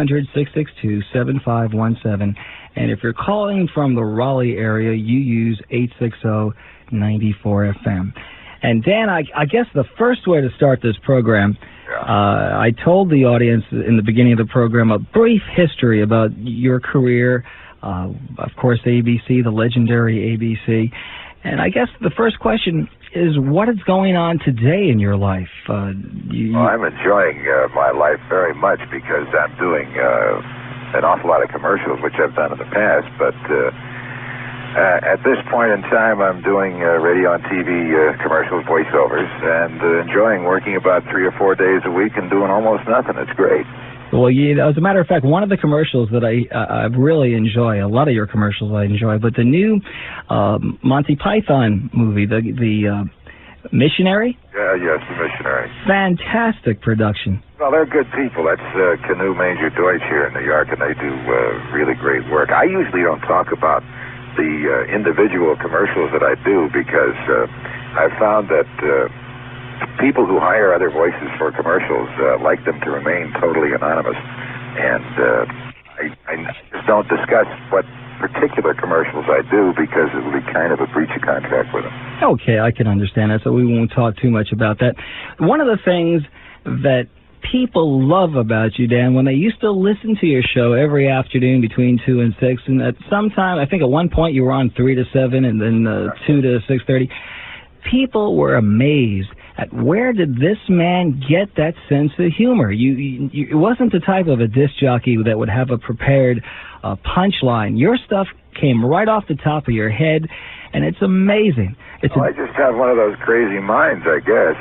1-800-662-7517. And if you're calling from the Raleigh area, you use 860-94-FM. And Dan, I guess the first way to start this program, I told the audience in the beginning of the program a brief history about your career, of course, ABC, the legendary ABC. And I guess the first question is, what is going on today in your life? Well, I'm enjoying my life very much because I'm doing an awful lot of commercials, which I've done in the past, but at this point in time, I'm doing radio and TV commercials, voiceovers, and enjoying working about 3 or 4 days a week and doing almost nothing. It's great. Well, as a matter of fact, one of the commercials that I really enjoy, a lot of your commercials I enjoy, but the new Monty Python movie, the Missionary? Yes, the Missionary. Fantastic production. Well, they're good people. That's Canoe Major Deutsch here in New York, and they do really great work. I usually don't talk about the individual commercials that I do because I've found that people who hire other voices for commercials like them to remain totally anonymous, and I just don't discuss what particular commercials I do because it would be kind of a breach of contract with them. Okay, I can understand that, so we won't talk too much about that. One of the things that people love about you, Dan, when they used to listen to your show every afternoon between 2 and 6, and at some time, I think at one point you were on 3 to 7 and then 2 to 6:30, people were amazed at where did this man get that sense of humor. You it wasn't the type of a disc jockey that would have a prepared punchline. Your stuff came right off the top of your head, and it's amazing. I just have one of those crazy minds, I guess.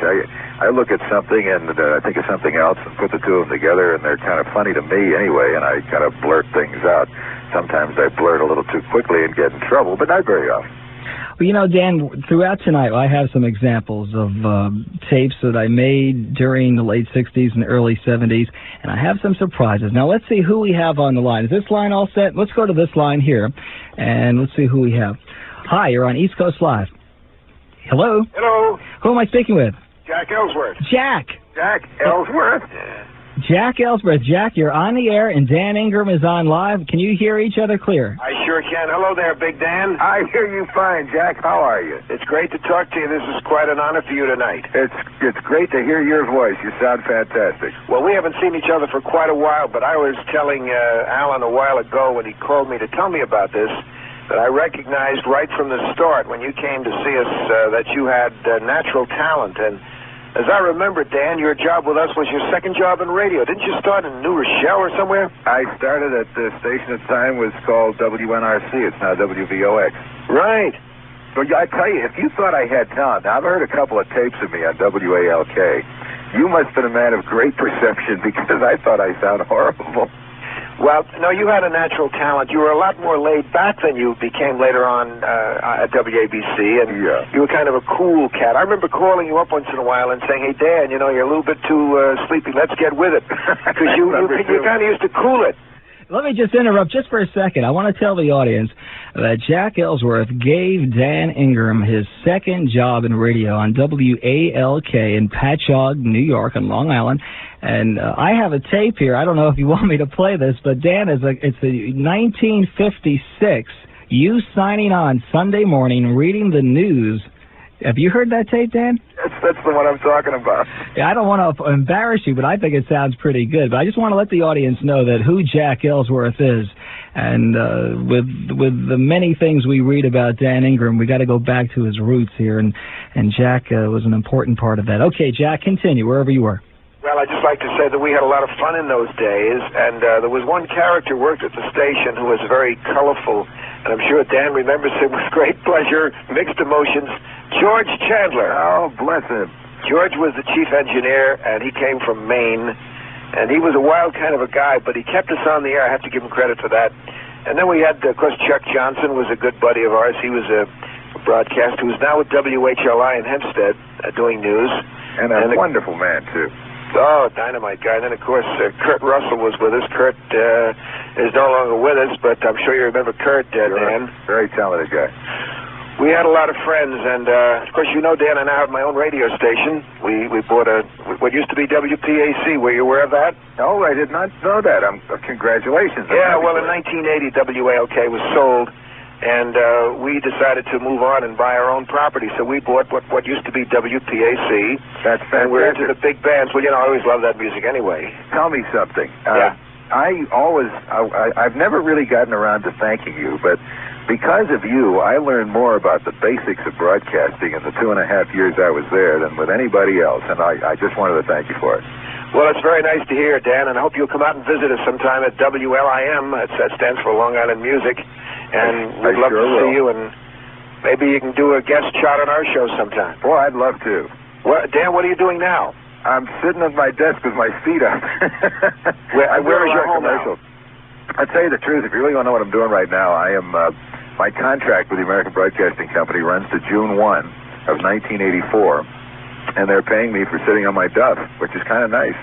I look at something and I think of something else and put the two of them together, and they're kind of funny to me anyway, and I kind of blurt things out. Sometimes I blurt a little too quickly and get in trouble, but not very often. Well, Dan, throughout tonight, I have some examples of tapes that I made during the late 60s and early 70s, and I have some surprises. Now, let's see who we have on the line. Is this line all set? Let's go to this line here, and let's see who we have. Hi, you're on East Coast Live. Hello? Hello. Who am I speaking with? Jack Ellsworth. Jack. Jack Ellsworth? Jack Ellsworth. Jack, you're on the air, and Dan Ingram is on live. Can you hear each other clear? I sure can. Hello there, Big Dan. I hear you fine, Jack. How are you? It's great to talk to you. This is quite an honor for you tonight. It's great to hear your voice. You sound fantastic. Well, we haven't seen each other for quite a while, but I was telling Allan a while ago when he called me to tell me about this that I recognized right from the start when you came to see us that you had natural talent. And as I remember, Dan, your job with us was your second job in radio. Didn't you start in New Rochelle or somewhere? I started at the station at the time was called WNRC. It's now WVOX. Right. But I tell you, if you thought I had talent, now I've heard a couple of tapes of me on WALK. You must have been a man of great perception because I thought I sound horrible. Well, no, you had a natural talent. You were a lot more laid back than you became later on at WABC, and you were kind of a cool cat. I remember calling you up once in a while and saying, "Hey, Dan, you're a little bit too sleepy. Let's get with it," because you kind of used to cool it. Let me just interrupt just for a second. I want to tell the audience that Jack Ellsworth gave Dan Ingram his second job in radio on WALK in Patchogue, New York, on Long Island. And I have a tape here. I don't know if you want me to play this, but Dan, it's a 1956, you signing on Sunday morning, reading the news. Have you heard that tape, Dan? That's the one I'm talking about. Yeah, I don't want to embarrass you, but I think it sounds pretty good. But I just want to let the audience know that who Jack Ellsworth is. And with the many things we read about Dan Ingram, we got to go back to his roots here. And Jack was an important part of that. Okay, Jack, continue wherever you were. Well, I'd just like to say that we had a lot of fun in those days, and there was one character who worked at the station who was very colorful, and I'm sure Dan remembers him with great pleasure, mixed emotions, George Chandler. Oh, bless him. George was the chief engineer, and he came from Maine, and he was a wild kind of a guy, but he kept us on the air. I have to give him credit for that. And then we had, of course, Chuck Johnson was a good buddy of ours. He was a broadcaster who's now with WHLI in Hempstead doing news. And a wonderful man, too. Oh, dynamite guy. And then, of course, Kurt Russell was with us. Kurt is no longer with us, but I'm sure you remember Kurt, Dan. Very talented guy. We had a lot of friends, and of course, you know, Dan, I now have my own radio station. We bought what used to be WPAC. Were you aware of that? No, I did not know that. Congratulations. Yeah, well, in 1980, WALK was sold, and we decided to move on and buy our own property. So we bought what used to be WPAC. That's fantastic. And we're into the big bands. Well, you know, I always love that music anyway. Tell me something. Yeah. I've never really gotten around to thanking you, but because of you, I learned more about the basics of broadcasting in the 2.5 years I was there than with anybody else, and I just wanted to thank you for it. Well, it's very nice to hear, Dan, and I hope you'll come out and visit us sometime at WLIM. That stands for Long Island Music, and we'd love to see you, and maybe you can do a guest shot on our show sometime. Well, I'd love to. Well, Dan, what are you doing now? I'm sitting at my desk with my feet up. Where is your home now? I'll tell you the truth. If you really want to know what I'm doing right now, I am... my contract with the American Broadcasting Company runs to June 1 of 1984, and they're paying me for sitting on my duff, which is kind of nice.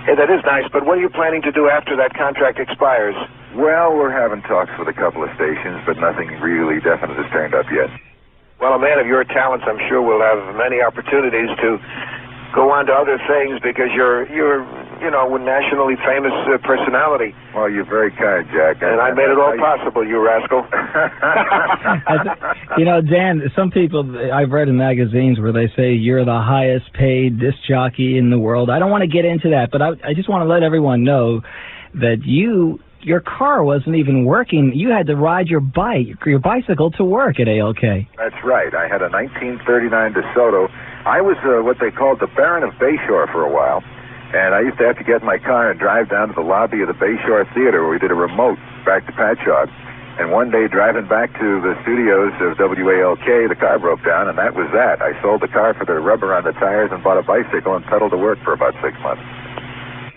Yeah, that is nice, but what are you planning to do after that contract expires? Well, we're having talks with a couple of stations, but nothing really definite has turned up yet. Well, a man of your talents, I'm sure, will have many opportunities to go on to other things because you're you know, a nationally famous personality. Well, you're very kind, Jack. And I made it all possible, you rascal. You know, Dan, some people, I've read in magazines where they say you're the highest paid disc jockey in the world. I don't want to get into that, but I just want to let everyone know that your car wasn't even working. You had to ride your bicycle to work at ALK. That's right. I had a 1939 DeSoto. I was what they called the Baron of Bayshore for a while, and I used to have to get in my car and drive down to the lobby of the Bayshore Theater where we did a remote back to Patchogue. And one day, driving back to the studios of WALK, the car broke down, and that was that. I sold the car for the rubber on the tires and bought a bicycle and pedaled to work for about 6 months.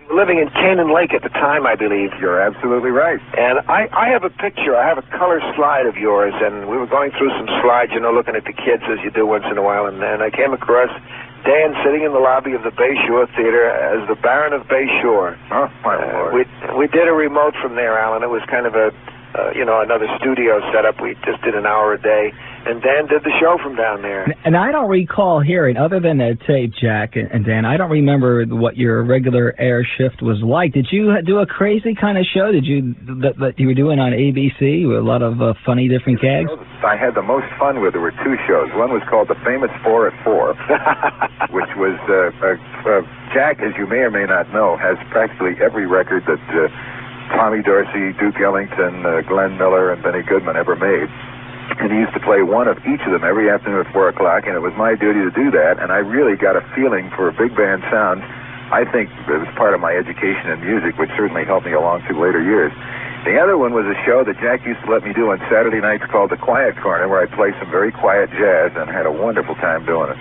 Living in Canaan Lake at the time, I believe. You're absolutely right. And I have a picture. I have a color slide of yours, and we were going through some slides, you know, looking at the kids as you do once in a while, and I came across Dan sitting in the lobby of the Bayshore Theater as the Baron of Bayshore. Oh, my Lord. We did a remote from there, Alan. It was kind of a, another studio setup. We just did an hour a day, and Dan did the show from down there. And I don't recall hearing, other than that tape, Jack and Dan, I don't remember what your regular air shift was like. Did you do a crazy kind of show? Did you that you were doing on ABC with a lot of funny different gags? I had the most fun with. There were two shows. One was called The Famous 4 at 4, which was Jack, as you may or may not know, has practically every record that Tommy Dorsey, Duke Ellington, Glenn Miller, and Benny Goodman ever made. And he used to play one of each of them every afternoon at 4 o'clock, and it was my duty to do that, and I really got a feeling for big band sound. I think it was part of my education in music, which certainly helped me along through later years. The other one was a show that Jack used to let me do on Saturday nights called The Quiet Corner, where I'd play some very quiet jazz and had a wonderful time doing it.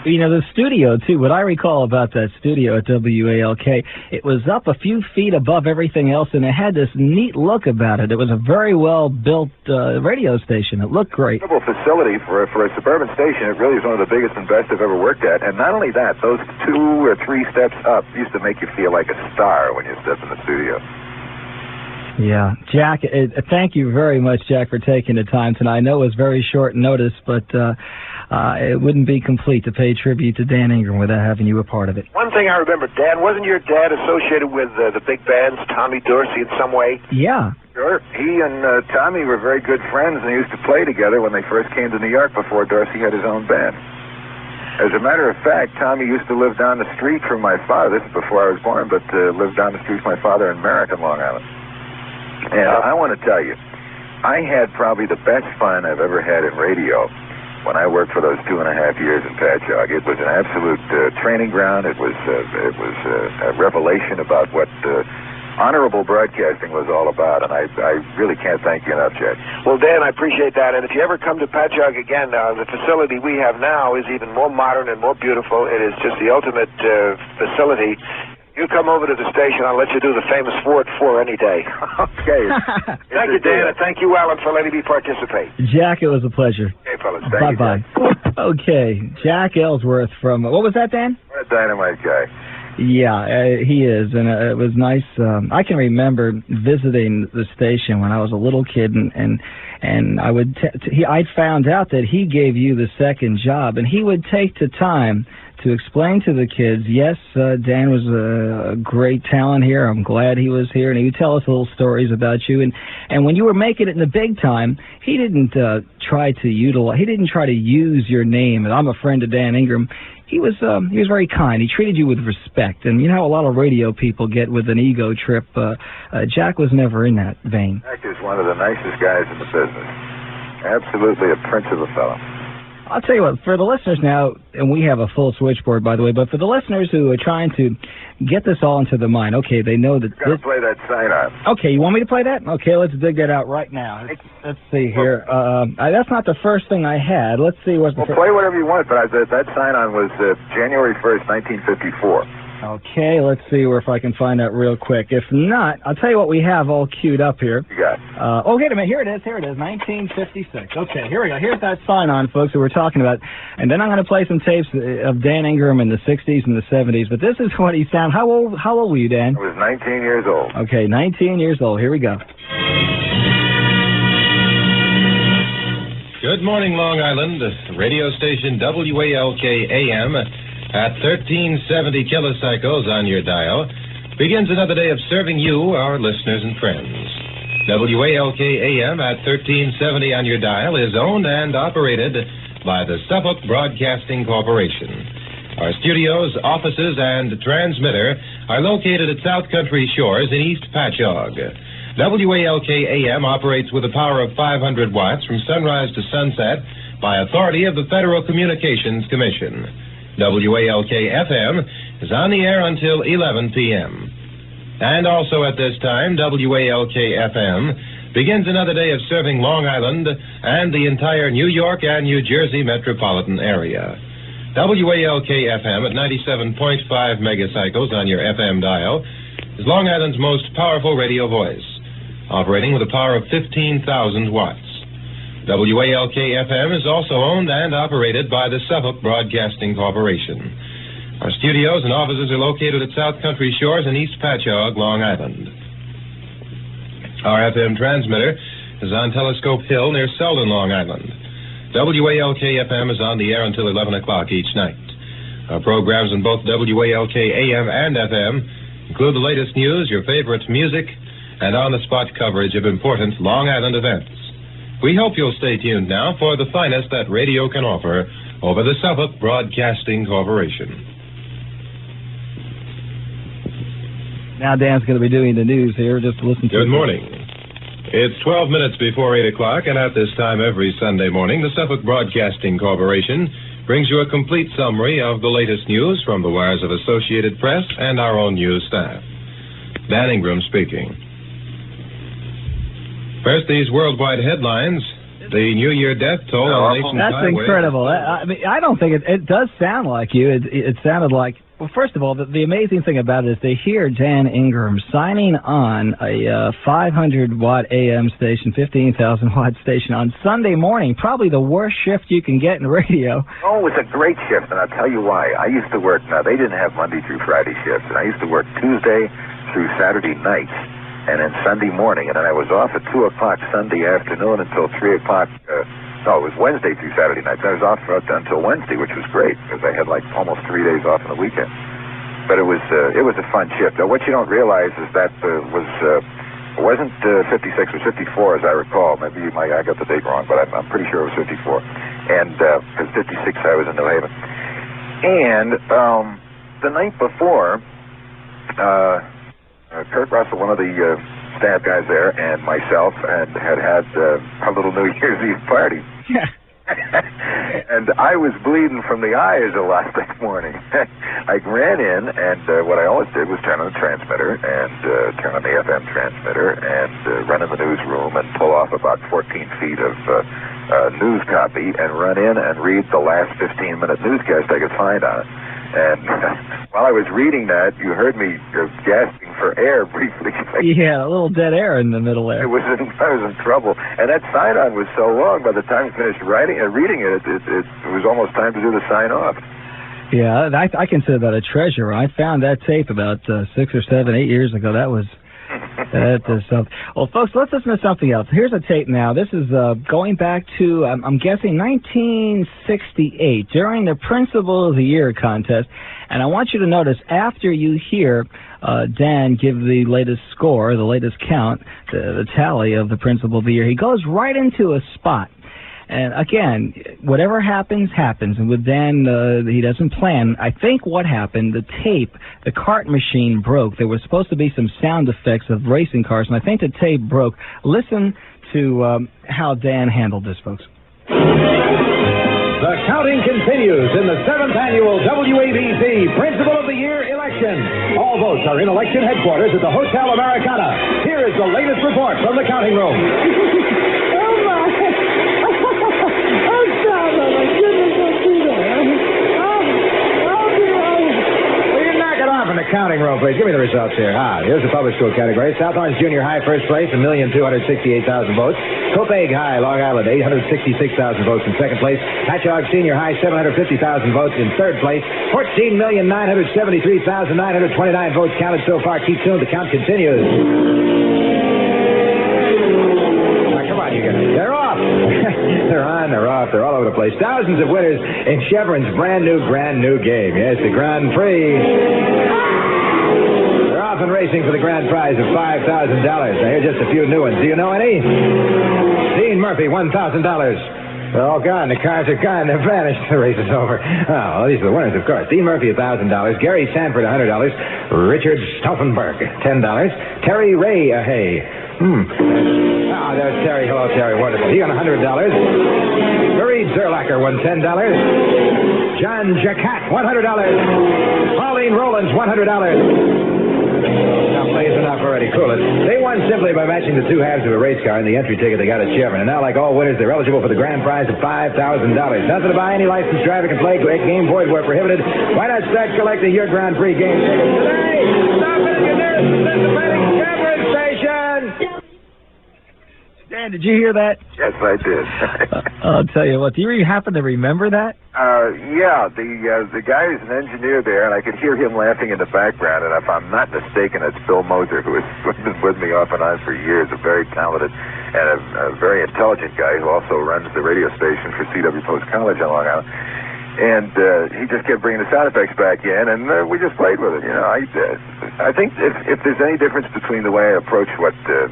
You know, the studio, too, what I recall about that studio at WALK, it was up a few feet above everything else, and it had this neat look about it. It was a very well-built radio station. It looked great. Incredible facility for a suburban station. It really is one of the biggest and best I've ever worked at. And not only that, those 2 or 3 steps up used to make you feel like a star when you step in the studio. Yeah. Jack, thank you very much, Jack, for taking the time tonight. I know it was very short notice, but it wouldn't be complete to pay tribute to Dan Ingram without having you a part of it. One thing I remember, Dan, wasn't your dad associated with the big bands, Tommy Dorsey, in some way? Yeah. Sure. He and Tommy were very good friends, and they used to play together when they first came to New York before Dorsey had his own band. As a matter of fact, Tommy used to live down the street from my father. This is before I was born, but lived down the street from my father in Merrick, Long Island. And I want to tell you, I had probably the best fun I've ever had in radio when I worked for those 2.5 years in Patchogue. It was an absolute training ground. It was a revelation about what honorable broadcasting was all about, and I really can't thank you enough, Jack. Well, Dan, I appreciate that, and if you ever come to Patchogue again, the facility we have now is even more modern and more beautiful. It is just the ultimate facility. You come over to the station, I'll let you do the famous 4 at 4 any day. Okay. Thank you, Dan, and thank you, Alan, for letting me participate. Jack, it was a pleasure. Okay, fellas. Thank you. Bye-bye. Okay, Jack Ellsworth from, what was that, Dan? What a dynamite guy. Yeah, he is, and it was nice. I can remember visiting the station when I was a little kid, and I would I'd found out that he gave you the second job, and he would take the time to explain to the kids, yes, Dan was a great talent here. I'm glad he was here, and he would tell us little stories about you. And when you were making it in the big time, he didn't try to use your name. And I'm a friend of Dan Ingram. He was very kind. He treated you with respect, and you know how a lot of radio people get with an ego trip. Jack was never in that vein. Jack is one of the nicest guys in the business. Absolutely a prince of a fellow. I'll tell you what, for the listeners now, and we have a full switchboard, by the way, but for the listeners who are trying to get this all into their mind, okay, they know that... You've got to play that sign-on. Okay, you want me to play that? Okay, let's dig that out right now. Let's see here. That's not the first thing I had. Let's see what's the first... Play whatever you want, but that sign-on was January 1st, 1954. Okay, let's see if I can find that real quick. If not, I'll tell you what we have all queued up here. You got it. Wait a minute. Here it is, 1956. Okay, here we go. Here's that sign-on, folks, that we're talking about. And then I'm going to play some tapes of Dan Ingram in the 60s and the 70s. But this is what he sounded. How old were you, Dan? I was 19 years old. Okay, 19 years old. Here we go. Good morning, Long Island. Radio station WALK-AM at 1370 kilocycles on your dial begins another day of serving you, our listeners and friends. WALK-AM at 1370 on your dial is owned and operated by the Suffolk Broadcasting Corporation. Our studios, offices, and transmitter are located at South Country Shores in East Patchogue. WALK-AM operates with a power of 500 watts from sunrise to sunset by authority of the Federal Communications Commission. WALK-FM is on the air until 11 p.m. And also at this time, WALK-FM begins another day of serving Long Island and the entire New York and New Jersey metropolitan area. WALK-FM at 97.5 megacycles on your FM dial is Long Island's most powerful radio voice, operating with a power of 15,000 watts. WALK-FM is also owned and operated by the Suffolk Broadcasting Corporation. Our studios and offices are located at South Country Shores in East Patchogue, Long Island. Our FM transmitter is on Telescope Hill near Selden, Long Island. WALK-FM is on the air until 11 o'clock each night. Our programs on both WALK-AM and FM include the latest news, your favorite music, and on-the-spot coverage of important Long Island events. We hope you'll stay tuned now for the finest that radio can offer over the Suffolk Broadcasting Corporation. Now Dan's going to be doing the news here. Just listen to Good morning. It's 12 minutes before 8 o'clock, and at this time every Sunday morning, the Suffolk Broadcasting Corporation brings you a complete summary of the latest news from the wires of Associated Press and our own news staff. Dan Ingram speaking. First, these worldwide headlines. The New Year death toll on the nation's highways. That's incredible. I don't think it does sound like you. It sounded like, well, first of all, the amazing thing about it is to hear Dan Ingram signing on a 500-watt AM station, 15,000-watt station on Sunday morning, probably the worst shift you can get in radio. Oh, it was a great shift, and I'll tell you why. I used to work, now they didn't have Monday through Friday shifts, and I used to work Tuesday through Saturday nights. And then Sunday morning, and then I was off at 2 o'clock Sunday afternoon until 3 o'clock. No, it was Wednesday through Saturday nights. I was off until Wednesday, which was great because I had like almost 3 days off on the weekend. But it was a fun shift. Now, what you don't realize is that it wasn't 56, it was 54 as I recall. Maybe I got the date wrong, but I'm pretty sure it was 54. And because 56 I was in New Haven. And the night before, Kurt Russell, one of the staff guys there, and myself, and had a little New Year's Eve party. Yeah. And I was bleeding from the eyes a lot that morning. I ran in, and what I always did was turn on the transmitter, and turn on the FM transmitter, and run in the newsroom, and pull off about 14 feet of news copy, and run in and read the last 15-minute newscast I could find on it. And while I was reading that, you heard me gasping for air briefly. Yeah, a little dead air in the middle there. I was in trouble. And that sign-on was so long, by the time I finished reading it, it was almost time to do the sign-off. Yeah, I consider that a treasure. I found that tape about 6 or 7, 8 years ago. That was... Well, folks, let's listen to something else. Here's a tape now. This is going back to, I'm guessing, 1968, during the Principal of the Year contest. And I want you to notice, after you hear Dan give the latest score, the latest count, the tally of the Principal of the Year, he goes right into a spot. And again, whatever happens, happens. And with Dan, he doesn't plan. I think what happened, the tape, the cart machine broke. There was supposed to be some sound effects of racing cars, and I think the tape broke. Listen to how Dan handled this, folks. The counting continues in the 7th annual WABC Principal of the Year election. All votes are in election headquarters at the Hotel Americana. Here is the latest report from the counting room. Counting room, please. Give me the results here. Here's the public school category. South Orange Junior High, first place, 1,268,000 votes. Copaig High, Long Island, 866,000 votes in second place. Patchogue Senior High, 750,000 votes in third place. 14,973,929 votes counted so far. Keep tuned. The count continues. Come on, you guys. They're off. They're on, they're off, they're all over the place. Thousands of winners in Chevron's brand new game. Yes, the Grand Prix. They're off and racing for the grand prize of $5,000. Now, here's just a few new ones. Do you know any? Dean Murphy, $1,000. They're all gone. The cars are gone. They're vanished. The race is over. Oh, well, these are the winners, of course. Dean Murphy, $1,000. Gary Sanford, $100. Richard Stauffenberg, $10. Terry Ray, there's Terry. Hello, Terry. Wonderful. He won $100. Marie Zerlacher won $10. John Jacat, $100. Pauline Rollins, $100. Now, please, enough already. Cool it. They won simply by matching the two halves of a race car and the entry ticket they got at Chevron. And now, like all winners, they're eligible for the grand prize of $5,000. Nothing to buy. Any licensed driver can play. Game boys were prohibited. Why not start collecting your Grand Prix game tickets today? Stop it, you nerds. Participating Chevron station. Dan, did you hear that? Yes, I did. I'll tell you what. Do you happen to remember that? Yeah, the guy is an engineer there, and I could hear him laughing in the background. And if I'm not mistaken, it's Bill Moser, who has been with me off and on for years, a very talented and a very intelligent guy who also runs the radio station for C.W. Post College on Long Island. And he just kept bringing the sound effects back in, and we just played with it. You know, I think if there's any difference between the way I approach what I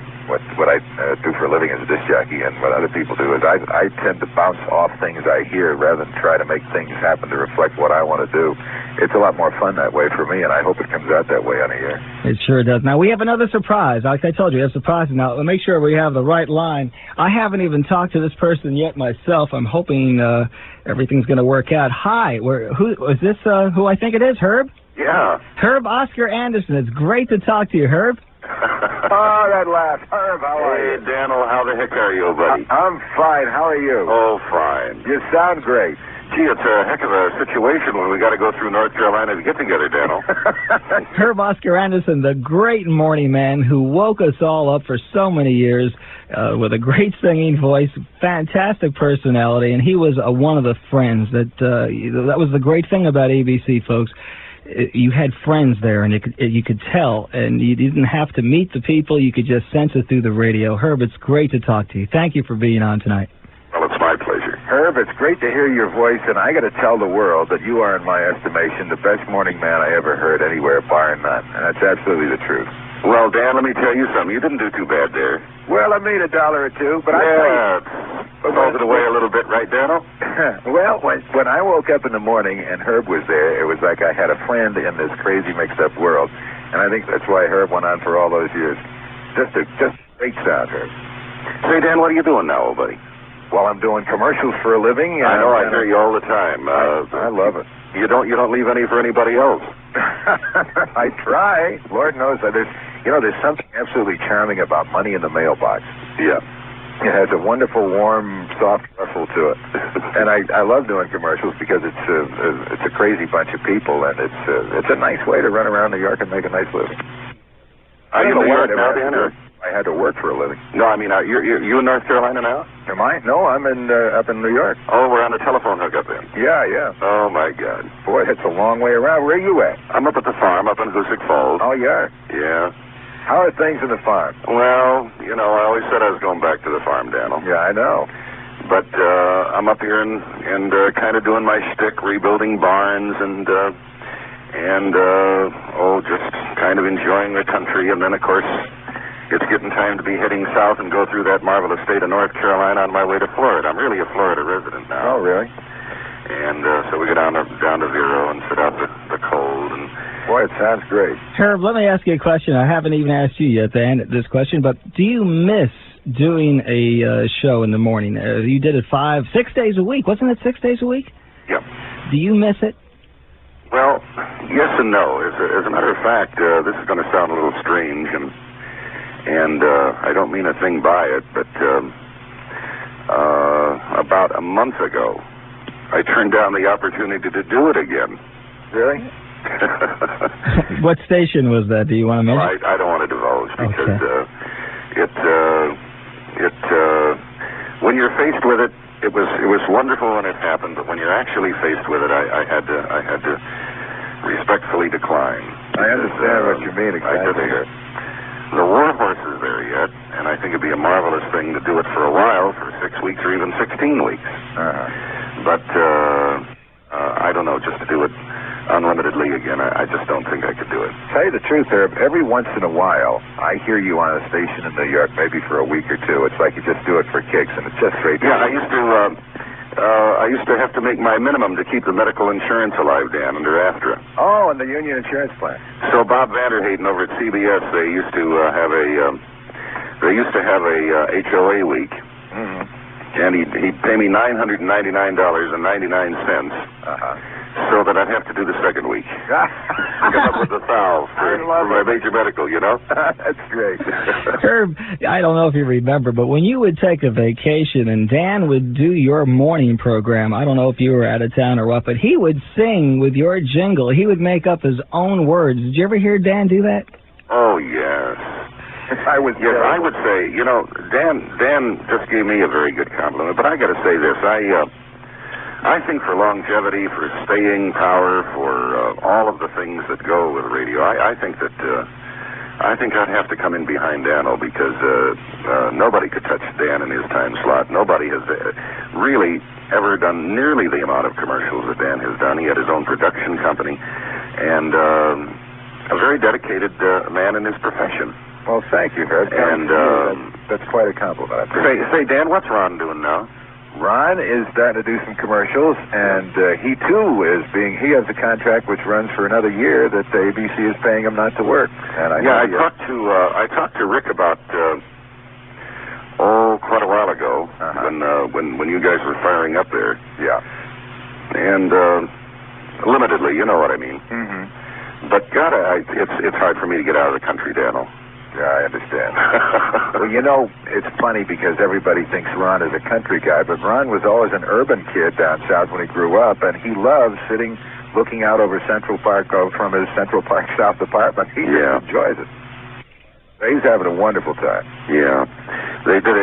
do for a living as a disc jockey and what other people do, is I tend to bounce off things I hear rather than try to make things happen to reflect what I want to do. It's a lot more fun that way for me, and I hope it comes out that way on the air. It sure does. Now, we have another surprise. Like I told you, we have surprises. Now, we'll make sure we have the right line. I haven't even talked to this person yet myself. I'm hoping everything's going to work out. Hi, who is this? Who I think it is? Herb? Yeah. Herb Oscar Anderson. It's great to talk to you, Herb. Oh, that laugh. Herb, how are you? Hey, Daniel, how the heck are you, buddy? I'm fine. How are you? Oh, fine. You sound great. Gee, it's a heck of a situation when we got to go through North Carolina to get together, Daniel. Herb Oscar Anderson, the great morning man who woke us all up for so many years with a great singing voice, fantastic personality, and he was one of the friends that was the great thing about ABC, folks. You had friends there, and you could tell, and you didn't have to meet the people. You could just sense it through the radio. Herb, it's great to talk to you. Thank you for being on tonight. Well, it's my pleasure. Herb, it's great to hear your voice, and I got to tell the world that you are, in my estimation, the best morning man I ever heard anywhere, bar none, and that's absolutely the truth. Well, Dan, let me tell you something. You didn't do too bad there. Well, I made $1 or $2, but yeah, hold it away a little bit, right, Daniel? Well, when I woke up in the morning and Herb was there, it was like I had a friend in this crazy mixed-up world, and I think that's why Herb went on for all those years. Just great sound, Herb. Say, Dan, what are you doing now, old buddy? Well, I'm doing commercials for a living. I know, I hear you all the time. I love it. You don't leave any for anybody else. I try. Lord knows there's something absolutely charming about money in the mailbox. Yeah. It has a wonderful, warm, soft rustle to it, and I love doing commercials because it's a crazy bunch of people, and it's a nice way to run around New York and make a nice living. Are you in New York now, Dan? I had to work for a living. No, I mean, you in North Carolina now? Am I? No, I'm up in New York. Oh, we're on a telephone hookup then. Yeah. Oh, my God. Boy, it's a long way around. Where are you at? I'm up at the farm up in Hoosick Falls. Oh, you are? Yeah. How are things in the farm? Well, I always said I was going back to the farm, Daniel. Yeah, I know. But I'm up here and kind of doing my shtick, rebuilding barns and just kind of enjoying the country. And then, of course, it's getting time to be heading south and go through that marvelous state of North Carolina on my way to Florida. I'm really a Florida resident now. Oh, really? And so we go down to zero and sit out the cold. And boy, it sounds great. Herb, let me ask you a question. I haven't even asked you yet, Dan, this question, but do you miss doing a show in the morning? You did it 6 days a week. Wasn't it 6 days a week? Yeah. Do you miss it? Well, yes and no. As a matter of fact, this is going to sound a little strange, and I don't mean a thing by it, but about a month ago, I turned down the opportunity to do it again. Really? What station was that? Do you want to mention? I don't want to divulge because when you're faced with it, it was wonderful when it happened, but when you're actually faced with it, I had to respectfully decline. I understand what you mean exactly. The war horse is there yet, and I think it'd be a marvelous thing to do it for a while, for 6 weeks or even 16 weeks. But I don't know, just to do it unlimitedly again, I just don't think I could do it. Tell you the truth, Herb, every once in a while, I hear you on a station in New York, maybe for a week or two. It's like you just do it for kicks, and it's just great. Yeah, I used to have to make my minimum to keep the medical insurance alive, Dan, under AFTRA. Oh, and the union insurance plan. So Bob Vanderhayden over at CBS, they used to have a HOA week. Mm-hmm. And he'd pay me $999.99 so that I'd have to do the second week. Come up with the valve for my major medical, That's great. Herb, I don't know if you remember, but when you would take a vacation and Dan would do your morning program, I don't know if you were out of town or what, but he would sing with your jingle. He would make up his own words. Did you ever hear Dan do that? Oh, yes. I would say, Dan just gave me a very good compliment, but I got to say this. I think for longevity, for staying power, for all of the things that go with radio, I think I'd have to come in behind Daniel because nobody could touch Dan in his time slot. Nobody has really ever done nearly the amount of commercials that Dan has done. He had his own production company and a very dedicated man in his profession. Well, thank you, Herb. And that's quite a compliment. Say, Dan, what's Ron doing now? Ron is starting to do some commercials, and he too he has a contract which runs for another year that the ABC is paying him not to work. And I talked to Rick about quite a while ago when you guys were firing up there. Yeah. And limitedly, you know what I mean. Mm-hmm. But God, it's hard for me to get out of the country, Daniel. Yeah, I understand. Well, it's funny because everybody thinks Ron is a country guy, but Ron was always an urban kid down south when he grew up, and he loves looking out over Central Park from his Central Park South apartment. He just enjoys it. He's having a wonderful time. Yeah. They did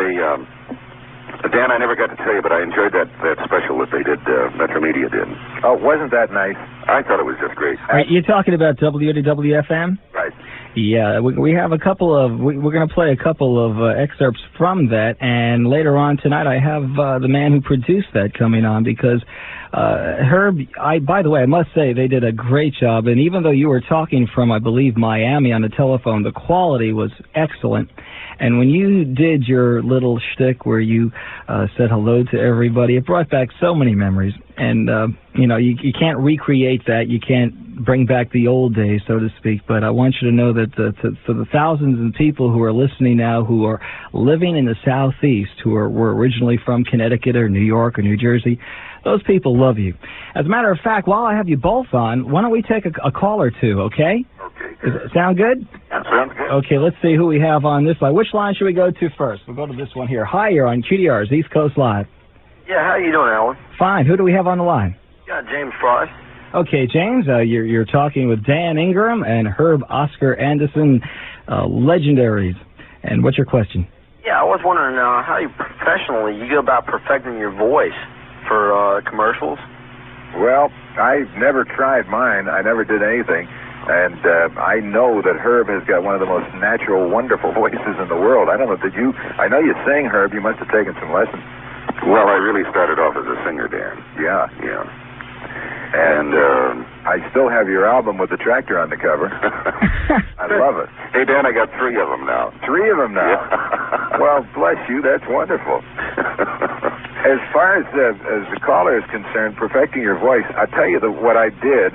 Dan, I never got to tell you, but I enjoyed that special that they did, Metro Media did. Oh, wasn't that nice? I thought it was just great. You're talking about WNEW-FM? Right. Yeah, we have a couple of, we're going to play a couple of excerpts from that, and later on tonight I have the man who produced that coming on because, Herb, by the way, I must say they did a great job, and even though you were talking from, I believe, Miami on the telephone, the quality was excellent. And when you did your little shtick where you said hello to everybody, it brought back so many memories. And, you can't recreate that. You can't bring back the old days, so to speak. But I want you to know that for the thousands of people who are listening now who are living in the Southeast, who were originally from Connecticut or New York or New Jersey, those people love you. As a matter of fact, while I have you both on, why don't we take a call or two, okay? Okay. Does it sound good? That sounds good. Okay, let's see who we have on this line. Which line should we go to first? We'll go to this one here. Hi, you're on QDR's East Coast Live. Yeah, how you doing, Alan? Fine. Who do we have on the line? Yeah, James Frost. Okay, James, you're talking with Dan Ingram and Herb Oscar Anderson, legendaries. And what's your question? Yeah, I was wondering how you professionally you go about perfecting your voice for commercials. Well, I never tried mine. I never did anything. And I know that Herb has got one of the most natural, wonderful voices in the world. I don't know, did you? I know you sing, Herb. You must have taken some lessons. Well, I really started off as a singer, Dan. Yeah. Yeah. And I still have your album with the tractor on the cover. I love it. Hey, Dan, I got 3 of them now. 3 of them now? Yeah. Well, bless you. That's wonderful. As far as the caller is concerned, perfecting your voice, I'll tell you what I did,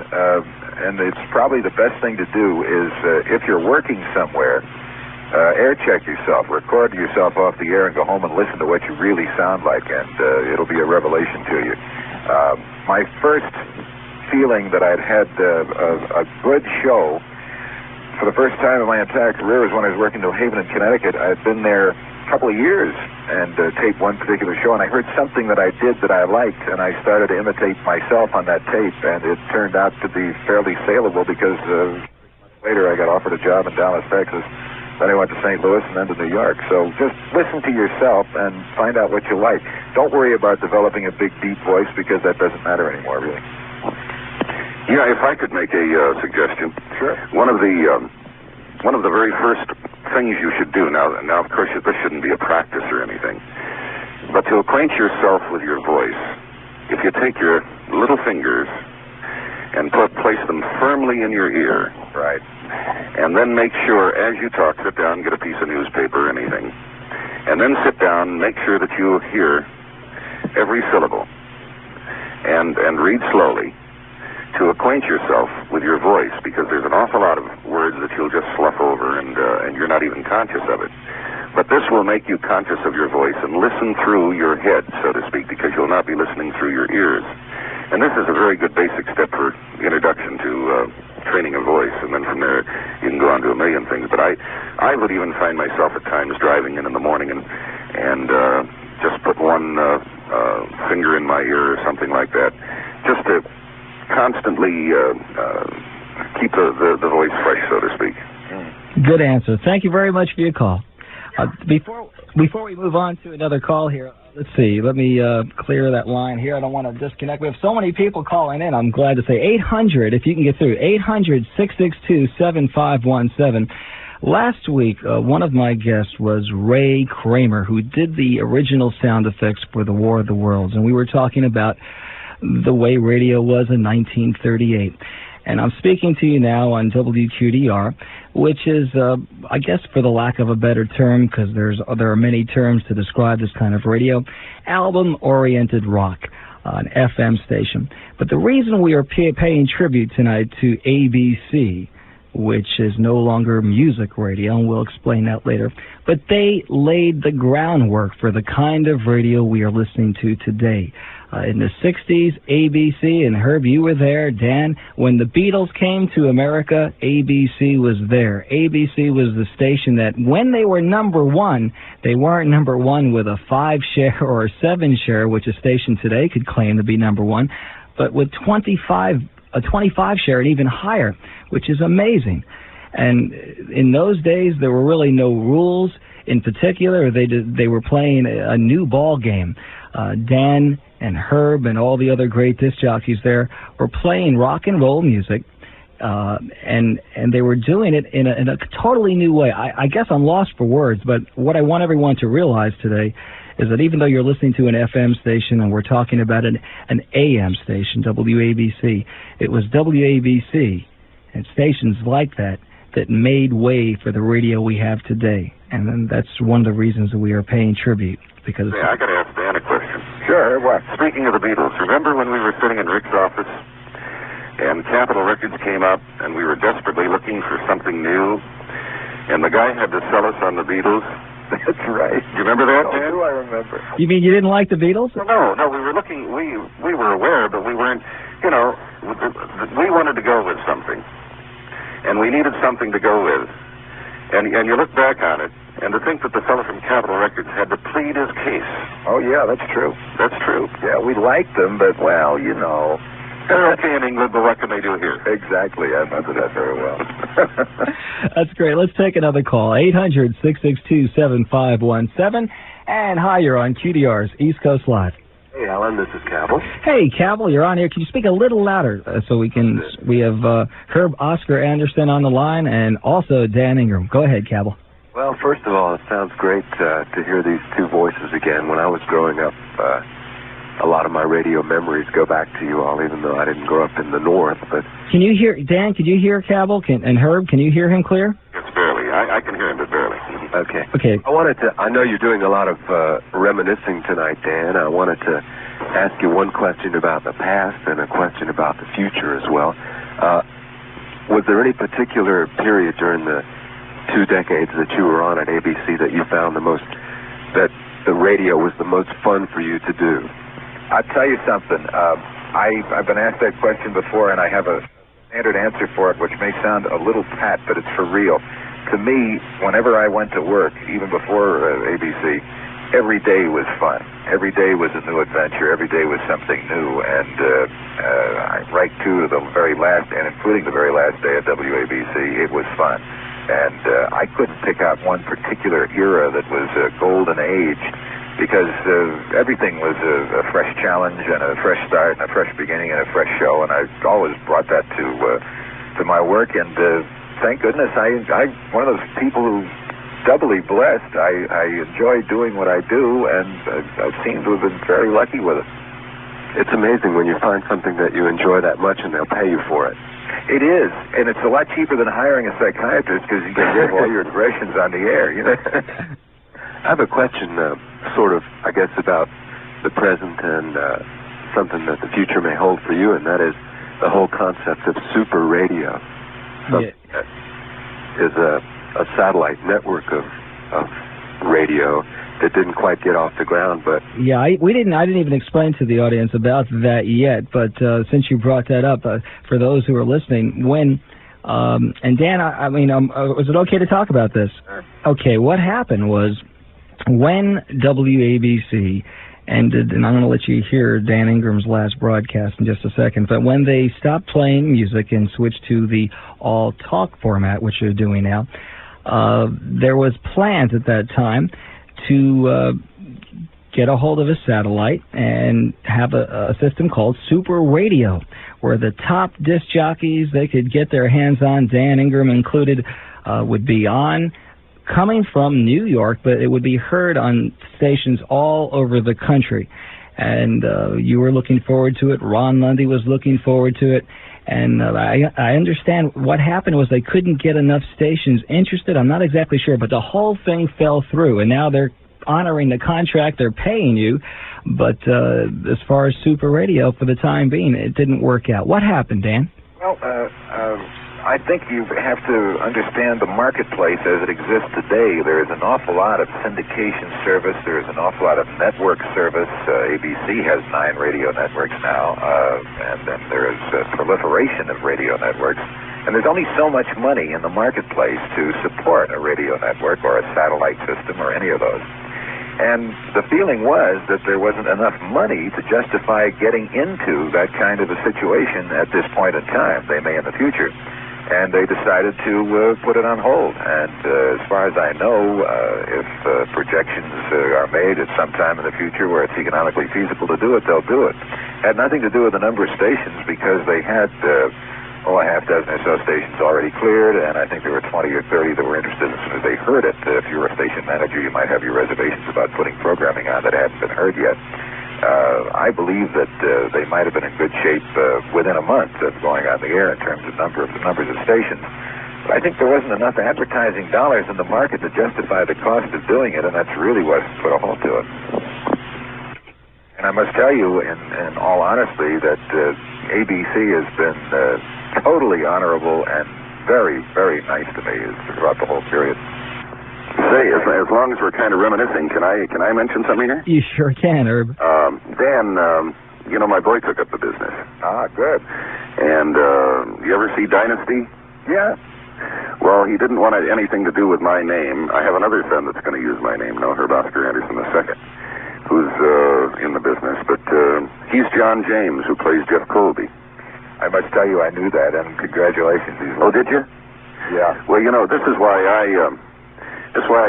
and it's probably the best thing to do, is if you're working somewhere, air check yourself, record yourself off the air and go home and listen to what you really sound like, and it'll be a revelation to you. My first feeling that I'd had a good show for the first time in my entire career was when I was working in New Haven in Connecticut. I'd been there a couple of years and taped one particular show, and I heard something that I did that I liked, and I started to imitate myself on that tape, and it turned out to be fairly saleable because later I got offered a job in Dallas, Texas. Then I went to St. Louis and then to New York. So just listen to yourself and find out what you like. Don't worry about developing a big, deep voice because that doesn't matter anymore, really. Yeah, if I could make a suggestion. Sure. One of the very first things you should do, now of course, this shouldn't be a practice or anything, but to acquaint yourself with your voice, if you take your little fingers and place them firmly in your ear. Right. And then make sure, as you talk, sit down, get a piece of newspaper or anything, and then sit down, make sure that you hear every syllable, and read slowly to acquaint yourself with your voice, because there's an awful lot of words that you'll just slough over, and you're not even conscious of it. But this will make you conscious of your voice and listen through your head, so to speak, because you'll not be listening through your ears. And this is a very good basic step for introduction to training a voice, and then from there you can go on to a million things. But I would even find myself at times driving in the morning and just put one finger in my ear or something like that, just to constantly keep the voice fresh, so to speak. Good answer. Thank you very much for your call. Before we move on to another call here, let's see. Let me clear that line here. I don't want to disconnect. We have so many people calling in. I'm glad to say 800, if you can get through, 800-662-7517. Last week, one of my guests was Ray Kramer, who did the original sound effects for the War of the Worlds, and we were talking about the way radio was in 1938. And I'm speaking to you now on WQDR, which is, I guess, for the lack of a better term, because there are many terms to describe this kind of radio, album-oriented rock, an FM station. But the reason we are paying tribute tonight to ABC, which is no longer music radio, and we'll explain that later, but they laid the groundwork for the kind of radio we are listening to today. In the 60s, ABC, and Herb, you were there, Dan, when the Beatles came to America, ABC was there. ABC was the station that when they were number one, they weren't number one with a 5 share or a 7 share, which a station today could claim to be number one, but with a 25 share and even higher, which is amazing. And in those days, there were really no rules. In particular, they were playing a new ball game. Dan and Herb and all the other great disc jockeys there were playing rock and roll music, and they were doing it in a totally new way. I guess I'm lost for words, but what I want everyone to realize today is that even though you're listening to an FM station and we're talking about an AM station, WABC, it was WABC and stations like that made way for the radio we have today. And then that's one of the reasons that we are paying tribute. Because I got to ask Dan a question. Sure, what? Speaking of the Beatles, remember when we were sitting in Rick's office and Capitol Records came up and we were desperately looking for something new and the guy had to sell us on the Beatles? That's right. Do you remember that, Dan? Do I remember? You mean you didn't like the Beatles? No, we were looking, we were aware, but we weren't, we wanted to go with something. And we needed something to go with. And you look back on it, and to think that the fellow from Capitol Records had to plead his case. Oh, yeah, that's true. That's true. Yeah, we liked them, but, well, They're okay in England, but what can they do here? Exactly. I remember that very well. That's great. Let's take another call. 800-662-7517. And hi, you're on QDR's East Coast Live. Hey, Alan, this is Cabell. Hey, Cabell, you're on here. Can you speak a little louder so we can? We have Herb Oscar Anderson on the line and also Dan Ingram. Go ahead, Cabell. Well, first of all, it sounds great to hear these two voices again. When I was growing up, a lot of my radio memories go back to you all, even though I didn't grow up in the North. But can you hear Dan? Can you hear Cabell? And Herb? Can you hear him clear? It's barely. I can hear him, but barely. Okay. Okay. I know you're doing a lot of reminiscing tonight, Dan. I wanted to ask you one question about the past and a question about the future as well. Was there any particular period during the 2 decades that you were on at ABC that you found that the radio was the most fun for you to do? I'll tell you something. I've been asked that question before, and I have a standard answer for it, which may sound a little pat, but it's for real. To me, whenever I went to work, even before ABC, every day was fun. Every day was a new adventure. Every day was something new. And right to the very last, and including the very last day at WABC, it was fun. And I couldn't pick out one particular era that was a golden age, because everything was a fresh challenge and a fresh start and a fresh beginning and a fresh show. And I always brought that to my work. And thank goodness, I'm one of those people who's doubly blessed. I enjoy doing what I do, and I seem to have been very lucky with it. It's amazing when you find something that you enjoy that much and they'll pay you for it. It is, and it's a lot cheaper than hiring a psychiatrist, because you can give all your aggressions on the air, you know. I have a question, sort of, I guess, about the present and something that the future may hold for you, and that is the whole concept of super radio. Something that is a satellite network of radio that didn't quite get off the ground, but I didn't even explain to the audience about that yet, but since you brought that up, for those who are listening, when and Dan, was it okay to talk about this? Sure. Okay, what happened was when WABC ended, and I'm going to let you hear Dan Ingram's last broadcast in just a second, but when they stopped playing music and switched to the all-talk format, which they're doing now, there was plans at that time to get a hold of a satellite and have a system called Superadio, where the top disc jockeys they could get their hands on, Dan Ingram included, would be on, coming from New York, but it would be heard on stations all over the country. And you were looking forward to it. Ron Lundy was looking forward to it. And I understand what happened was they couldn't get enough stations interested. I'm not exactly sure, but the whole thing fell through. And now they're honoring the contract. They're paying you. But as far as Superadio, for the time being, it didn't work out. What happened, Dan? Well, I think you have to understand the marketplace as it exists today. There is an awful lot of syndication service. There is an awful lot of network service. ABC has 9 radio networks now, and then there is a proliferation of radio networks. And there's only so much money in the marketplace to support a radio network or a satellite system or any of those. And the feeling was that there wasn't enough money to justify getting into that kind of a situation at this point in time. They may in the future. And they decided to put it on hold. And as far as I know, if projections are made at some time in the future where it's economically feasible to do it, they'll do it. Had nothing to do with the number of stations, because they had a half dozen or so stations already cleared, and I think there were 20 or 30 that were interested as soon as they heard it. If you were a station manager, you might have your reservations about putting programming on that hadn't been heard yet. I believe that they might have been in good shape within a month of going on the air in terms of numbers of stations. But I think there wasn't enough advertising dollars in the market to justify the cost of doing it, and that's really what put a halt to it. And I must tell you, in all honesty, that ABC has been totally honorable and very, very nice to me throughout the whole period. Say, as long as we're kind of reminiscing, can I mention something here? You sure can, Herb. Dan, my boy took up the business. Ah, good. And you ever see Dynasty? Yeah. Well, he didn't want anything to do with my name. I have another son that's going to use my name now, Herb Oscar Anderson II, who's in the business. But he's John James, who plays Jeff Colby. I must tell you I knew that, and congratulations. Oh, did you? Yeah. Well, this is why I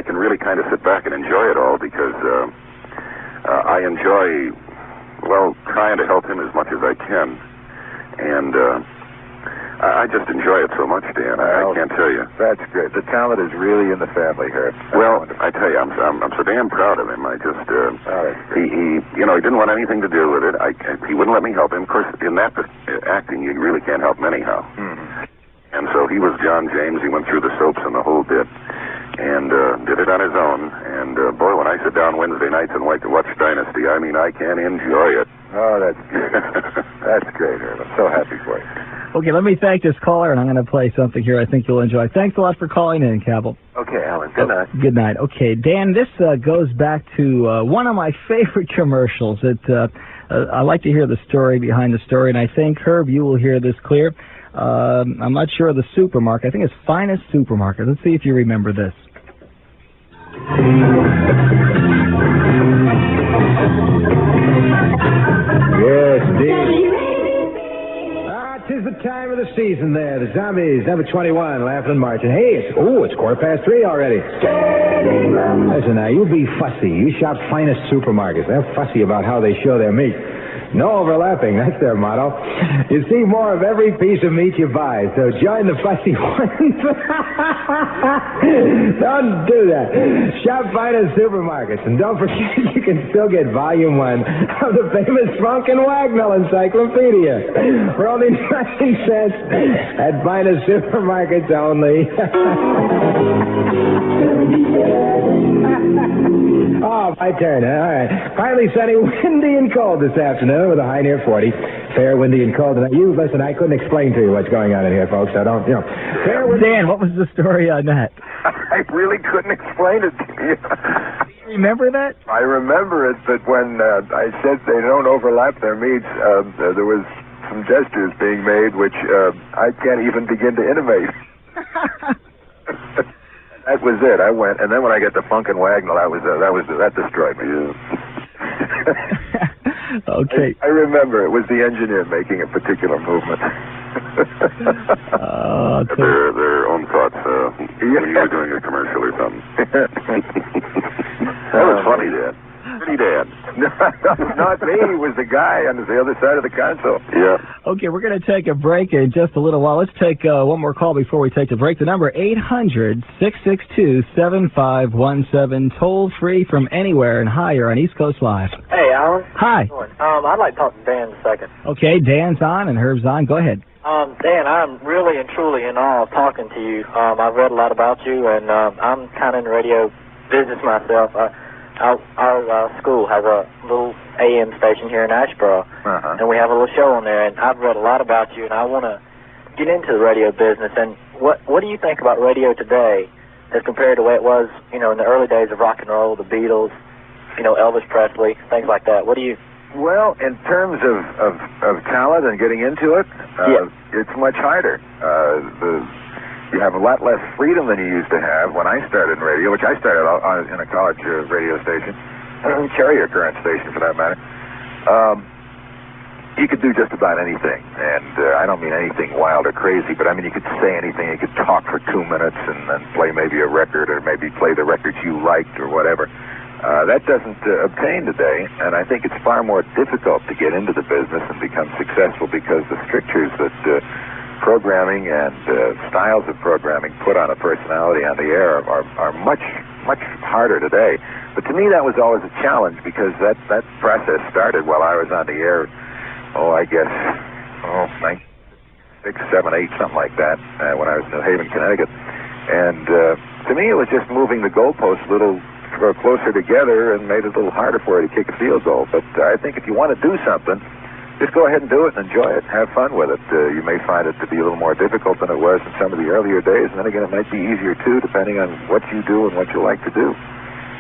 can really kind of sit back and enjoy it all, because I enjoy, trying to help him as much as I can. And I just enjoy it so much, Dan. I can't tell you. That's great. The talent is really in the family, Herb. I tell you, I'm so damn proud of him. I just, he didn't want anything to do with it. He wouldn't let me help him. Of course, in that acting, you really can't help him anyhow. Mm-hmm. And so he was John James. He went through the soaps and the whole bit, and did it on his own. And boy, when I sit down Wednesday nights and watch Dynasty, I mean, I can enjoy it. Oh, that's great. That's great, Herb. I'm so happy for you. Okay, let me thank this caller, and I'm going to play something here I think you'll enjoy. Thanks a lot for calling in, Cabell. Okay, Alan. Good night. Good night. Okay, Dan, this goes back to one of my favorite commercials. I like to hear the story behind the story, and I think, Herb, you will hear this clear. I'm not sure of the supermarket. I think it's Finest Supermarket. Let's see if you remember this. Yes, indeed. Tis the time of the season there. The zombies, number 21, laughing and marching. Hey, it's 3:15 already. Listen, now, you be fussy. You shop Finest Supermarkets. They're fussy about how they show their meat. No overlapping, that's their motto. You see more of every piece of meat you buy, so join the fussy ones. Don't do that. Shop Finest Supermarkets, and don't forget you can still get Volume 1 of the famous Funk and Wagnall Encyclopedia for only 9 cents at Finest Supermarkets only. Oh, my turn, huh? All right. Finally sunny, windy, and cold this afternoon with a high near 40. Fair, windy, and cold tonight. You, listen, I couldn't explain to you what's going on in here, folks, so don't, Fair, windy... Dan, what was the story on that? I really couldn't explain it to you. Remember that? I remember it, but when I said they don't overlap their meats, there was some gestures being made which I can't even begin to intimate. That was it. I went, and then when I got to Funk and Wagnall, that destroyed me. Okay. I remember it was the engineer making a particular movement. Their own thoughts when you were doing a commercial or something. That was funny, Dad. Pretty Dad. Not me. It was the guy on the other side of the console. Yeah. Okay, we're going to take a break in just a little while. Let's take one more call before we take the break. The number 800-662-7517, toll free from anywhere, and hi, you're on East Coast Live. Hey, Alan. Hi. I'd like to talk to Dan a second. Okay, Dan's on and Herb's on. Go ahead. Dan, I'm really and truly in awe of talking to you. I've read a lot about you, and I'm kind of in the radio business myself. Our school has a little AM station here in Asheboro, and we have a little show on there, and I've read a lot about you, and I want to get into the radio business. And what do you think about radio today as compared to the way it was, in the early days of rock and roll, the Beatles, Elvis Presley, things like that? What do you... Well, in terms of talent and getting into it, it's much harder. You have a lot less freedom than you used to have when I started in radio, which I started in a college radio station, carrier current station for that matter. You could do just about anything, and I don't mean anything wild or crazy, but I mean you could say anything. You could talk for 2 minutes and then play maybe a record, or maybe play the records you liked or whatever. That doesn't obtain today, and I think it's far more difficult to get into the business and become successful because the strictures that programming and styles of programming put on a personality on the air are much, much harder today. But to me, that was always a challenge because that process started while I was on the air, 6, 7, 8, something like that, when I was in New Haven, Connecticut. And to me, it was just moving the goalposts a little closer together and made it a little harder for you to kick a field goal. But I think if you want to do something, just go ahead and do it and enjoy it. Have fun with it. You may find it to be a little more difficult than it was in some of the earlier days, and then again, it might be easier, too, depending on what you do and what you like to do.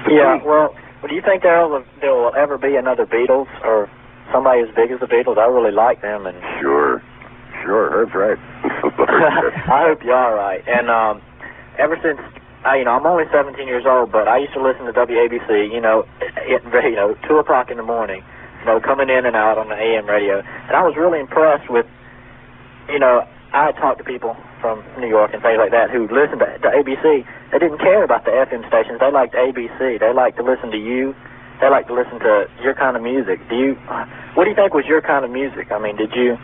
Yeah, well, do you think there will ever be another Beatles or somebody as big as the Beatles? I really like them. And Sure, Herb's right. I hope you are right. And ever since, I'm only 17 years old, but I used to listen to WABC, 2 o'clock in the morning. Coming in and out on the AM radio. And I was really impressed with you know, I talk to people from New York and things like that who listen to ABC. They didn't care about the FM stations. They liked ABC. They liked to listen to you. They liked to listen to your kind of music. What do you think was your kind of music? I mean, did you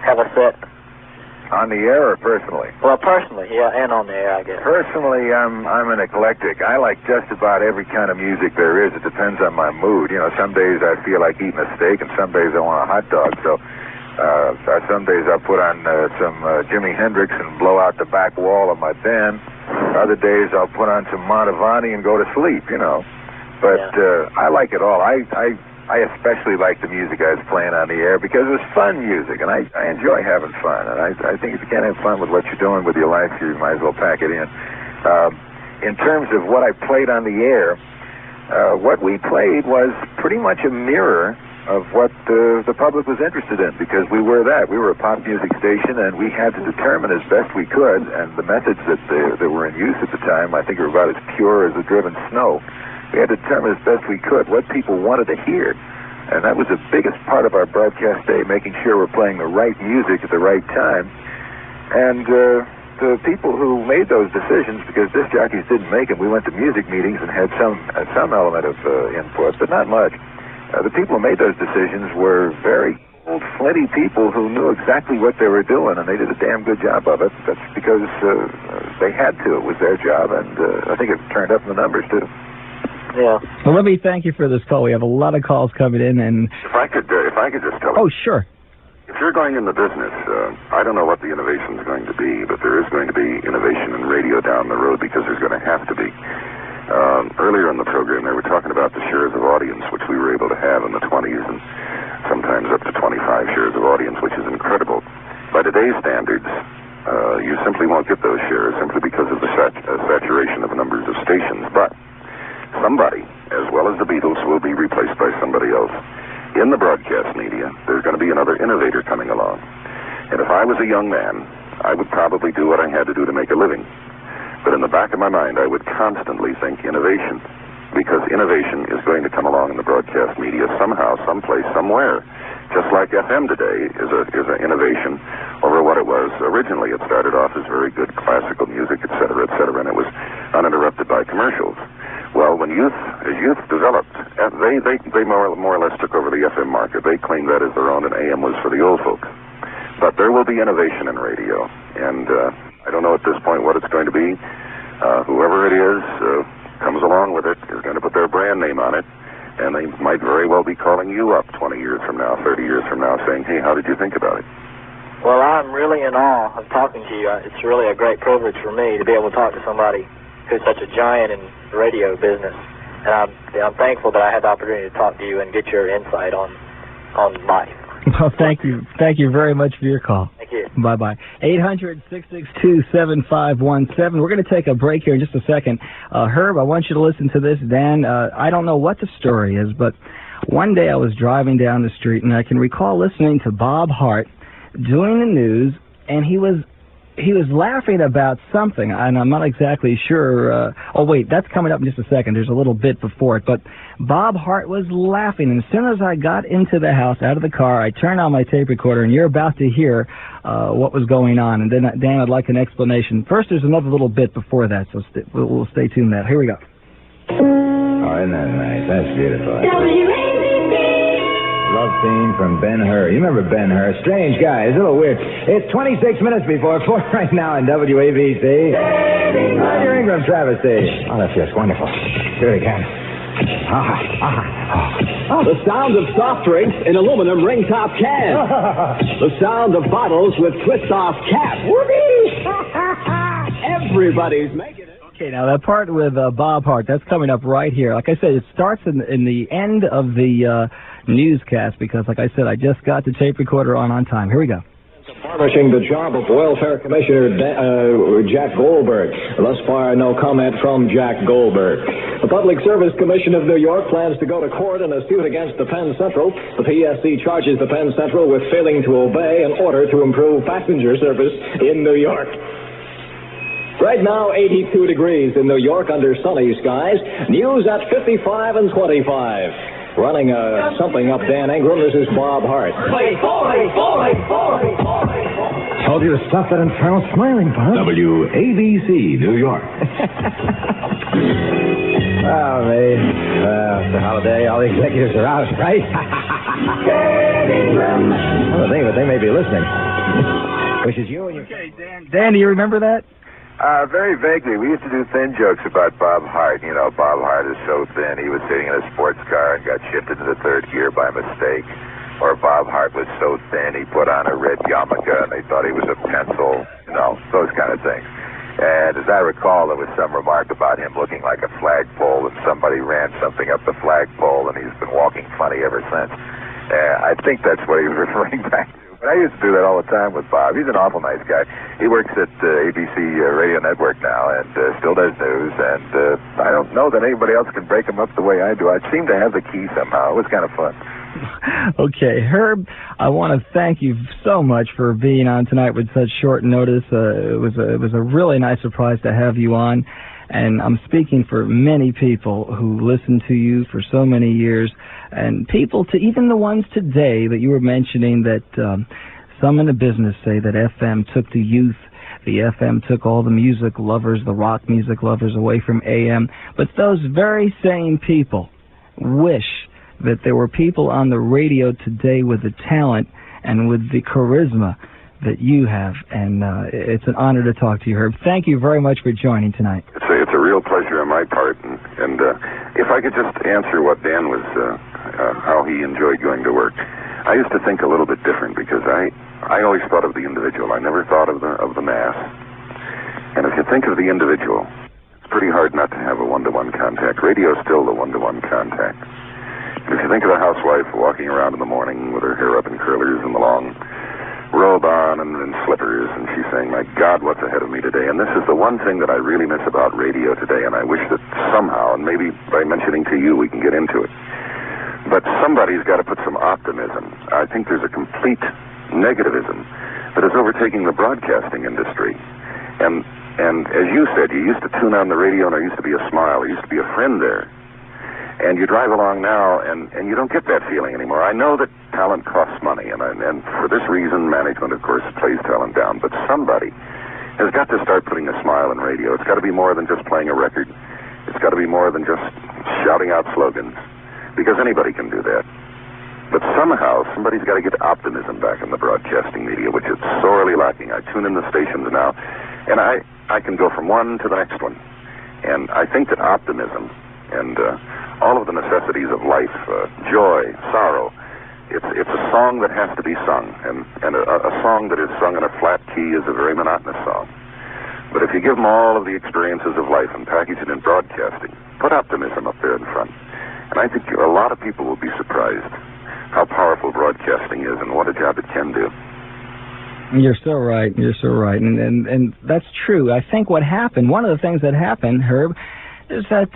have a set? On the air or personally? Well, personally, yeah, and on the air, I guess. Personally, I'm an eclectic. I like just about every kind of music there is. It depends on my mood. You know, some days I feel like eating a steak, and some days I want a hot dog. So some days I'll put on some Jimi Hendrix and blow out the back wall of my den. Other days I'll put on some Mantovani and go to sleep, you know. But I like it all. I especially like the music I was playing on the air because it was fun music, and I enjoy having fun. And I think if you can't have fun with what you're doing with your life, you might as well pack it in. In terms of what I played on the air, what we played was pretty much a mirror of what the public was interested in, because we were that. We were a pop music station, and we had to determine as best we could, and the methods that were in use at the time, I think, were about as pure as the driven snow. We had to determine as best we could what people wanted to hear. And that was the biggest part of our broadcast day, making sure we're playing the right music at the right time. And the people who made those decisions, because disc jockeys didn't make them, we went to music meetings and had some element of input, but not much. The people who made those decisions were very old, flinty people who knew exactly what they were doing, and they did a damn good job of it. That's because they had to. It was their job, and I think it turned up in the numbers, too. Yeah. Well, let me thank you for this call. We have a lot of calls coming in, and If I could just tell you. Oh, sure. If you're going in the business, I don't know what the innovation is going to be, but there is going to be innovation in radio down the road, because there's going to have to be. Earlier in the program, they were talking about the shares of audience, which we were able to have in the 20s, and sometimes up to 25 shares of audience, which is incredible. By today's standards, you simply won't get those shares simply because of the saturation of numbers of stations. But somebody, as well as the Beatles, will be replaced by somebody else. In the broadcast media, there's going to be another innovator coming along. And if I was a young man, I would probably do what I had to do to make a living. But in the back of my mind, I would constantly think innovation, because innovation is going to come along in the broadcast media somehow, someplace, somewhere. Just like FM today is an innovation over what it was originally. It started off as very good classical music, et cetera, and it was uninterrupted by commercials. Well, as youth developed, they more or less took over the FM market. They claimed that as their own, and AM was for the old folks. But there will be innovation in radio, and I don't know at this point what it's going to be. Whoever it is comes along with it is going to put their brand name on it, and they might very well be calling you up 20 years from now, 30 years from now, saying, hey, how did you think about it? Well, I'm really in awe of talking to you. It's really a great privilege for me to be able to talk to somebody who's such a giant in the radio business. And I'm thankful that I had the opportunity to talk to you and get your insight on life. Well, thank you. Thank you very much for your call. Thank you. Bye-bye. 800-662-7517. We're going to take a break here in just a second. Herb, I want you to listen to this. Dan, I don't know what the story is, but one day I was driving down the street, and I can recall listening to Bob Hart doing the news, and he was laughing about something, and I'm not exactly sure. Oh, wait, that's coming up in just a second. There's a little bit before it. But Bob Hart was laughing, and as soon as I got into the house, out of the car, I turned on my tape recorder, and you're about to hear what was going on. And then, Dan, I'd like an explanation. First, there's another little bit before that, so we'll stay tuned to that. Here we go. Oh, isn't that nice? That's beautiful. Love theme from Ben-Hur. You remember Ben-Hur? Strange guy. It's a little weird. It's 26 minutes before 4 right now on WABC. Roger Ingram travesty. Oh, that feels wonderful. Do it again. The sound of soft drinks in aluminum ring-top cans. The sound of bottles with twist-off caps. Whoopee! Everybody's making it. Okay, now that part with Bob Hart, that's coming up right here. Like I said, it starts in the end of the newscast because, like I said, I just got the tape recorder on time. Here we go. Varnishing the job of Welfare Commissioner Jack Goldberg. Thus far, no comment from Jack Goldberg. The Public Service Commission of New York plans to go to court in a suit against the Penn Central. The PSC charges the Penn Central with failing to obey an order to improve passenger service in New York. Right now, 82 degrees in New York under sunny skies. News at 55 and 25. Running something up Dan Ingram, this is Bob Hart. told you to stop that infernal smiling, Bob. WABC, New York. Oh, man. It's a holiday. All the executives are out, right? Well, they may be listening. Which is you and your... Okay, Dan, do you remember that? Very vaguely. We used to do thin jokes about Bob Hart. You know, Bob Hart is so thin, he was sitting in a sports car and got shifted into the third gear by mistake. Or Bob Hart was so thin, he put on a red yarmulke and they thought he was a pencil. You know, those kind of things. And as I recall, there was some remark about him looking like a flagpole, and somebody ran something up the flagpole, and he's been walking funny ever since. I think that's what he was referring back to. But I used to do that all the time with Bob. He's an awful nice guy. He works at ABC Radio Network now and still does news, and I don't know that anybody else can break him up the way I do. I seem to have the key somehow. It was kind of fun. Okay, Herb, I want to thank you so much for being on tonight with such short notice. It was a really nice surprise to have you on, and I'm speaking for many people who listened to you for so many years, and people, to even the ones today that you were mentioning, that some in the business say that FM took the youth. The FM took all the music lovers, the rock music lovers, away from AM. But those very same people wish that there were people on the radio today with the talent and with the charisma that you have. And it's an honor to talk to you, Herb. Thank you very much for joining tonight. It's a real pleasure on my part. And if I could just answer what Dan was, how he enjoyed going to work. I used to think a little bit different because I always thought of the individual. I never thought of the mass. And if you think of the individual, it's pretty hard not to have a one-to-one contact. Radio is still the one-to-one contact. And if you think of the housewife walking around in the morning with her hair up in curlers and the long robe on and slippers, and she's saying, my God, what's ahead of me today? And this is the one thing that I really miss about radio today, and I wish that somehow, and maybe by mentioning to you, we can get into it. But somebody's got to put some optimism. I think there's a complete negativism that is overtaking the broadcasting industry. And as you said, you used to tune on the radio and there used to be a smile, there used to be a friend there. And you drive along now and you don't get that feeling anymore. I know that talent costs money, and for this reason, management, of course, plays talent down. But somebody has got to start putting a smile in radio. It's got to be more than just playing a record. It's got to be more than just shouting out slogans, because anybody can do that. But somehow, somebody's got to get optimism back in the broadcasting media, which is sorely lacking. I tune in the stations now, and I can go from one to the next one. And I think that optimism and all of the necessities of life, joy, sorrow, it's a song that has to be sung. And a song that is sung in a flat key is a very monotonous song. But if you give them all of the experiences of life and package it in broadcasting, put optimism up there in front. And I think a lot of people will be surprised how powerful broadcasting is and what a job it can do. You're so right. You're so right. And that's true. I think what happened, one of the things that happened, Herb, is that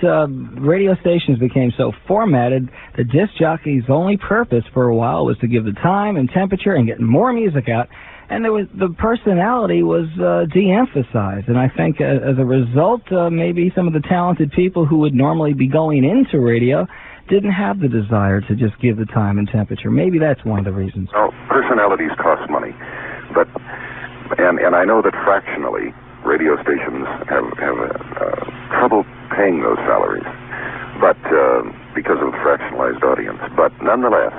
radio stations became so formatted that disc jockeys' only purpose for a while was to give the time and temperature and get more music out. And the personality was de-emphasized. And I think as a result, maybe some of the talented people who would normally be going into radio didn't have the desire to just give the time and temperature. Maybe that's one of the reasons. Well, personalities cost money. And I know that fractionally, radio stations have trouble paying those salaries, but because of the fractionalized audience. But nonetheless,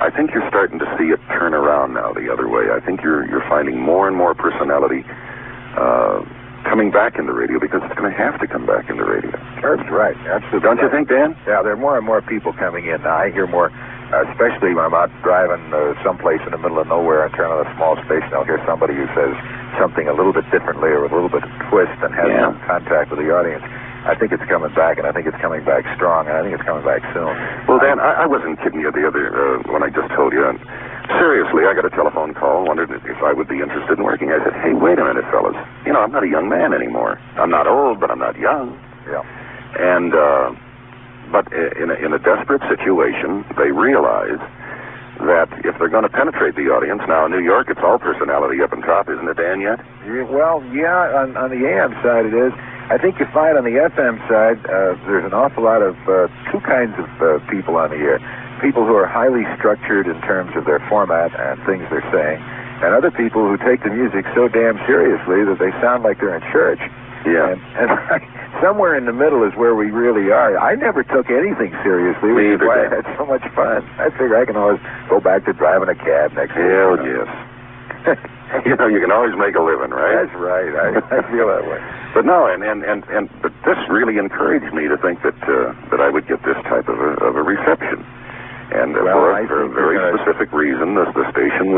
I think you're starting to see it turn around now the other way. I think you're finding more and more personality coming back in the radio, because it's going to have to come back in the radio. Herb's right. Absolutely. Don't you think, Dan? Yeah, there are more and more people coming in now. I hear more, especially when I'm out driving someplace in the middle of nowhere and turn on a small station. I'll hear somebody who says something a little bit differently or a little bit of twist and has some contact with the audience. I think it's coming back, and I think it's coming back strong, and I think it's coming back soon. Well, Dan, I wasn't kidding you the other when I just told you. And seriously, I got a telephone call, wondered if I would be interested in working. I said, hey, wait a minute, fellas. You know, I'm not a young man anymore. I'm not old, but I'm not young. Yeah. And but in a desperate situation, they realize that if they're going to penetrate the audience, now in New York, it's all personality up on top, isn't it, Dan, yet? Well, yeah, on the AM side it is. I think you find on the FM side, there's an awful lot of two kinds of people on the air. People who are highly structured in terms of their format and things they're saying, and other people who take the music so damn seriously that they sound like they're in church. Yeah. And somewhere in the middle is where we really are. I never took anything seriously, which is why I had so much fun. I figure I can always go back to driving a cab next week. Hell yes. You know, you can always make a living, right? That's right. I feel that way. But no, but this really encouraged me to think that I would get this type of a reception. And for a very specific reason, the station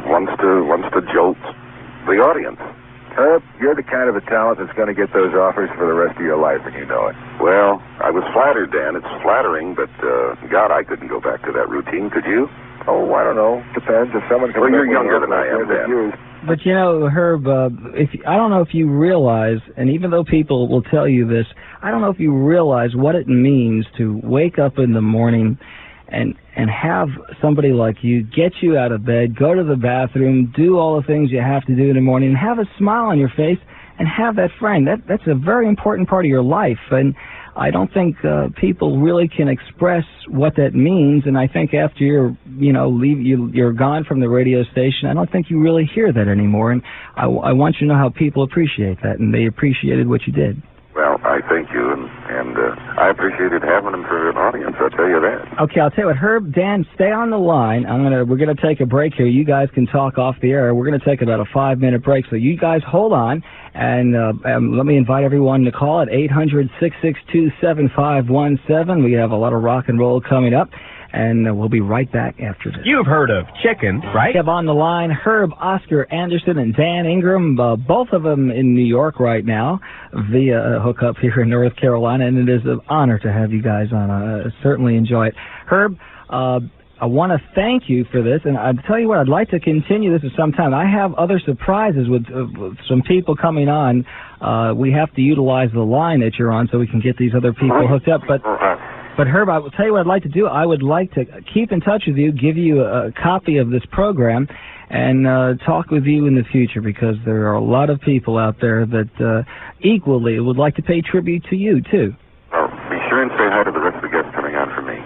wants to jolt the audience. Herb, you're the kind of a talent that's going to get those offers for the rest of your life, and you know it. Well, I was flattered, Dan. It's flattering, but God, I couldn't go back to that routine. Could you? Oh, I don't know. Depends if someone comes. Well, you're younger than I am, Dan. But you know, Herb, I don't know if you realize, and even though people will tell you this, I don't know if you realize what it means to wake up in the morning and have somebody like you get you out of bed, go to the bathroom, do all the things you have to do in the morning, and have a smile on your face, and have that friend. That's a very important part of your life, and I don't think people really can express what that means. And I think after you're gone from the radio station, I don't think you really hear that anymore. And I want you to know how people appreciate that, and they appreciated what you did. Well, I thank you, and I appreciated having him for an audience, I'll tell you that. Okay, I'll tell you what, Herb, Dan, stay on the line. We're gonna take a break here. You guys can talk off the air. We're gonna take about a 5-minute break, so you guys hold on, and let me invite everyone to call at 800-662-7517. We have a lot of rock and roll coming up, and we'll be right back after this. You've heard of chicken, right? We have on the line Herb, Oscar Anderson, and Dan Ingram, both of them in New York right now via hookup here in North Carolina, and it is an honor to have you guys on. I certainly enjoy it. Herb, I want to thank you for this, and I'll tell you what, I'd like to continue this at some time. I have other surprises with some people coming on. We have to utilize the line that you're on so we can get these other people hooked up, But Herb, I will tell you what I'd like to do. I would like to keep in touch with you, give you a copy of this program, and talk with you in the future, because there are a lot of people out there that equally would like to pay tribute to you, too. Oh, be sure and say hi to the rest of the guests coming on for me.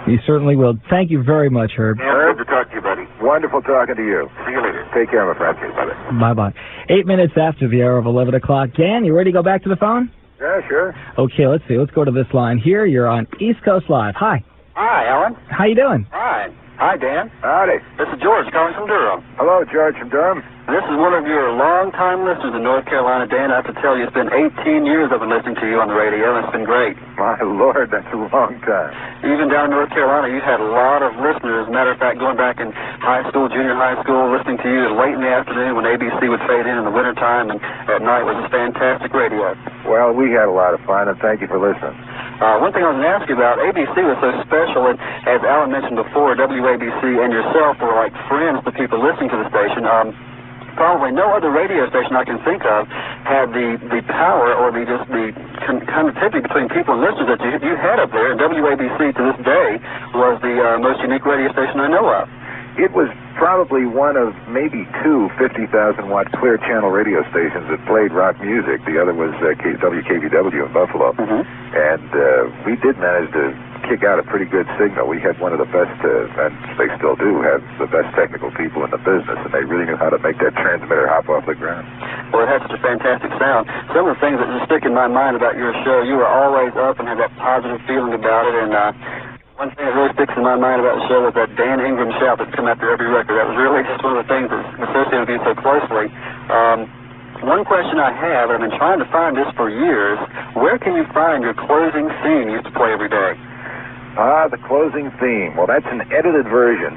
You certainly will. Thank you very much, Herb. Yeah, good to talk to you, buddy. Wonderful talking to you. See you later. Take care, my friend. Okay, bye-bye. Bye-bye. 8 minutes after the hour of 11 o'clock. Dan, you ready to go back to the phone? Yeah, sure. Okay, let's see. Let's go to this line here. You're on East Coast Live. Hi. Hi, Alan. How you doing? Fine. Hi, Dan. Howdy. This is George calling from Durham. Hello, George from Durham. This is one of your long-time listeners in North Carolina, Dan. I have to tell you, it's been 18 years I've been listening to you on the radio, and it's been great. My Lord, that's a long time. Even down in North Carolina, you had a lot of listeners. As a matter of fact, going back in high school, junior high school, listening to you late in the afternoon when ABC would fade in the wintertime, and at night was just fantastic radio. Well, we had a lot of fun, and thank you for listening. One thing I was going to ask you about, ABC was so special, and as Alan mentioned before, WABC and yourself were like friends to people listening to the station. Probably no other radio station I can think of had the power or the connectivity between people and listeners that you had up there. And WABC to this day was the most unique radio station I know of. It was probably one of maybe two 50,000-watt clear channel radio stations that played rock music. The other was WKBW in Buffalo. Mm-hmm. And we did manage to kick out a pretty good signal. We had one of the best, and they still do, have the best technical people in the business, and they really knew how to make that transmitter hop off the ground. Well, it had such a fantastic sound. Some of the things that just stick in my mind about your show, you were always up and had that positive feeling about it, and one thing that really sticks in my mind about the show was that Dan Ingram shout that come after every record. That was really just one of the things that's associated with you so closely. One question I have, and I've been trying to find this for years, where can you find your closing theme you used to play every day? The closing theme. Well, that's an edited version,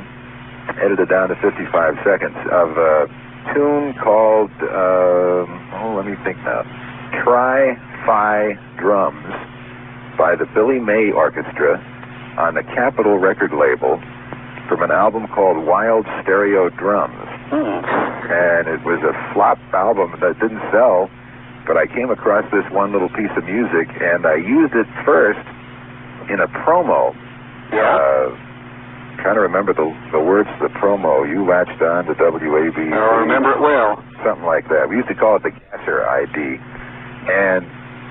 edited down to 55 seconds, of a tune called, let me think now, Tri-Fi Drums by the Billy May Orchestra on the Capitol record label from an album called Wild Stereo Drums. And it was a flop album that didn't sell, but I came across this one little piece of music, and I used it first in a promo. Trying to remember the words of the promo. You latched on to WABC. I remember it well. Something like that. We used to call it the Gasser ID. And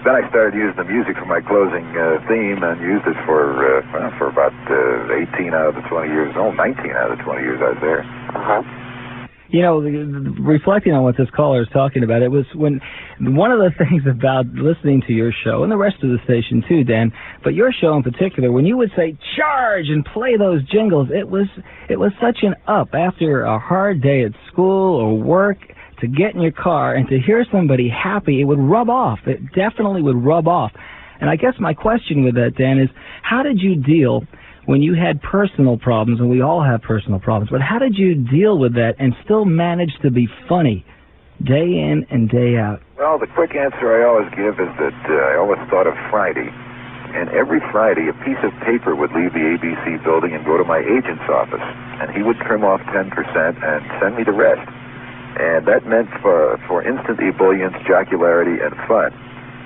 then I started using the music for my closing theme, and used it for about 18 out of the 20 years. 19 out of the 20 years I was there. You know, reflecting on what this caller is talking about, it was when one of the things about listening to your show, and the rest of the station too, Dan, but your show in particular, when you would say charge and play those jingles, it was such an up after a hard day at school or work to get in your car and to hear somebody happy. It would rub off. It definitely would rub off. And I guess my question with that, Dan, is how did you deal when you had personal problems, and we all have personal problems, but how did you deal with that and still manage to be funny day in and day out? Well, the quick answer I always give is that I always thought of Friday. And every Friday, a piece of paper would leave the ABC building and go to my agent's office. And he would trim off 10% and send me the rest. And that meant for instant ebullience, jocularity, and fun.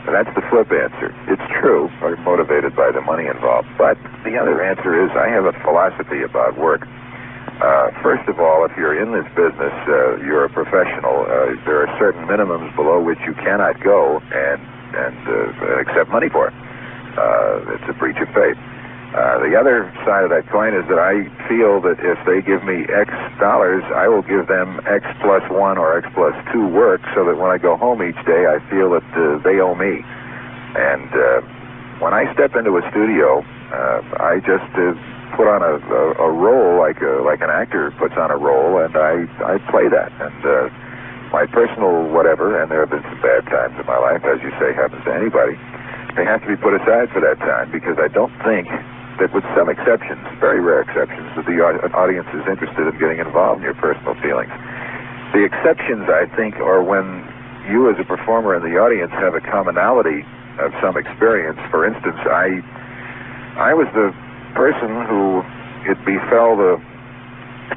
And that's the flip answer. It's true, I'm motivated by the money involved. But the other answer is I have a philosophy about work. First of all, if you're in this business, you're a professional. There are certain minimums below which you cannot go and accept money for. It's a breach of faith. The other side of that coin is that I feel that if they give me X dollars, I will give them X plus 1 or X plus 2 work so that when I go home each day, I feel that they owe me. And when I step into a studio, I just put on a role like an actor puts on a role, and I play that. And my personal whatever, and there have been some bad times in my life, as you say, happens to anybody, they have to be put aside for that time, because I don't think that, with some exceptions, very rare exceptions, that the audience is interested in getting involved in your personal feelings. The exceptions, I think, are when you as a performer in the audience have a commonality of some experience. For instance, I was the person who it befell the,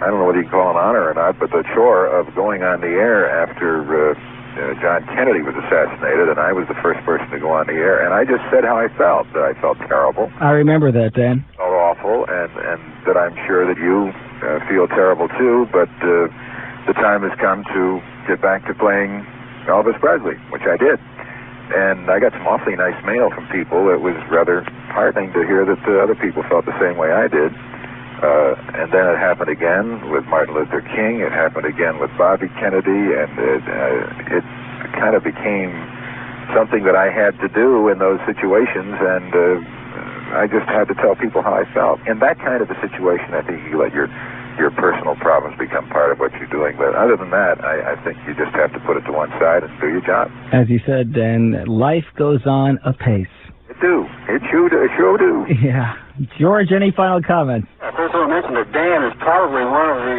I don't know whether you can call it an honor or not, but the chore of going on the air after John Kennedy was assassinated, and I was the first person to go on the air, and I just said how I felt, that I felt terrible. I remember that, Dan. Felt awful, and that I'm sure that you feel terrible too, but the time has come to get back to playing Elvis Presley, which I did. And I got some awfully nice mail from people. It was rather heartening to hear that other people felt the same way I did. And then it happened again with Martin Luther King. It happened again with Bobby Kennedy, and it kind of became something that I had to do in those situations, and I just had to tell people how I felt. In that kind of a situation, I think you let your personal problems become part of what you're doing. But other than that, I think you just have to put it to one side and do your job. As you said, Dan, life goes on apace. It do. It sure do. Yeah. George, any final comments? First of all, I mentioned that Dan is probably one of the,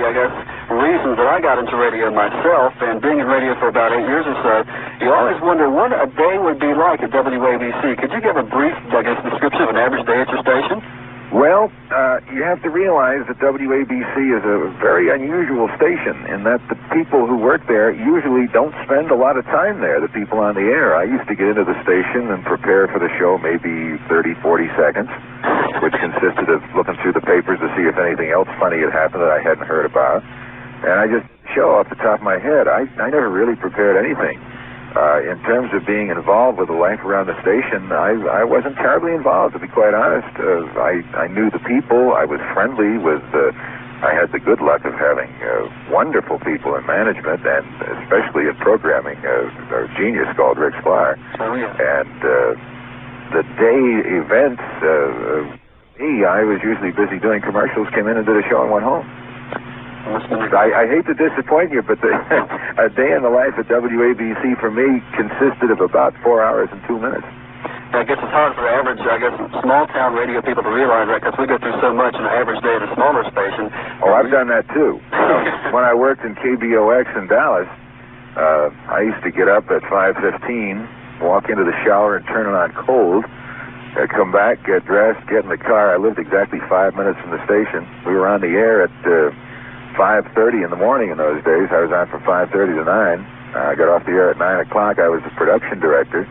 reasons that I got into radio myself, and being in radio for about 8 years or so, you always wonder what a day would be like at WABC. Could you give a brief, description of an average day at your station? Well, you have to realize that WABC is a very unusual station in that the people who work there usually don't spend a lot of time there, the people on the air. I used to get into the station and prepare for the show maybe 30, 40 seconds, which consisted of looking through the papers to see if anything else funny had happened that I hadn't heard about. And I just show off the top of my head. I never really prepared anything. In terms of being involved with the life around the station, I wasn't terribly involved, to be quite honest. I knew the people. I was friendly with, I had the good luck of having wonderful people in management, and especially in programming, a genius called Rick Sklar. Oh, yeah. And the day events, I was usually busy doing commercials, came in and did a show and went home. I hate to disappoint you, but a day in the life at WABC for me consisted of about 4 hours and 2 minutes. I guess it's hard for average, small-town radio people to realize that, because we go through so much in an average day at a smaller station. Oh, I've done that, too. When I worked in KBOX in Dallas, I used to get up at 5:15, walk into the shower and turn it on cold, come back, get dressed, get in the car. I lived exactly 5 minutes from the station. We were on the air at 5:30 in the morning in those days. I was on from 5:30 to 9. I got off the air at 9 o'clock. I was the production director.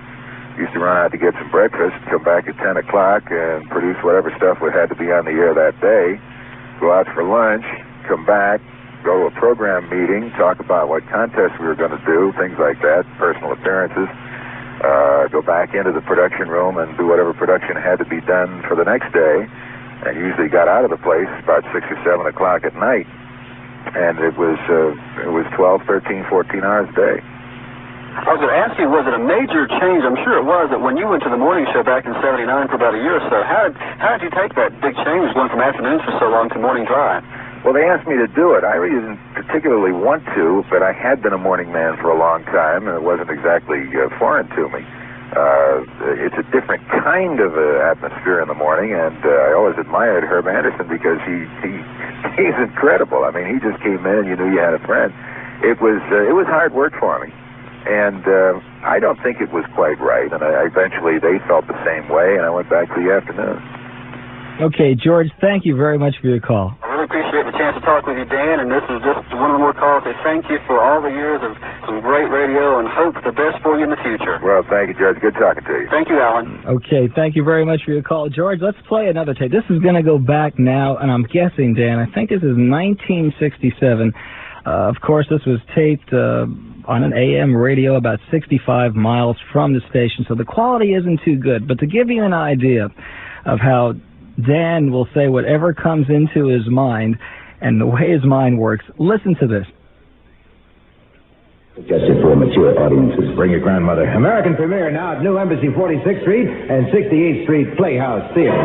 Used to run out to get some breakfast, come back at 10 o'clock and produce whatever stuff had to be on the air that day, go out for lunch, come back, go to a program meeting, talk about what contests we were going to do, things like that, personal appearances, go back into the production room and do whatever production had to be done for the next day, and usually got out of the place about 6 or 7 o'clock at night. and it was 12, 13, 14 hours a day. I was going to ask you, was it a major change? I'm sure it was, that when you went to the morning show back in '79 for about a year or so, how did you take that big change going from afternoons for so long to morning drive? Well, they asked me to do it. I really didn't particularly want to, but I had been a morning man for a long time, and it wasn't exactly foreign to me. It's a different kind of atmosphere in the morning, and I always admired Herb Anderson because he's incredible. I mean, he just came in and you knew you had a friend. It was hard work for me. And I don't think it was quite right, and eventually they felt the same way, and I went back to the afternoon. Okay, George, thank you very much for your call. I really appreciate the chance to talk with you, Dan, and this is just one of the more calls to thank you for all the years of some great radio and hope the best for you in the future. Well, thank you, George. Good talking to you. Thank you, Allan. Okay, thank you very much for your call. George, let's play another tape. This is going to go back now, and I'm guessing, Dan, I think this is 1967. Of course, this was taped on an AM radio about 65 miles from the station, so the quality isn't too good. But to give you an idea of how Dan will say whatever comes into his mind and the way his mind works, listen to this. Suggested for mature audiences. Bring your grandmother. American premiere now at New Embassy 46th Street and 68th Street Playhouse Theater.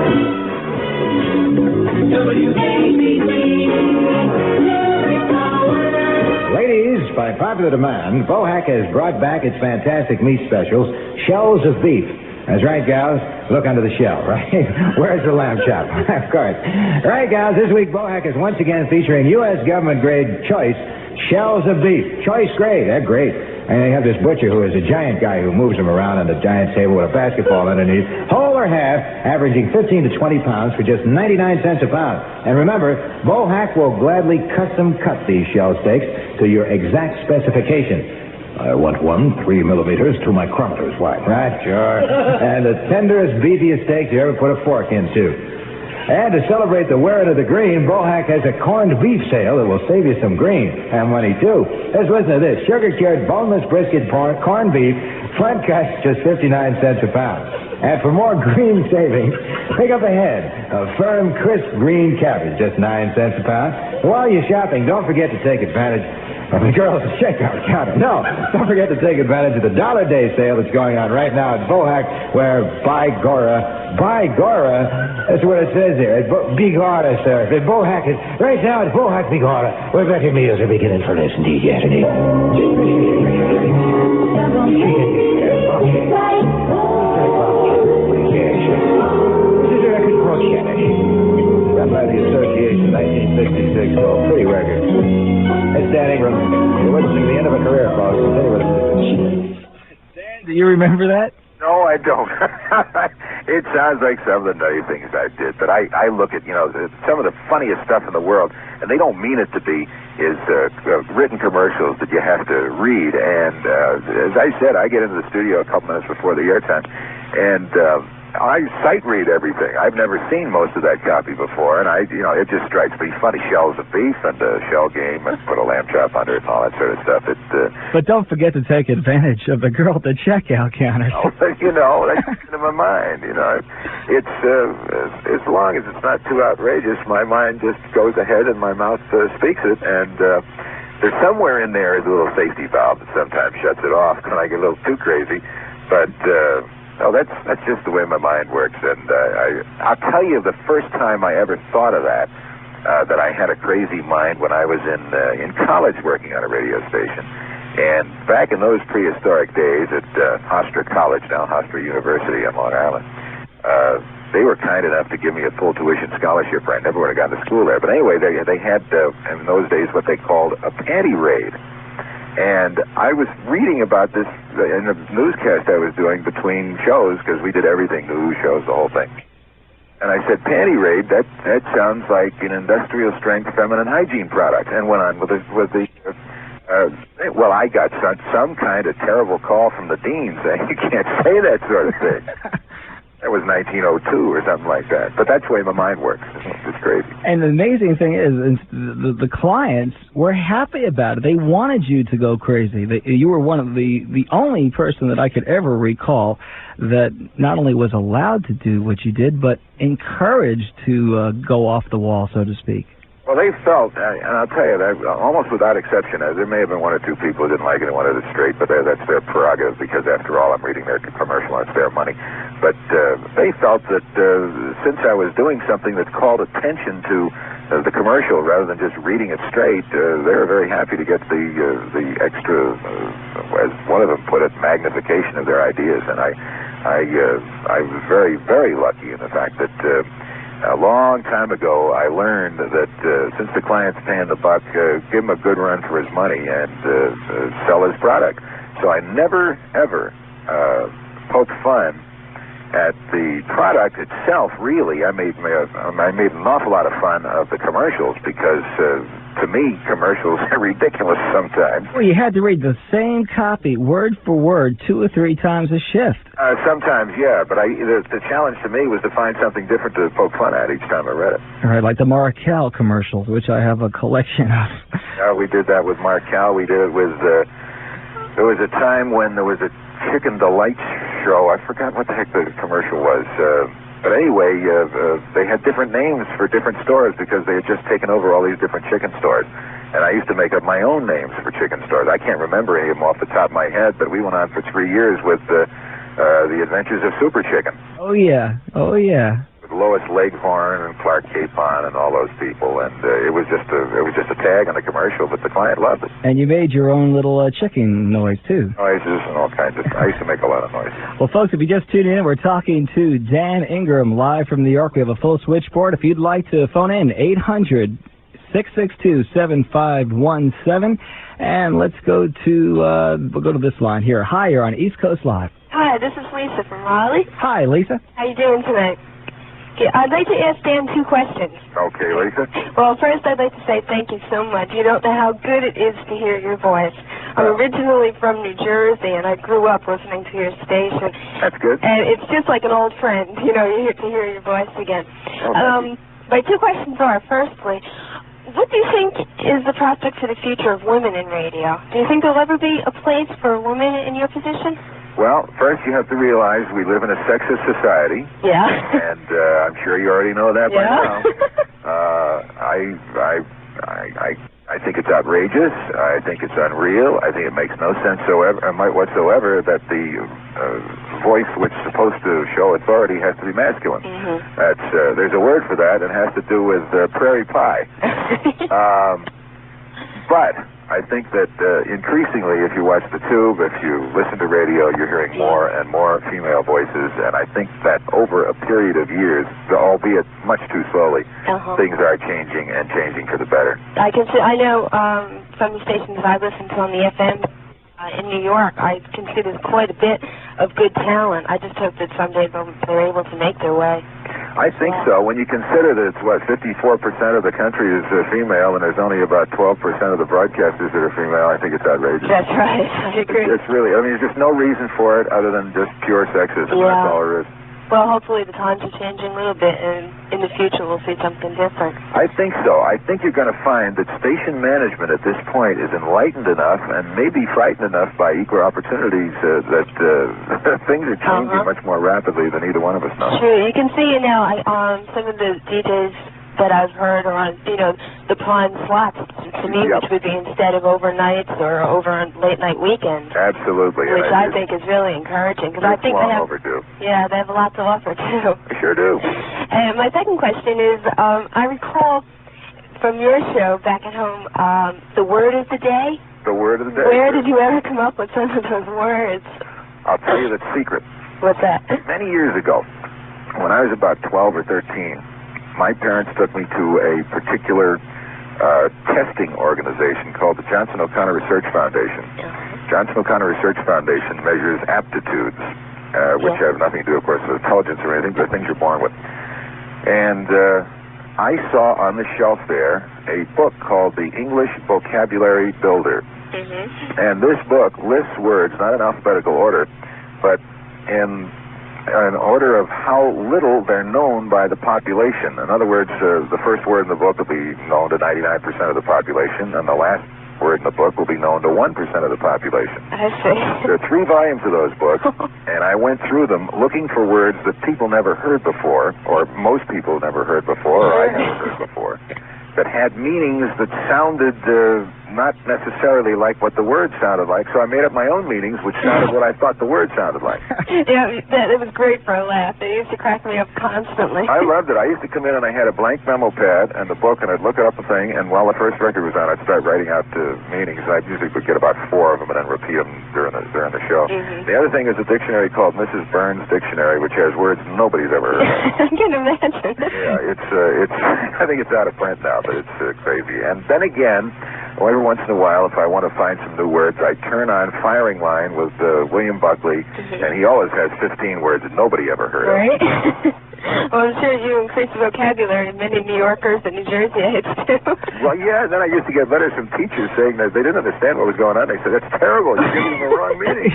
Ladies, by popular demand, Bohack has brought back its fantastic meat specials, shells of beef. That's right, gals. Look under the shell, right? Where's the lamb chop? Of course. Right, gals, this week Bohack is once again featuring U.S. government-grade choice shells of beef. Choice grade. They're great. And they have this butcher who is a giant guy who moves them around on the giant table with a basketball underneath. Whole or half, averaging 15 to 20 pounds for just 99 cents a pound. And remember, Bohack will gladly custom cut these shell steaks to your exact specification. I want one 3 millimeters, 2 micrometers wide. Right, sure. And the tenderest, beefiest steak you ever put a fork into. And to celebrate the wearing of the green, Bohack has a corned beef sale that will save you some green and money, too. Let's listen to this. Sugar-cured boneless brisket corned beef, front cut, just 59 cents a pound. And for more green savings, pick up a head of firm, crisp green cabbage, just 9 cents a pound. While you're shopping, don't forget to take advantage of the girls at checkout counter. No, don't forget to take advantage of the Dollar Day sale that's going on right now at Bohack, where by Gora, that's what it says there. It's Bigora, sir. At Bohack, right now at Bohack, Bigora, where better meals are beginning for less, indeed, yes, indeed. Done by the Association, 1966, called Pretty Records. It's Dan Ingram. You're witnessing the end of a career, folks. Dan, do you remember that? No, I don't. It sounds like some of the nutty things I did, but I look at, some of the funniest stuff in the world, and they don't mean it to be, is written commercials that you have to read. And as I said, I get into the studio a couple minutes before the airtime, and I sight read everything. I've never seen most of that copy before, and it just strikes me funny. Shells of beef and a shell game and put a lamb chop under it and all that sort of stuff. But don't forget to take advantage of the girl at the checkout counter. That's in my mind. It's as long as it's not too outrageous, my mind just goes ahead and my mouth speaks it. And there's somewhere in there is a little safety valve that sometimes shuts it off when I get a little too crazy. But no, that's just the way my mind works. And I'll tell you, the first time I ever thought of that I had a crazy mind when I was in college working on a radio station. And back in those prehistoric days at Hofstra College, now Hofstra University on Long Island, they were kind enough to give me a full tuition scholarship, or I never would have gone to school there. But anyway, they had, in those days, what they called a panty raid. And I was reading about this in a newscast I was doing between shows, because we did everything, news shows, the whole thing. And I said, panty raid, that sounds like an industrial strength feminine hygiene product. And went on with well, I got some kind of terrible call from the dean saying you can't say that sort of thing. That was 1902 or something like that. But that's the way my mind works. It's crazy. And the amazing thing is the clients were happy about it. They wanted you to go crazy. You were one of the only person that I could ever recall that not only was allowed to do what you did, but encouraged to go off the wall, so to speak. Well, they felt, and I'll tell you, that almost without exception, there may have been one or two people who didn't like it and wanted it straight, but that's their prerogative because, after all, I'm reading their commercial and it's their money. But they felt that since I was doing something that called attention to the commercial rather than just reading it straight, they were very happy to get the extra, as one of them put it, magnification of their ideas. And I was very, very lucky in the fact that a long time ago, I learned that since the client's paying the buck, give him a good run for his money and sell his product. So I never, ever poked fun at the product itself. Really, I made an awful lot of fun of the commercials because, to me, commercials are ridiculous sometimes. Well, you had to read the same copy, word for word, 2 or 3 times a shift. Sometimes, yeah, but the challenge to me was to find something different to poke fun at each time I read it. All right, like the Markel commercials, which I have a collection of. We did that with Markel. We did it with, there was a time when there was a Chicken Delight show. I forgot what the heck the commercial was. But anyway, they had different names for different stores because they had just taken over all these different chicken stores. And I used to make up my own names for chicken stores. I can't remember any of them off the top of my head, but we went on for 3 years with the Adventures of Super Chicken. Oh, yeah. Oh, yeah. With Lois Leghorn and Clark Capon and all those people. And it was just a tag on the commercial, but the client loved it. And you made your own little chicken noise, too. Noises and all kinds of... I used to make a lot of noise. Well, folks, if you just tuned in, we're talking to Dan Ingram live from New York. We have a full switchboard. If you'd like to phone in, 800-662-7517. And let's go to, we'll go to this line here. Hi, you're on East Coast Live. Hi, this is Lisa from Raleigh. Hi, Lisa. How you doing tonight? I'd like to ask Dan 2 questions. Okay, Lisa. Well, first I'd like to say thank you so much. You don't know how good it is to hear your voice. I'm originally from New Jersey, and I grew up listening to your station. That's good. And it's just like an old friend, you know, you get to hear your voice again. Okay. My 2 questions are, firstly, what do you think is the prospect for the future of women in radio? Do you think there'll ever be a place for a woman in your position? Well, first you have to realize we live in a sexist society. Yeah. And I'm sure you already know that by now. I think it's outrageous. I think it's unreal. I think it makes no sense whatsoever that the voice which is supposed to show authority has to be masculine. Mm-hmm. There's a word for that, and it has to do with prairie pie. But I think that increasingly, if you watch the tube, if you listen to radio, you're hearing more and more female voices, and I think that over a period of years, albeit much too slowly, things are changing and changing for the better. I know from the stations I listen to on the FM in New York, I consider quite a bit of good talent. I just hope that someday they're able to make their way. I think so. When you consider that it's, 54% of the country is female, and there's only about 12% of the broadcasters that are female, I think it's outrageous. That's right. I agree. It's really, there's just no reason for it other than just pure sexism. Yeah. That's all there is. Well, hopefully the times are changing a little bit, and in the future we'll see something different. I think so. I think you're going to find that station management at this point is enlightened enough and maybe frightened enough by equal opportunities that things are changing much more rapidly than either one of us knows. True. You can see now some of the DJs that I've heard are on, the prime slots to me, which would be instead of overnights or over on late night weekends. Absolutely. Which I think is really encouraging because I think they have overdue. Yeah, they have a lot to offer too. They sure do. And my second question is, I recall from your show back at home, the word of the day. The word of the day. Where did you ever come up with some of those words? I'll tell you the secret. What's that? Many years ago, when I was about 12 or 13. My parents took me to a particular testing organization called the Johnson O'Connor Research Foundation. Johnson O'Connor Research Foundation measures aptitudes, which have nothing to do, of course, with intelligence or anything, but things you're born with. And I saw on the shelf there a book called The English Vocabulary Builder. And this book lists words, not in alphabetical order, but in order of how little they're known by the population. In other words, the first word in the book will be known to 99% of the population, and the last word in the book will be known to 1% of the population. I see. There are 3 volumes of those books, and I went through them looking for words that people never heard before, or most people never heard before, or I never heard before. that had meanings that sounded not necessarily like what the words sounded like, so I made up my own meanings, which sounded what I thought the words sounded like. Yeah, it was great for a laugh. It used to crack me up constantly. I loved it. I used to come in and I had a blank memo pad and the book, and I'd look up the thing, and while the first record was on, I'd start writing out meanings. I usually would get about 4 of them and then repeat them during the show. Mm-hmm. The other thing is a dictionary called Mrs. Burns' Dictionary, which has words nobody's ever heard of. I can imagine. Yeah, it's. I think it's out of print now, but it's crazy. And then again, every once in a while, if I want to find some new words, I turn on Firing Line with William Buckley, and he always has 15 words that nobody ever heard of. Right? Well, I'm sure you increased the vocabulary of many New Yorkers and New Jerseyites, too. Well, yeah, then I used to get letters from teachers saying that they didn't understand what was going on. They said, that's terrible, you're giving them the wrong meaning.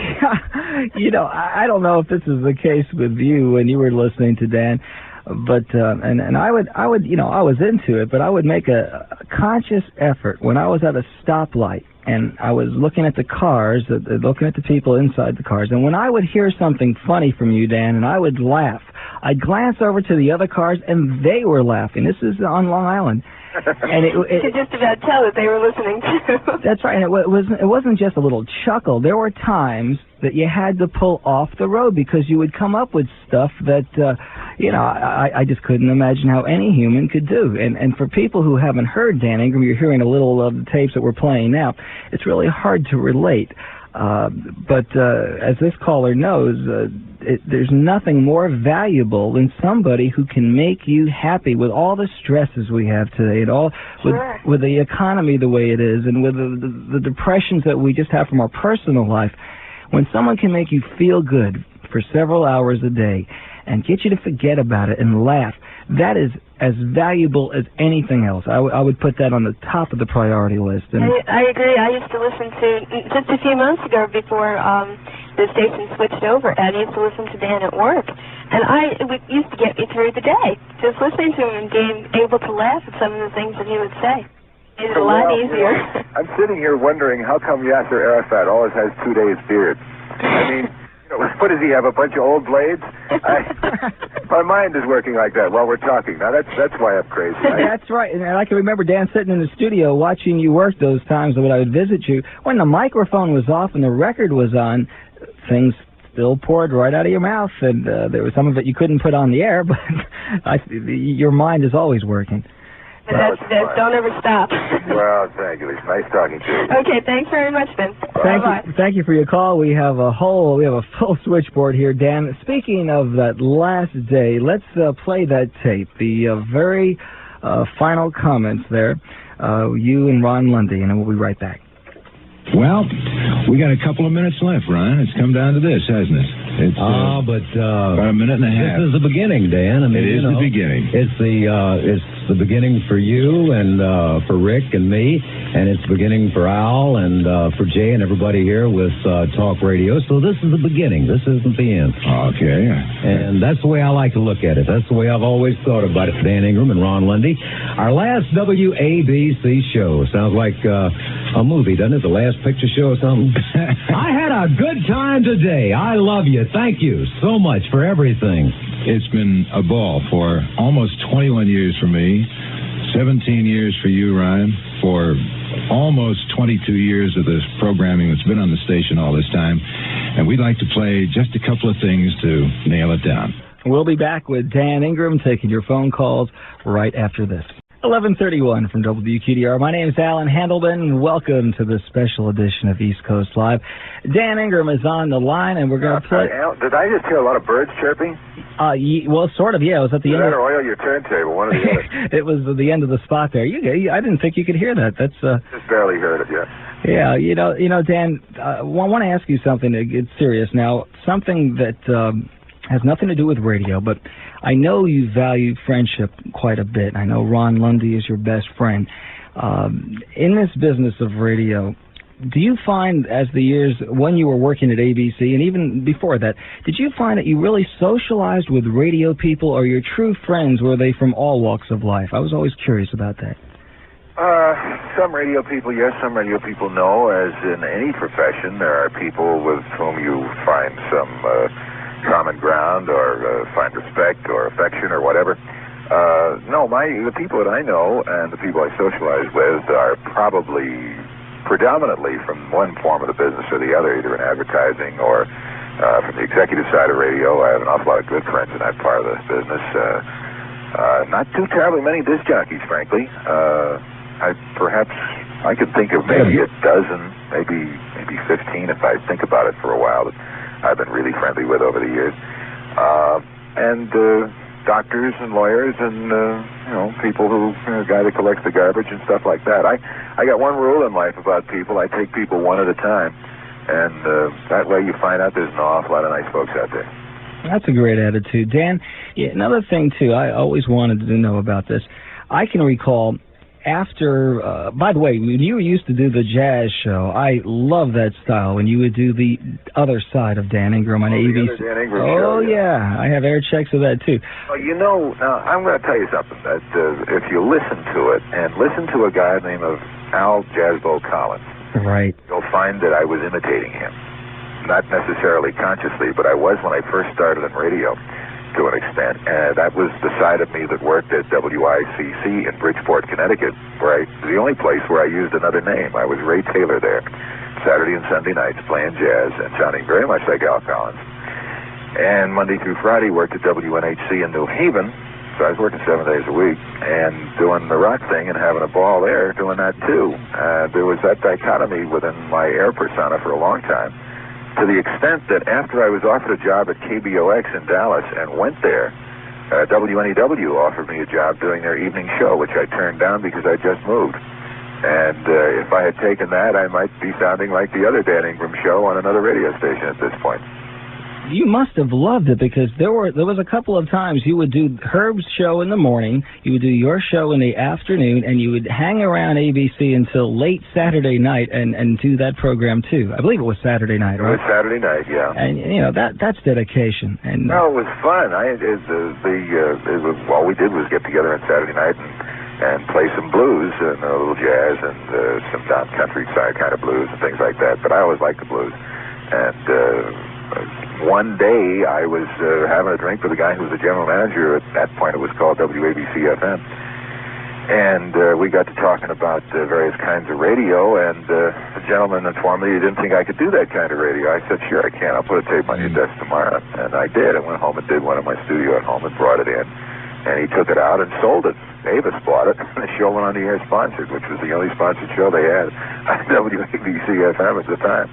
You know, I don't know if this is the case with you when you were listening to Dan, but and I would you know, I was into it, but I would make a conscious effort when I was at a stoplight and I was looking at the cars, looking at the people inside the cars, and when I would hear something funny from you, Dan, and I would laugh, I'd glance over to the other cars and they were laughing. This is on Long Island. And you could just about tell that they were listening too. That's right, and it wasn't just a little chuckle. There were times that you had to pull off the road because you would come up with stuff that, you know, I just couldn't imagine how any human could do. And for people who haven't heard Dan Ingram, you're hearing a little of the tapes that we're playing now, it's really hard to relate. But as this caller knows, there's nothing more valuable than somebody who can make you happy with all the stresses we have today, and all with the economy the way it is, and with the depressions that we just have from our personal life. When someone can make you feel good for several hours a day and get you to forget about it and laugh, that is as valuable as anything else. I would put that on the top of the priority list. And I agree. I used to listen to, just a few months ago before the station switched over, I used to listen to Dan at work. And it used to get me through the day, just listening to him and being able to laugh at some of the things that he would say. Made it a lot easier. I'm sitting here wondering how come Yasser Arafat always has 2 days beard. I mean, you know, what does he have, a bunch of old blades? My mind is working like that while we're talking. Now, that's why I'm crazy. That's right. And I can remember Dan sitting in the studio watching you work those times when I would visit you. When the microphone was off and the record was on, things still poured right out of your mouth. And there was some of it you couldn't put on the air, but your mind is always working. And don't ever stop. Well, thank you. It's nice talking to you. Okay, thanks very much, Ben. Thank you for your call. We have a full switchboard here, Dan. Speaking of that last day, let's play that tape. The very final comments there. You and Ron Lundy, and we'll be right back. Well, we got a couple of minutes left, Ron. It's come down to this, hasn't it? It's about a minute and a half. This is the beginning, Dan. I mean, it is the beginning. It's the beginning for you and for Rick and me, and it's the beginning for Al and for Jay and everybody here with Talk Radio. So this is the beginning. This isn't the end. Okay. And that's the way I like to look at it. That's the way I've always thought about it. Dan Ingram and Ron Lundy. Our last WABC show. Sounds like a movie, doesn't it? The Last Picture Show or something. I had a good time today. I love you. Thank you so much for everything. It's been a ball for almost 21 years for me, 17 years for you, Ryan, for almost 22 years of this programming that's been on the station all this time. And we'd like to play just a couple of things to nail it down. We'll be back with Dan Ingram taking your phone calls right after this. 11:31 from WQDR. My name is Allan Handelman. Welcome to this special edition of East Coast Live. Dan Ingram is on the line, and we're going to play... Did I just hear a lot of birds chirping? Well, sort of, yeah. It was at the end. Or oil your turntable, one or the other. It was at the end of the spot there. I didn't think you could hear that. That's just barely heard it, yeah. Yeah, you know, Dan, I want to ask you something. It's serious now. Something that has nothing to do with radio, but I know you value friendship quite a bit. I know Ron Lundy is your best friend. In this business of radio, do you find, as the years when you were working at ABC and even before that, did you find that you really socialized with radio people, or your true friends, were they from all walks of life? I was always curious about that. Some radio people, yes. Some radio people, no. As in any profession, there are people with whom you find some common ground or find respect or affection or whatever. No, the people that I know and the people I socialize with are probably predominantly from one form of the business or the other, either in advertising or from the executive side of radio. I have an awful lot of good friends in that part of the business. Not too terribly many disc jockeys, frankly. Perhaps I could think of maybe a dozen, maybe 15 if I think about it for a while, that I've been really friendly with over the years. And doctors and lawyers and, people who, a guy that collects the garbage and stuff like that. I got one rule in life about people. I take people one at a time. And that way you find out there's an awful lot of nice folks out there. That's a great attitude. Dan, another thing, too, I always wanted to know about this. I can recall after, by the way, when you used to do the jazz show, I love that style, when you would do the other side of Dan Ingram on ABC. The Dan Ingram show, yeah. I have air checks of that, too. Oh, now, I'm going to tell you something, that if you listen to it, and listen to a guy named Al Jazzbo Collins, right, you'll find that I was imitating him. Not necessarily consciously, but I was when I first started on radio, to an extent, and that was the side of me that worked at WICC in Bridgeport, Connecticut, the only place where I used another name. I was Ray Taylor there, Saturday and Sunday nights, playing jazz and sounding very much like Al Collins. And Monday through Friday worked at WNHC in New Haven, so I was working 7 days a week and doing the rock thing and having a ball there, doing that too. There was that dichotomy within my air persona for a long time, to the extent that after I was offered a job at KBOX in Dallas and went there, WNEW offered me a job doing their evening show, which I turned down because I just moved. And if I had taken that, I might be sounding like the other Dan Ingram show on another radio station at this point. You must have loved it, because there was a couple of times you would do Herb's show in the morning, you would do your show in the afternoon, and you would hang around ABC until late Saturday night and do that program too. I believe it was Saturday night, right? It was Saturday night, yeah. And that's dedication. And no, it was fun. All we did was get together on Saturday night and play some blues and a little jazz and some down country side kind of blues and things like that. But I always liked the blues. And one day I was having a drink with a guy who was the general manager. At that point it was called WABC-FM. And we got to talking about various kinds of radio, and the gentleman informed me he didn't think I could do that kind of radio. I said, sure I can. I'll put a tape on your desk tomorrow. And I did. I went home and did one in my studio at home and brought it in. And he took it out and sold it. Avis bought it, and the show went on the air sponsored, which was the only sponsored show they had on WABC-FM at the time.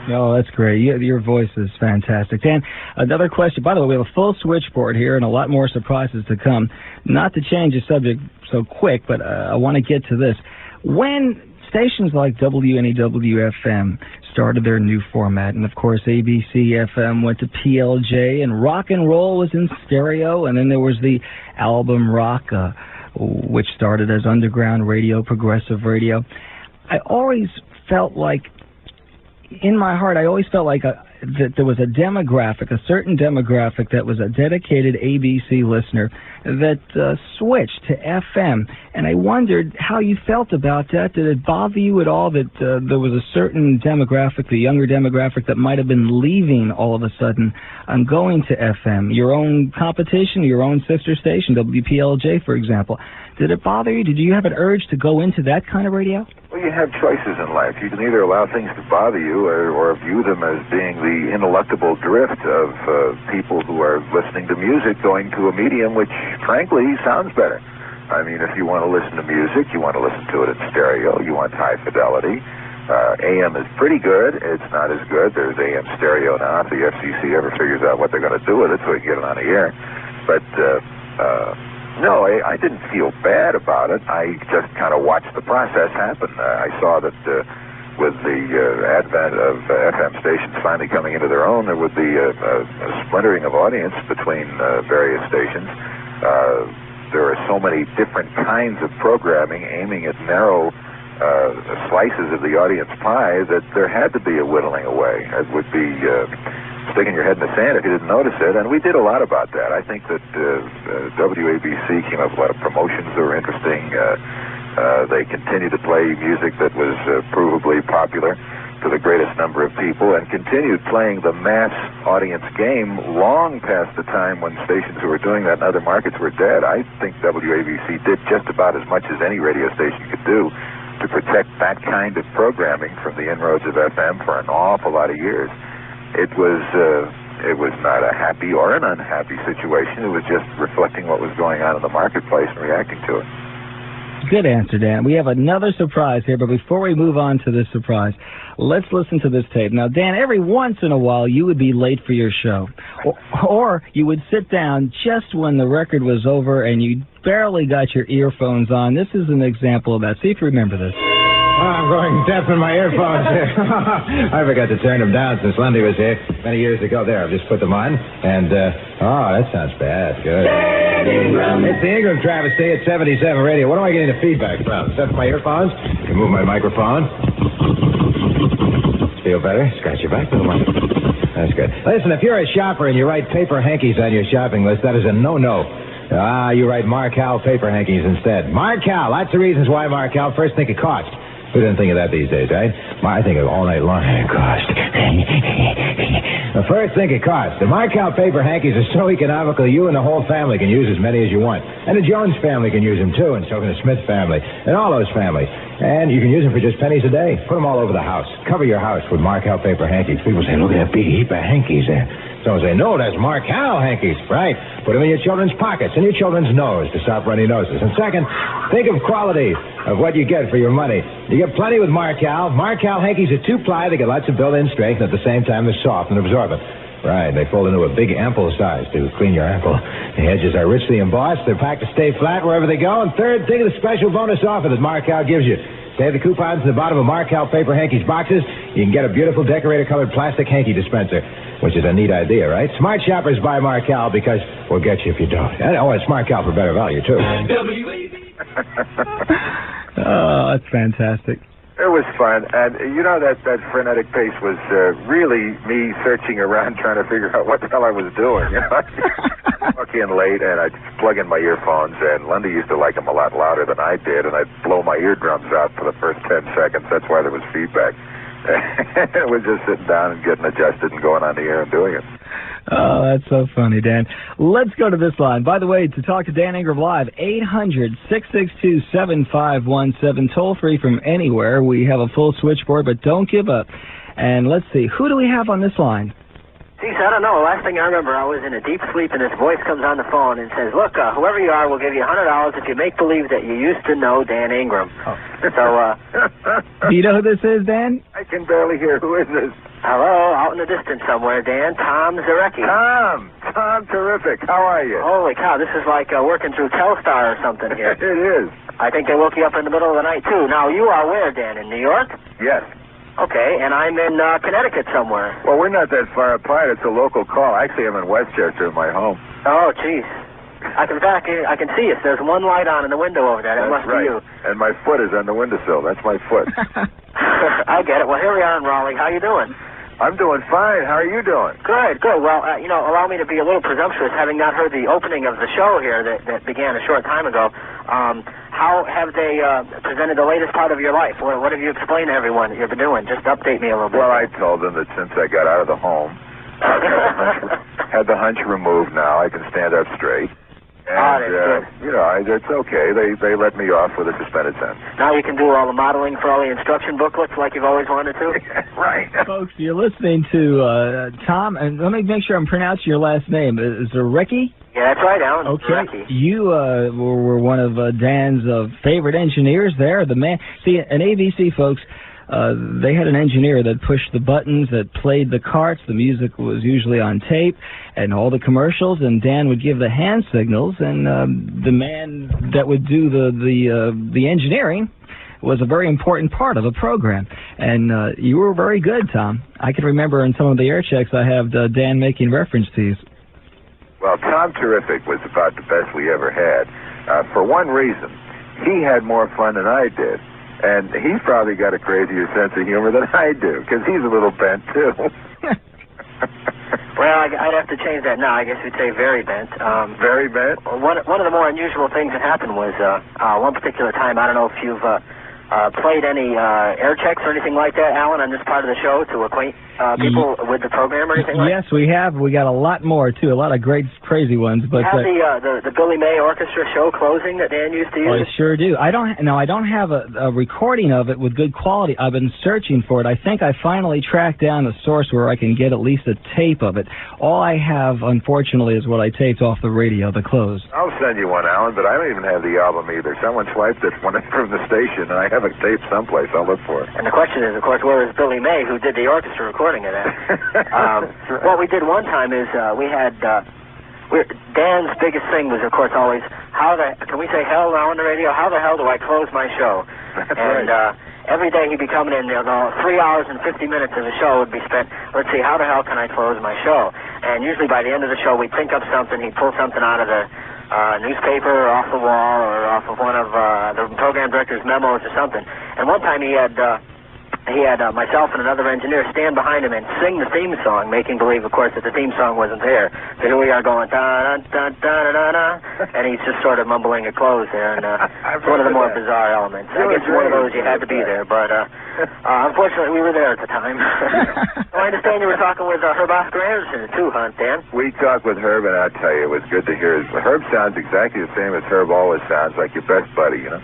Oh, that's great. Your voice is fantastic. Dan, another question. By the way, we have a full switchboard here and a lot more surprises to come. Not to change the subject so quick, but I want to get to this. When stations like WNEW-FM started their new format, and of course ABC-FM went to PLJ, and rock and roll was in stereo, and then there was the album rock, which started as underground radio, progressive radio. I always felt like, in my heart, I always felt like that there was a demographic, a certain demographic that was a dedicated ABC listener that switched to FM. And I wondered how you felt about that. Did it bother you at all that there was a certain demographic, the younger demographic, that might have been leaving all of a sudden and going to FM? Your own competition, your own sister station, WPLJ, for example. Did it bother you? Did you have an urge to go into that kind of radio? Well, you have choices in life. You can either allow things to bother you or view them as being the ineluctable drift of people who are listening to music going to a medium which, frankly, sounds better. I mean, if you want to listen to music, you want to listen to it in stereo, you want high fidelity. AM is pretty good. It's not as good. There's AM stereo now. If the FCC ever figures out what they're going to do with it so we can get it on the air. But no, I didn't feel bad about it. I just kind of watched the process happen. I saw that with the advent of FM stations finally coming into their own, there would be a splintering of audience between various stations. There are so many different kinds of programming aiming at narrow slices of the audience pie that there had to be a whittling away. It would be sticking your head in the sand if you didn't notice it, and we did a lot about that. I think that WABC came up with a lot of promotions that were interesting. They continued to play music that was provably popular. to the greatest number of people and continued playing the mass audience game long past the time when stations who were doing that in other markets were dead. I think WABC did just about as much as any radio station could do to protect that kind of programming from the inroads of FM for an awful lot of years. It was not a happy or an unhappy situation. It was just reflecting what was going on in the marketplace and reacting to it. Good answer, Dan. We have another surprise here, but before we move on to this surprise, let's listen to this tape. Now, Dan, every once in a while you would be late for your show, or you would sit down just when the record was over and you barely got your earphones on. This is an example of that. See if you remember this. I'm going deaf in my earphones here. I forgot to turn them down since Lundy was here many years ago. There, I've just put them on, and, that sounds bad. Good. It's the Ingram travesty at 77 Radio. What am I getting the feedback from? Except for my earphones? I can move my microphone. Feel better? Scratch your back, little one. That's good. Listen, if you're a shopper and you write paper hankies on your shopping list, that is a no-no. You write Marcal paper hankies instead. Marcal, lots of reasons why Marcal. First, think of cost. Who doesn't think of that these days, right? I think of all night long. Cost. First, think of cost. The Marcal paper hankies are so economical, you and the whole family can use as many as you want. And the Jones family can use them, too, and so can the Smith family, and all those families. And you can use them for just pennies a day. Put them all over the house. Cover your house with Marcal paper hankies. People say, look at that big heap of hankies there. Someone say, no, that's Marcal hankies. Right. Put them in your children's pockets and your children's nose to stop runny noses. And second, think of quality of what you get for your money. You get plenty with Marcal. Marcal hankies are 2-ply. They get lots of built-in strength, and at the same time, they're soft and absorbent. Right. They fold into a big ample size to clean your ankle. The edges are richly embossed. They're packed to stay flat wherever they go. And third, think of the special bonus offer that Marcal gives you. Save the coupons at the bottom of Marcal paper hankies boxes. You can get a beautiful decorator-colored plastic hanky dispenser, which is a neat idea, right? Smart shoppers buy Marcal because we'll get you if you don't. And, it's Marcal for better value, too. Oh, that's fantastic. It was fun, and that frenetic pace was really me searching around trying to figure out what the hell I was doing. I'd walk in late, and I'd plug in my earphones, and Lundy used to like them a lot louder than I did, and I'd blow my eardrums out for the first 10 seconds. That's why there was feedback. It was just sitting down and getting adjusted and going on the air and doing it. Oh, that's so funny, Dan. Let's go to this line. By the way, to talk to Dan Ingram live, 800-662-7517, toll-free from anywhere. We have a full switchboard, but don't give up. And let's see, who do we have on this line? Geez, I don't know. Last thing I remember, I was in a deep sleep, and this voice comes on the phone and says, look, whoever you are, we'll give you $100 if you make believe that you used to know Dan Ingram. Oh. So, do you know who this is, Dan? I can barely hear. Who is this? Hello, out in the distance somewhere, Dan. Tom Zarecki. Tom, terrific. How are you? Holy cow, this is like working through Telstar or something here. It is. I think they woke you up in the middle of the night, too. Now, you are where, Dan? In New York? Yes. Okay, and I'm in Connecticut somewhere. Well, we're not that far apart. It's a local call. Actually, I'm in Westchester, my home. Oh, jeez. I can see it. There's one light on in the window over there. That must be you. And my foot is on the windowsill. That's my foot. I get it. Well, here we are in Raleigh. How you doing? I'm doing fine. How are you doing? Good. Well, allow me to be a little presumptuous, having not heard the opening of the show here that began a short time ago. How have they presented the latest part of your life? What have you explained to everyone that you've been doing? Just update me a little bit. Well, I told them that since I got out of the home, had the hunch removed now, I can stand up straight. And, it's okay. They let me off with a suspended sentence. Now you can do all the modeling for all the instruction booklets like you've always wanted to? Right. Folks, you're listening to Tom, and let me make sure I'm pronouncing your last name. Zarecki? Yeah, that's right, Allan. Okay. Zarecki. You were one of Dan's favorite engineers there. The man. See, in ABC, folks, they had an engineer that pushed the buttons, that played the carts. The music was usually on tape, and all the commercials. And Dan would give the hand signals, and the man that would do the engineering was a very important part of the program. And you were very good, Tom. I can remember in some of the air checks I have Dan making reference to you. Well, Tom Terrific was about the best we ever had. For one reason, he had more fun than I did. And he's probably got a crazier sense of humor than I do, because he's a little bent, too. Well, I'd have to change that now. I guess we'd say very bent. Very bent? One of the more unusual things that happened was one particular time, I don't know if you've played any air checks or anything like that, Alan, on this part of the show to acquaint people with the program or anything like that? Yes, we have. We got a lot more, too, a lot of great, crazy ones. But you have the Billy May Orchestra show closing that Dan used to use? I sure do. I don't have a recording of it with good quality. I've been searching for it. I think I finally tracked down a source where I can get at least a tape of it. All I have, unfortunately, is what I taped off the radio, the close. I'll send you one, Alan, but I don't even have the album either. Someone swiped it from the station, and I have a tape someplace. I'll look for it. And the question is, of course, where is Billy May, who did the orchestra recording of that? What we did one time is we had... Dan's biggest thing was, of course, always, can we say hell now on the radio? How the hell do I close my show? And every day he'd be coming in, 3 hours and 50 minutes of the show would be spent, let's see, how the hell can I close my show? And usually by the end of the show, we'd think up something, he'd pull something out of the newspaper or off the wall or off of one of the program director's memos or something. And one time he had myself and another engineer stand behind him and sing the theme song, making believe, of course, that the theme song wasn't there. So here we are going, da-da-da-da-da-da, and he's just sort of mumbling a close there, and it's one of the more bizarre elements. I guess one of those you had to be there, but unfortunately we were there at the time. So I understand you were talking with Herb Oscar Anderson, too, huh, Dan? We talked with Herb, and I'll tell you, it was good to hear. Herb sounds exactly the same as Herb always sounds, like your best buddy, you know?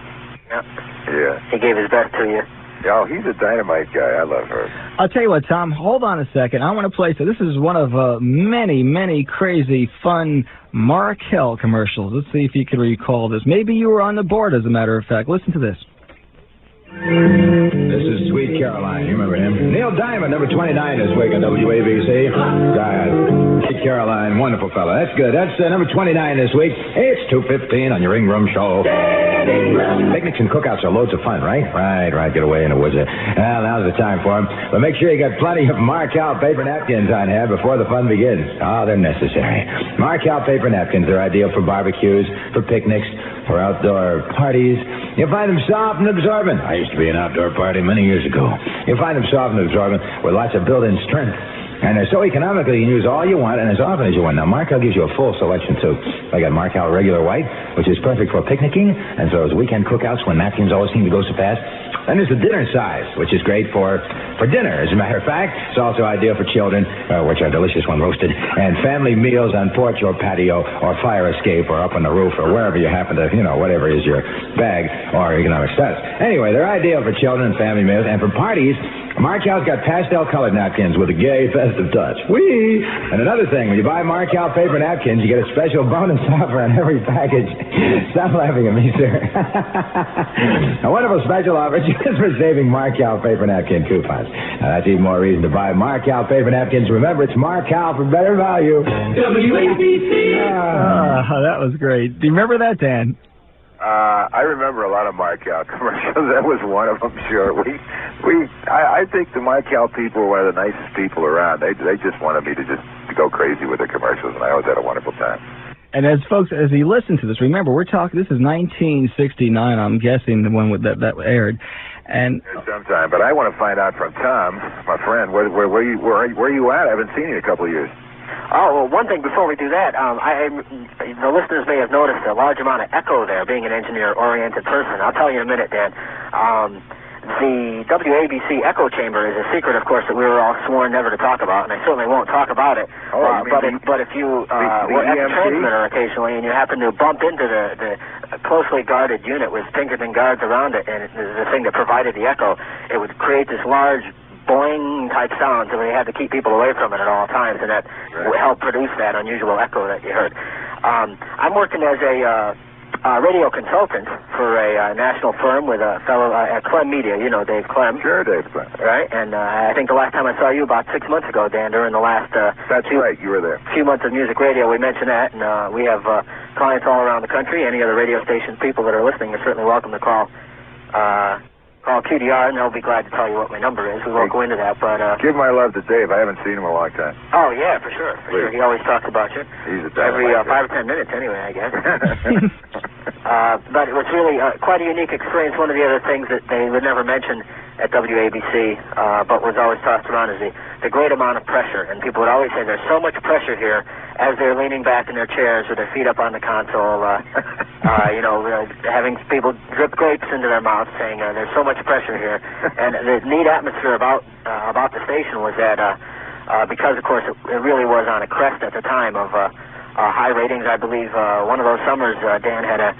Yeah. Yeah. He gave his best to you. Oh, he's a dynamite guy. I love her. I'll tell you what, Tom, hold on a second. I want to play, so this is one of many, many crazy, fun Markel commercials. Let's see if you can recall this. Maybe you were on the board, as a matter of fact. Listen to this. This is Sweet Caroline. You remember him? Neil Diamond, number 29 this week on WABC. Sweet Caroline, wonderful fellow. That's good. That's number 29 this week. It's 2:15 on your Ingram show. Picnics and cookouts are loads of fun, right? Right. Get away in the woods. Well, now's the time for them. But make sure you got plenty of Markel paper napkins on hand before the fun begins. Oh, they're necessary. Markel paper napkins are ideal for barbecues, for picnics, for outdoor parties. You'll find them soft and absorbent. I used to be an outdoor party many years ago. You'll find them soft and absorbent with lots of built-in strength. And they're so economical, you can use all you want and as often as you want. Now, Markel gives you a full selection, too. I got Markel Regular White, which is perfect for picnicking, and for those weekend cookouts when napkins always seem to go so fast. Then there's the dinner size, which is great for dinner, as a matter of fact. It's also ideal for children, which are delicious when roasted, and family meals on porch or patio or fire escape or up on the roof or wherever you happen to, whatever is your bag or economic status. Anyway, they're ideal for children and family meals, and for parties, Markel's got pastel-colored napkins with a gay, festive touch. Whee! And another thing, when you buy Markel paper napkins, you get a special bonus offer on every package. Stop laughing at me, sir. A wonderful special offer just for saving Markel paper napkin coupons. Now, that's even more reason to buy Markel paper napkins. Remember, it's Markel for better value. WABC! That was great. Do you remember that, Dan? I remember a lot of Markel commercials. That was one of them, sure. I think the Markel people were one of the nicest people around. They just wanted me to go crazy with their commercials, and I always had a wonderful time. And as you listen to this, remember, we're talking, this is 1969, I'm guessing, the one that aired. And sometime, but I want to find out from Tom, my friend, where you at? I haven't seen you in a couple of years. Oh, well, one thing before we do that, the listeners may have noticed a large amount of echo there, being an engineer-oriented person. I'll tell you in a minute, Dan. The WABC echo chamber is a secret, of course, that we were all sworn never to talk about, and I certainly won't talk about it. But if you were at the transmitter occasionally and you happen to bump into the closely guarded unit with Pinkerton guards around it, and the thing that provided the echo, it would create this large boing-type sound, so we had to keep people away from it at all times, and that helped produce that unusual echo that you heard. I'm working as a radio consultant for a national firm with a fellow at Clem Media. You know Dave Clem. Sure, Dave Clem. Right, and I think the last time I saw you about 6 months ago, Dan, during the last That's right, you were there. Few months of music radio, we mentioned that, and we have clients all around the country. Any other radio stations, people that are listening are certainly welcome to call QDR, and they'll be glad to tell you what my number is. We won't go into that, but... Give my love to Dave. I haven't seen him in a long time. Oh, yeah, for sure. He always talks about you. He's a every 5 or 10 minutes, anyway, I guess. But it was really quite a unique experience. One of the other things that they would never mention at WABC, but was always tossed around, is the great amount of pressure. And people would always say, there's so much pressure here as they're leaning back in their chairs with their feet up on the console, having people drip grapes into their mouths, saying there's so much pressure here. And the neat atmosphere about the station was that because, of course, it really was on a crest at the time of high ratings. I believe one of those summers, Dan had a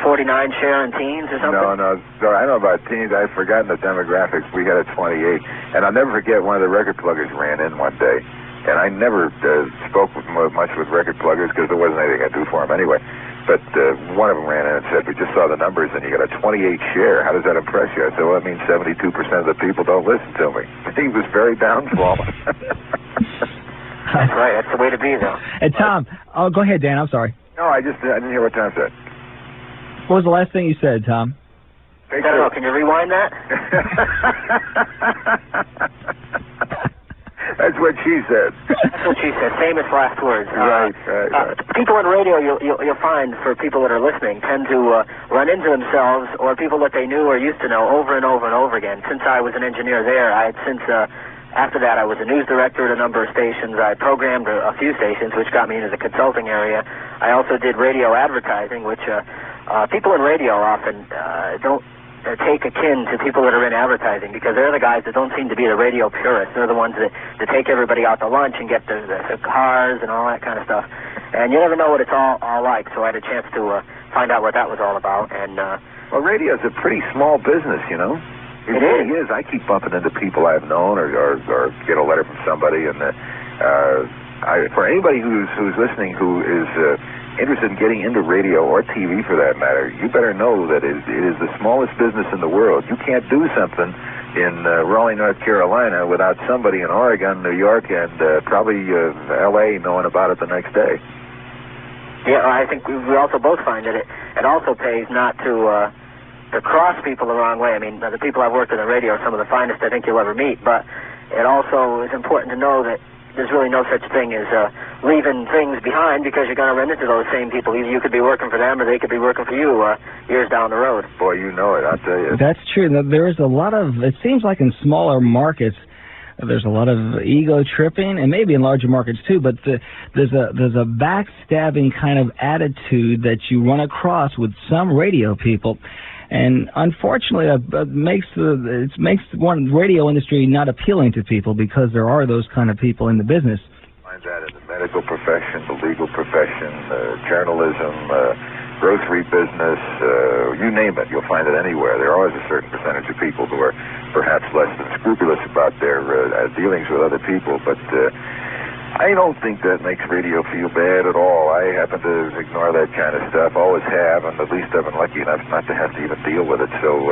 49 share in teens or something? No, I know about teens. I've forgotten the demographics. We had a 28. And I'll never forget one of the record pluggers ran in one day. And I never spoke much with record pluggers because there wasn't anything I do for them anyway. But one of them ran in and said, we just saw the numbers and you got a 28 share. How does that impress you? I said, well, that means 72% of the people don't listen to me. He was very downtrodden. That's right. That's the way to be, though. And Tom, go ahead, Dan. I'm sorry. No, I didn't hear what Tom said. What was the last thing you said, Tom? I don't know. Can you rewind that? That's what she said. That's what she said. Famous last words. Right. People on radio, you'll find, for people that are listening, tend to run into themselves or people that they knew or used to know over and over and over again. Since I was an engineer there, after that, I was a news director at a number of stations. I programmed a few stations, which got me into the consulting area. I also did radio advertising, which people in radio often don't take akin to people that are in advertising, because they're the guys that don't seem to be the radio purists. They're the ones that take everybody out to lunch and get the cars and all that kind of stuff. And you never know what it's all like, so I had a chance to find out what that was all about. And well, radio's a pretty small business, you know. It really is. I keep bumping into people I've known or get a letter from somebody, and for anybody who's listening who is interested in getting into radio or TV for that matter, you better know that it is the smallest business in the world. You can't do something in Raleigh, North Carolina without somebody in Oregon, New York, and probably L.A. knowing about it the next day. Yeah, I think we also both find that it also pays not to cross people the wrong way. I mean, the people I've worked in the radio are some of the finest I think you'll ever meet, but it also is important to know that there's really no such thing as leaving things behind, because you're going to run into those same people. Either you could be working for them or they could be working for you years down the road. Boy, you know it, I'll tell you. That's true. There is a lot of, it seems like in smaller markets, there's a lot of ego tripping, and maybe in larger markets too, but there's a backstabbing kind of attitude that you run across with some radio people. And unfortunately, it makes one radio industry not appealing to people, because there are those kind of people in the business. Find that in the medical profession, the legal profession, journalism, grocery business, you name it. You'll find it anywhere. There are always a certain percentage of people who are perhaps less than scrupulous about their dealings with other people, but I don't think that makes radio feel bad at all. I happen to ignore that kind of stuff, always have, and at least I've been lucky enough not to have to even deal with it, so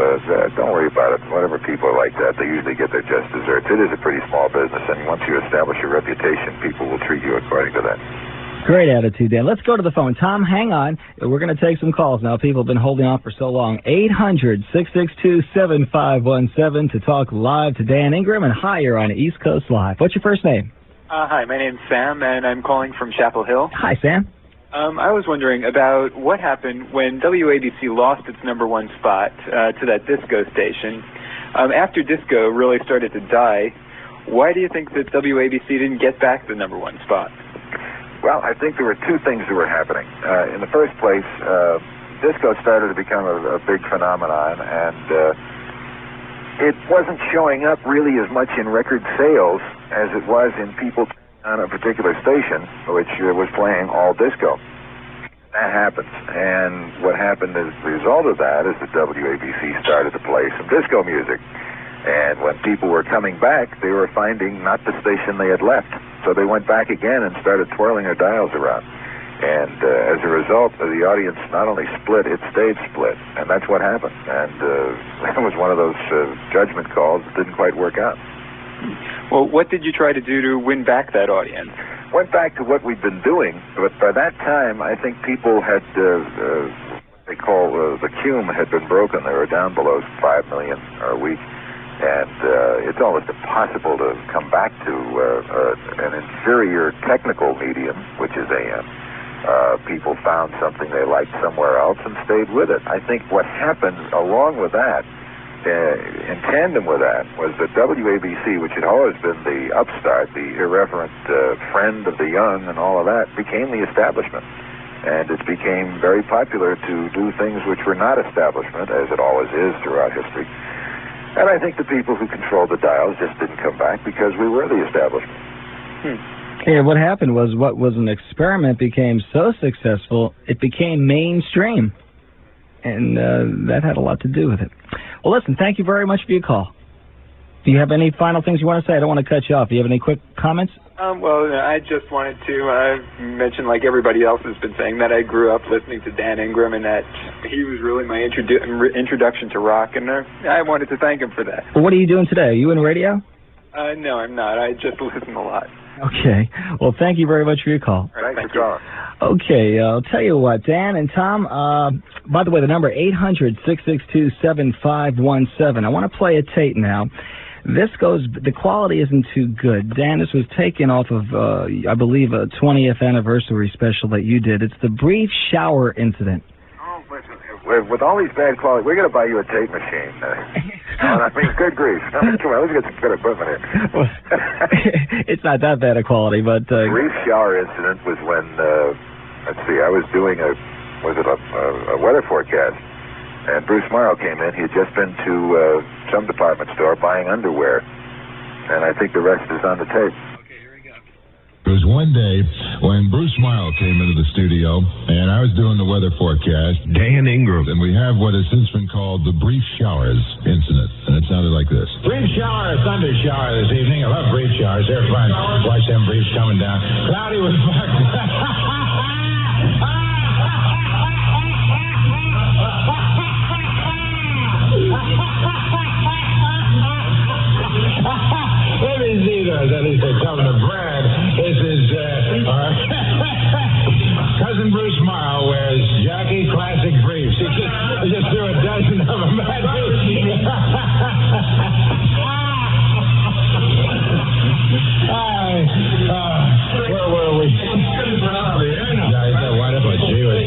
don't worry about it. Whenever people are like that, they usually get their just desserts. It is a pretty small business, and once you establish your reputation, people will treat you according to that. Great attitude, Dan. Let's go to the phone. Tom, hang on. We're going to take some calls now. People have been holding on for so long. 800-662-7517 to talk live to Dan Ingram. And hi, you're on East Coast Live. What's your first name? Hi, my name's Sam, and I'm calling from Chapel Hill. Hi, Sam. I was wondering about what happened when WABC lost its #1 spot to that disco station. After disco really started to die, why do you think that WABC didn't get back the #1 spot? Well, I think there were two things that were happening. In the first place, disco started to become a big phenomenon, and it wasn't showing up really as much in record sales as it was in people on a particular station, which was playing all disco. That happens, and what happened as a result of that is that WABC started to play some disco music. And when people were coming back, they were finding not the station they had left. So they went back again and started twirling their dials around. And as a result, the audience not only split, it stayed split. And that's what happened. And that was one of those judgment calls that didn't quite work out. Well, what did you try to do to win back that audience? Went back to what we'd been doing, but by that time, I think people had, what they call the cume had been broken. They were down below 5 million a week. And it's almost impossible to come back to an inferior technical medium, which is AM. People found something they liked somewhere else and stayed with it. I think what happened along with that in tandem with that was that WABC, which had always been the upstart, the irreverent friend of the young and all of that, became the establishment. And it became very popular to do things which were not establishment, as it always is throughout history. And I think the people who controlled the dials just didn't come back because we were the establishment. Yeah, what happened was what was an experiment became so successful, it became mainstream. And that had a lot to do with it. Well, listen, thank you very much for your call. Do you have any final things you want to say? I don't want to cut you off. Do you have any quick comments? Well, I just wanted to mention, like everybody else has been saying, that I grew up listening to Dan Ingram and that he was really my introduction to rock, and I wanted to thank him for that. Well, what are you doing today? Are you in radio? No, I'm not. I just listen a lot. Okay. Well, thank you very much for your call. Thanks for calling. Okay, I'll tell you what, Dan and Tom, by the way, the number 800-662-7517. I want to play a tape now. The quality isn't too good. Dan, this was taken off of, I believe, a 20th anniversary special that you did. It's the brief shower incident. Oh, listen, with all these bad quality, we're going to buy you a tape machine. I mean, good grief. Come on, let's get some good equipment here. Well, it's not that bad a quality, but... The brief shower incident was when, let's see, I was doing a weather forecast. And Bruce Morrow came in. He had just been to some department store buying underwear. And I think the rest is on the tape. Okay, here we go. It was one day when Bruce Morrow came into the studio, and I was doing the weather forecast. Dan Ingram. And we have what has since been called the brief showers incident. And it sounded like this. Brief shower, thunder shower this evening. I love brief showers. They're fun. Watch them briefs coming down. Cloudy with Let me see those. At least they're telling the brand. This is Cousin Bruce Morrow wears Jackie Classic briefs. He just threw a dozen of them at me. Where were we?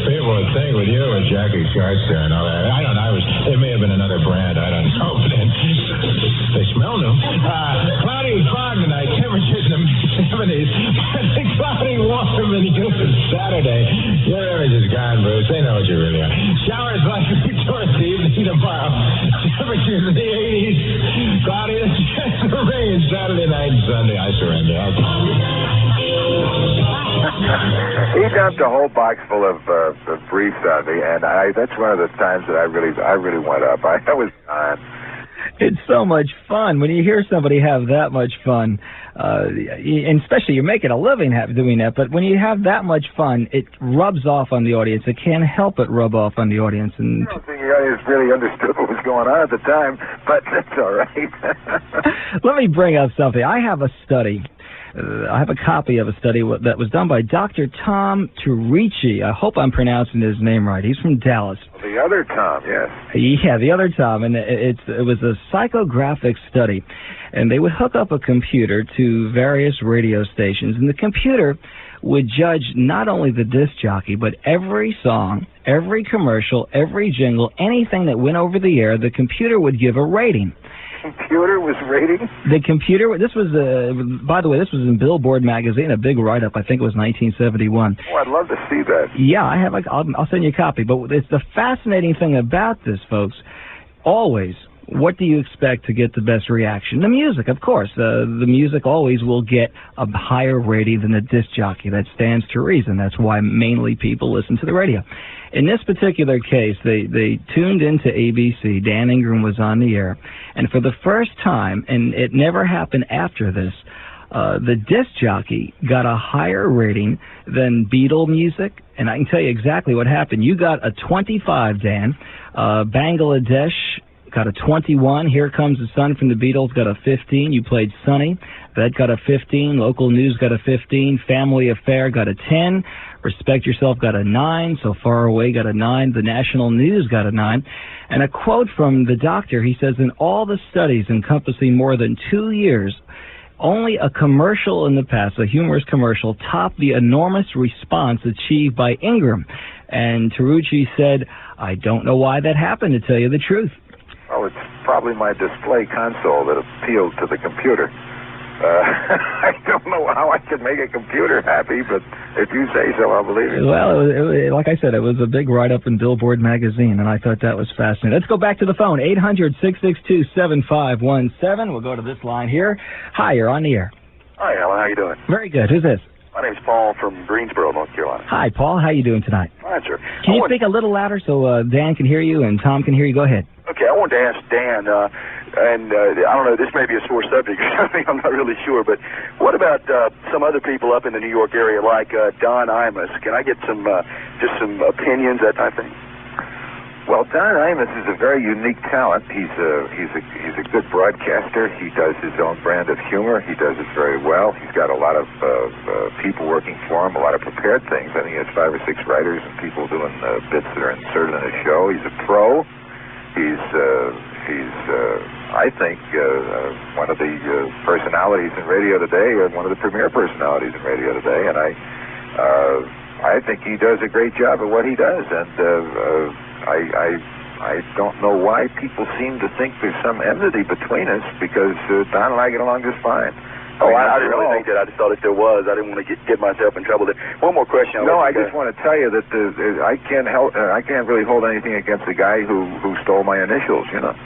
People would think with you and Jackie shirts there and all that. I don't know. It may have been another brand. I don't know. But they smell new. Cloudy and fog tonight. Temperatures in the 70s. Cloudy, warm, and humid Saturday. Your image is gone, Bruce. They know what you really are. Showers likely towards the evening tomorrow. Temperatures in the 80s. Cloudy and chance of rain Saturday night and Sunday. I surrender. He dumped a whole box full of briefs on me, and that's one of the times that I really went up. I was on. It's so much fun when you hear somebody have that much fun, and especially you're making a living doing that, but when you have that much fun, it rubs off on the audience. It can't help but rub off on the audience. And I don't think the audience really understood what was going on at the time, but that's all right. Let me bring up something. I have a study. I have a copy of a study that was done by Dr. Tom Zarecki. I hope I'm pronouncing his name right. He's from Dallas. The other Tom, yes. Yeah, the other Tom. And it was a psychographic study. And they would hook up a computer to various radio stations. And the computer would judge not only the disc jockey, but every song, every commercial, every jingle, anything that went over the air, the computer would give a rating. Computer was rating? The computer, this was, by the way, this was in Billboard Magazine, a big write-up. I think it was 1971. Oh, I'd love to see that. Yeah, I have. I'll send you a copy. But it's the fascinating thing about this, folks, always, what do you expect to get the best reaction? The music, of course. The music always will get a higher rating than the disc jockey. That stands to reason. That's why mainly people listen to the radio. In this particular case, they tuned into ABC. Dan Ingram was on the air. And for the first time, and it never happened after this, the disc jockey got a higher rating than Beatle music. And I can tell you exactly what happened. You got a 25, Dan. Bangladesh got a 21. Here Comes the Sun from the Beatles got a 15. You played Sunny. That got a 15. Local News got a 15. Family Affair got a 10. Respect Yourself got a 9. So Far Away got a 9. The National News got a 9. And a quote from the doctor, he says, in all the studies encompassing more than 2 years, only a commercial in the past, a humorous commercial, topped the enormous response achieved by Ingram. And Zarecki said, I don't know why that happened, to tell you the truth. Well, it's probably my display console that appealed to the computer. I don't know how I could make a computer happy, but if you say so, I'll believe it. Well, like I said, it was a big write-up in Billboard Magazine, and I thought that was fascinating. Let's go back to the phone, 800-662-7517. We'll go to this line here. Hi, you're on the air. Hi, Alan. How you doing? Very good. Who's this? My name's Paul from Greensboro, North Carolina. Hi, Paul. How you doing tonight? Fine, sir. Can you speak a little louder so Dan can hear you and Tom can hear you? Go ahead. Okay, I wanted to ask Dan, and I don't know, this may be a sore subject or something, I'm not really sure, but what about some other people up in the New York area like Don Imus? Can I get some just some opinions, that type of thing? Well, Don Imus is a very unique talent. He's a good broadcaster. He does his own brand of humor. He does it very well. He's got a lot of people working for him, a lot of prepared things. I think he has 5 or 6 writers and people doing bits that are inserted in his show. He's a pro. He's I think, one of the personalities in radio today, or one of the premier personalities in radio today, and I think he does a great job at what he does, and I don't know why people seem to think there's some enmity between us, because Don and I get along just fine. Oh, I didn't really think that. I just thought if there was, I didn't want to get myself in trouble there. One more question. No, I just want to tell you that I can't really hold anything against the guy who stole my initials, you know.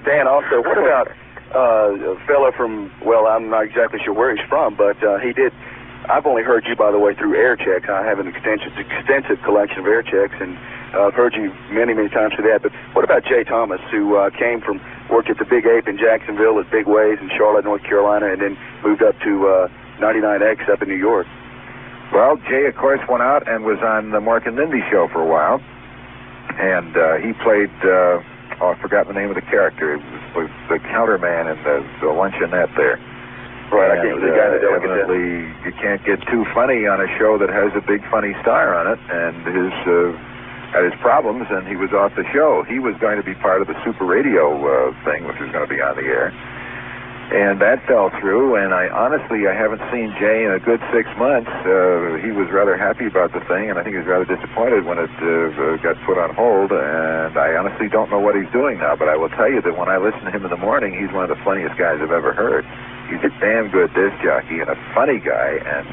Dan, also, what about a fella from, well, I'm not exactly sure where he's from, but I've only heard you, by the way, through airchecks. I have an extensive collection of airchecks, and I've heard you many, many times through that. But what about Jay Thomas, who worked at the Big Ape in Jacksonville at Big Waves in Charlotte, North Carolina, and then moved up to 99X up in New York? Well, Jay, of course, went out and was on the Mark and Mindy show for a while, and he played, I forgot the name of the character. It was the counterman in the luncheonette there. Right, and, I can't. The guy that evidently, you can't get too funny on a show that has a big funny star on it, and had his problems, and he was off the show. He was going to be part of the Superadio thing, which was going to be on the air, and that fell through. And I haven't seen Jay in a good 6 months. He was rather happy about the thing, and I think he was rather disappointed when it got put on hold. And I honestly don't know what he's doing now, but I will tell you that when I listen to him in the morning, he's one of the funniest guys I've ever heard. He's a damn good disc jockey and a funny guy, and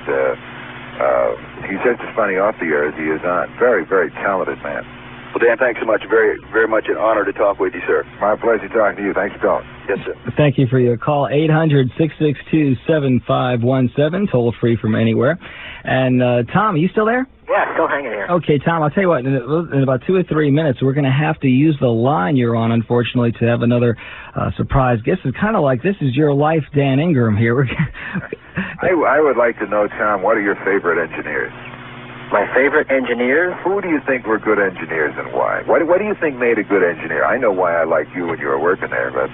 he's just as funny off the air as he is on. Very, very talented man. Well, Dan, thanks so much. Very, very much an honor to talk with you, sir. My pleasure talking to you. Thanks for calling. Yes, sir. Thank you for your call. 800-662-7517, toll free from anywhere. And Tom, are you still there? Yeah, still hanging here. Okay, Tom, I'll tell you what, in about 2 or 3 minutes, we're going to have to use the line you're on, unfortunately, to have another surprise guest. It's kind of like, this is your life, Dan Ingram here. I would like to know, Tom, what are your favorite engineers? My favorite engineers? Who do you think were good engineers and why? What do you think made a good engineer? I know why I liked you when you were working there, but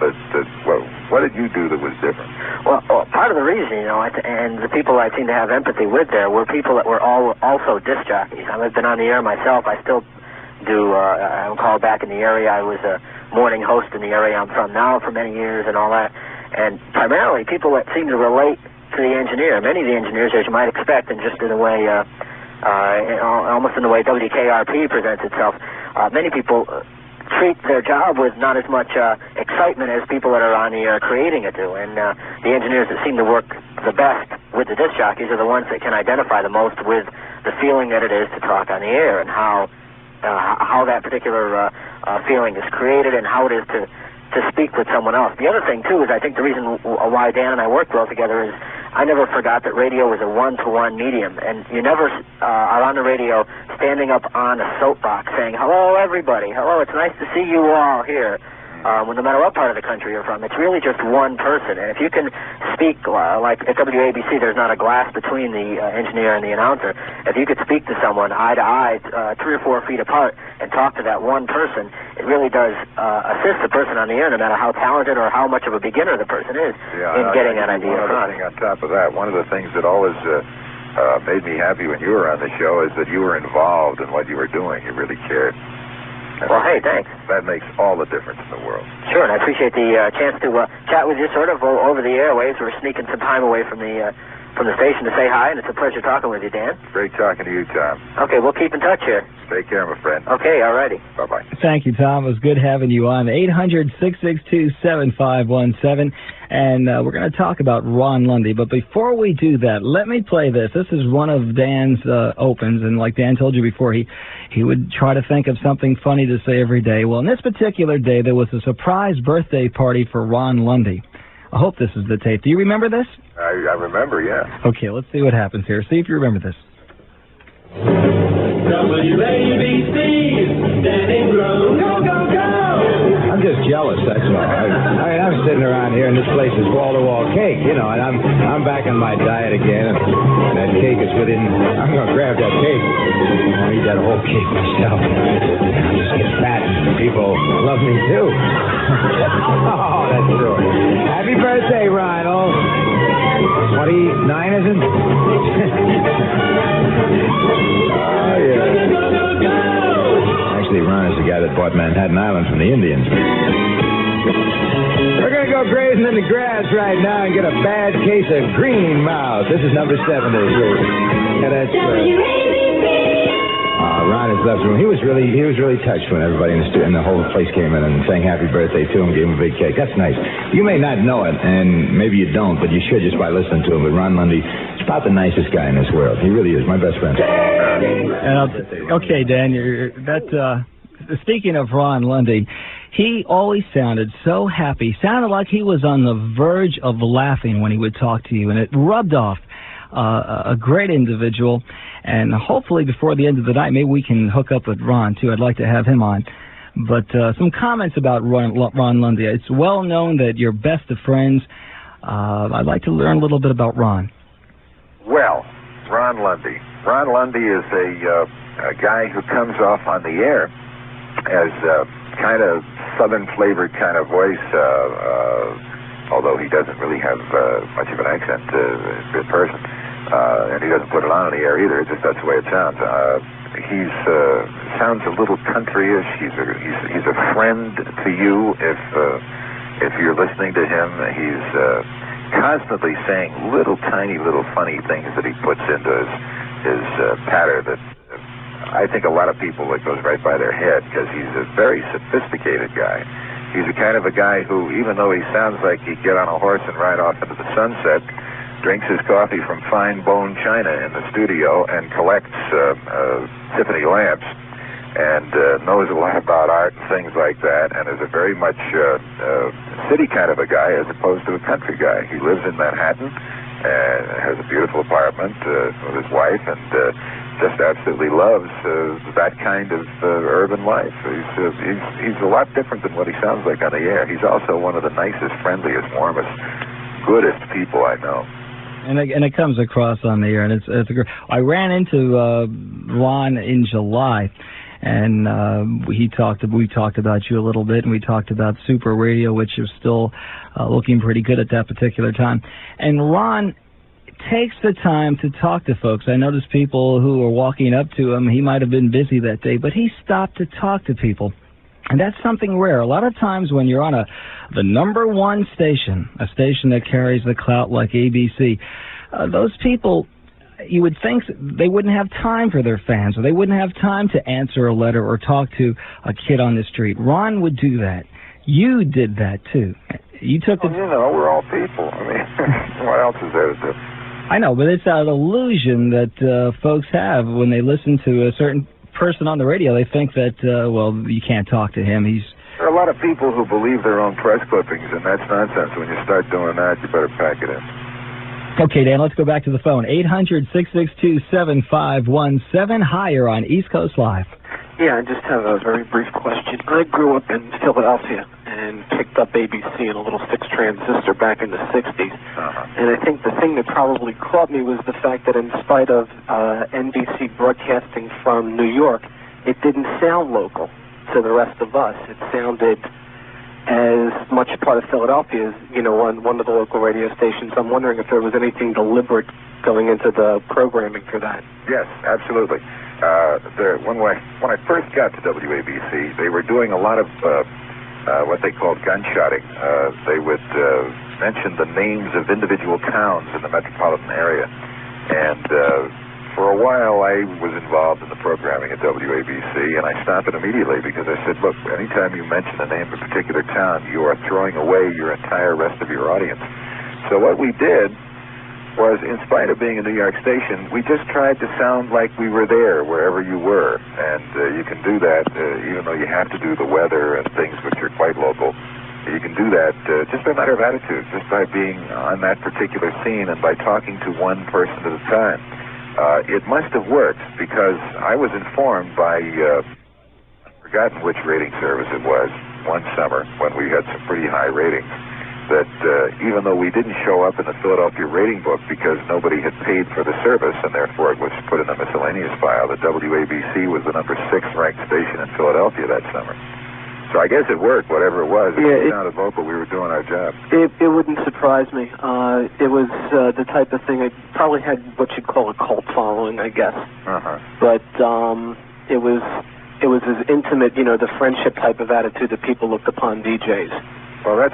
what did you do that was different? Well, part of the reason, and the people I seem to have empathy with there were people that were all also disc jockeys. I've been on the air myself. I still do. I'm called back in the area. I was a morning host in the area I'm from now for many years and all that. And primarily people that seem to relate to the engineer. Many of the engineers, as you might expect, and just in a way... almost in the way WKRP presents itself. Many people treat their job with not as much excitement as people that are on the air creating it do. And the engineers that seem to work the best with the disc jockeys are the ones that can identify the most with the feeling that it is to talk on the air, and how that particular feeling is created, and how it is to speak with someone else. The other thing, too, is I think the reason why Dan and I work well together is I never forgot that radio is a one-to-one medium, and you never are on the radio standing up on a soapbox saying, hello, everybody, hello, it's nice to see you all here. No matter what part of the country you're from, it's really just one person. And if you can speak, like at WABC, there's not a glass between the engineer and the announcer. If you could speak to someone eye to eye, 3 or 4 feet apart, and talk to that one person, it really does assist the person on the air, no matter how talented or how much of a beginner the person is, in getting that idea across. On top of that, one of the things that always made me happy when you were on the show is that you were involved in what you were doing. You really cared. Well, hey, thanks. That makes all the difference in the world. Sure, and I appreciate the chance to chat with you sort of over the airwaves. We're sneaking some time away from the from the station to say hi, and it's a pleasure talking with you, Dan. Great talking to you, Tom. Okay, we'll keep in touch here. Take care, my friend. Okay, all righty. Bye-bye. Thank you, Tom. It was good having you on. 800-662-7517. And we're going to talk about Ron Lundy. But before we do that, let me play this. This is one of Dan's opens. And like Dan told you before, he would try to think of something funny to say every day. Well, on this particular day, there was a surprise birthday party for Ron Lundy. I hope this is the tape. Do you remember this? I remember, yeah. Okay, let's see what happens here. See if you remember this. WABC, Dan Ingram, go, go, go! I'm just jealous, that's all. I mean, I'm sitting around here, and this place is wall-to-wall cake, you know, and I'm back on my diet again, and that cake is within... I'm going to grab that cake. I'll eat that whole cake myself. I'll just get fat, and people love me, too. Oh, that's true. Happy birthday, Ronald. 29, is it? Oh, yeah. Actually, Ron is the guy that bought Manhattan Island from the Indians. We're going to go grazing in the grass right now and get a bad case of green mouth. This is number 70. Yeah, that's Ron has left the room. He was really touched when everybody in the whole place came in and sang happy birthday to him, gave him a big cake. That's nice. You may not know it, and maybe you don't, but you should just by listening to him. But Ron Lundy is about the nicest guy in this world. He really is. My best friend. Okay, Dan, speaking of Ron Lundy, he always sounded so happy. Sounded like he was on the verge of laughing when he would talk to you, and it rubbed off. A great individual, and hopefully before the end of the night, maybe we can hook up with Ron, too. I'd like to have him on. But some comments about Ron Lundy. It's well known that you're best of friends. I'd like to learn a little bit about Ron. Well, Ron Lundy. Ron Lundy is a guy who comes off on the air as kind of southern-flavored kind of voice, although he doesn't really have much of an accent in person. And he doesn't put it on the air either. It's just that's the way it sounds. He's sounds a little countryish. He's a friend to you if you're listening to him. He's constantly saying little funny things that he puts into his patter that I think a lot of people it goes right by their head because he's a very sophisticated guy. He's the kind of a guy who, even though he sounds like he'd get on a horse and ride off into the sunset, drinks his coffee from fine bone china in the studio and collects Tiffany lamps and knows a lot about art and things like that and is a very much city kind of a guy as opposed to a country guy. He lives in Manhattan and has a beautiful apartment with his wife and just absolutely loves that kind of urban life. He's a lot different than what he sounds like on the air. He's also one of the nicest, friendliest, warmest, goodest people I know. And it comes across on the air, and it's I ran into Ron in July, and we talked about you a little bit, and we talked about Superadio, which is still looking pretty good at that particular time. And Ron takes the time to talk to folks. I noticed people who were walking up to him. He might have been busy that day, but he stopped to talk to people. And that's something rare. A lot of times when you're on the number one station, a station that carries the clout like ABC, those people, you would think they wouldn't have time for their fans, or they wouldn't have time to answer a letter or talk to a kid on the street. Ron would do that. You did that, too. You took the... we're all people. I mean, what else is there to do? I know, but it's an illusion that folks have when they listen to a certain person on the radio. They think that, you can't talk to him. There are a lot of people who believe their own press clippings, and that's nonsense. When you start doing that, you better pack it in. Okay, Dan, let's go back to the phone. 800-662-7517. Hi, you're on East Coast Live. Yeah, I just have a very brief question. I grew up in Philadelphia and picked up ABC and a little 6-transistor back in the 60s. And I think the thing that probably caught me was the fact that in spite of NBC broadcasting from New York, it didn't sound local to the rest of us. It sounded as much part of Philadelphia as, on one of the local radio stations. I'm wondering if there was anything deliberate going into the programming for that. Yes, absolutely. When I first got to WABC, they were doing a lot of what they called gunshotting. They would mention the names of individual towns in the metropolitan area. And for a while, I was involved in the programming at WABC, and I stopped it immediately because I said, look, anytime you mention the name of a particular town, you are throwing away your entire rest of your audience. So what we did was, in spite of being a New York station, we just tried to sound like we were there wherever you were. And you can do that even though you have to do the weather and things which are quite local. You can do that just by a matter of attitude, just by being on that particular scene and by talking to one person at a time. It must have worked because I was informed by, I've forgotten which rating service it was, one summer when we had some pretty high ratings, that even though we didn't show up in the Philadelphia rating book because nobody had paid for the service and therefore it was put in a miscellaneous file, that WABC was the number 6 ranked station in Philadelphia that summer. So I guess it worked, whatever it was. If it sounded local, we were doing our job. It wouldn't surprise me. It was the type of thing, it probably had what you'd call a cult following, I guess. But it was as intimate, the friendship type of attitude that people looked upon DJs. Well, that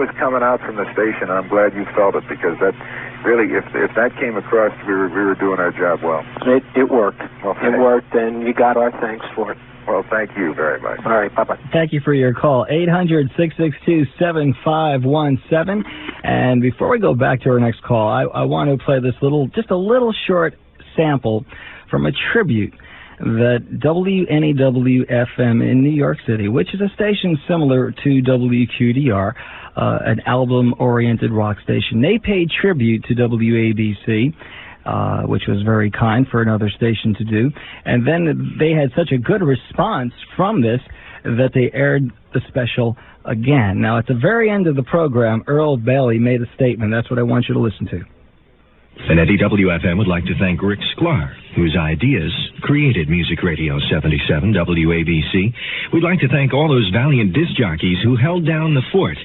was coming out from the station, and I'm glad you felt it, because that really, if that came across, we were doing our job well. It worked. Well, it worked, and you got our thanks for it. Well, thank you very much. All right, bye-bye. Thank you for your call, 800-662-7517. And before we go back to our next call, I want to play this just a little short sample from a tribute that WNEW-FM in New York City, which is a station similar to WQDR, an album-oriented rock station, they paid tribute to WABC, which was very kind for another station to do. And then they had such a good response from this that they aired the special again. Now, at the very end of the program, Earl Bailey made a statement. That's what I want you to listen to. And WWFM would like to thank Rick Sklar, whose ideas created Music Radio 77 WABC. We'd like to thank all those valiant disc jockeys who held down the fort.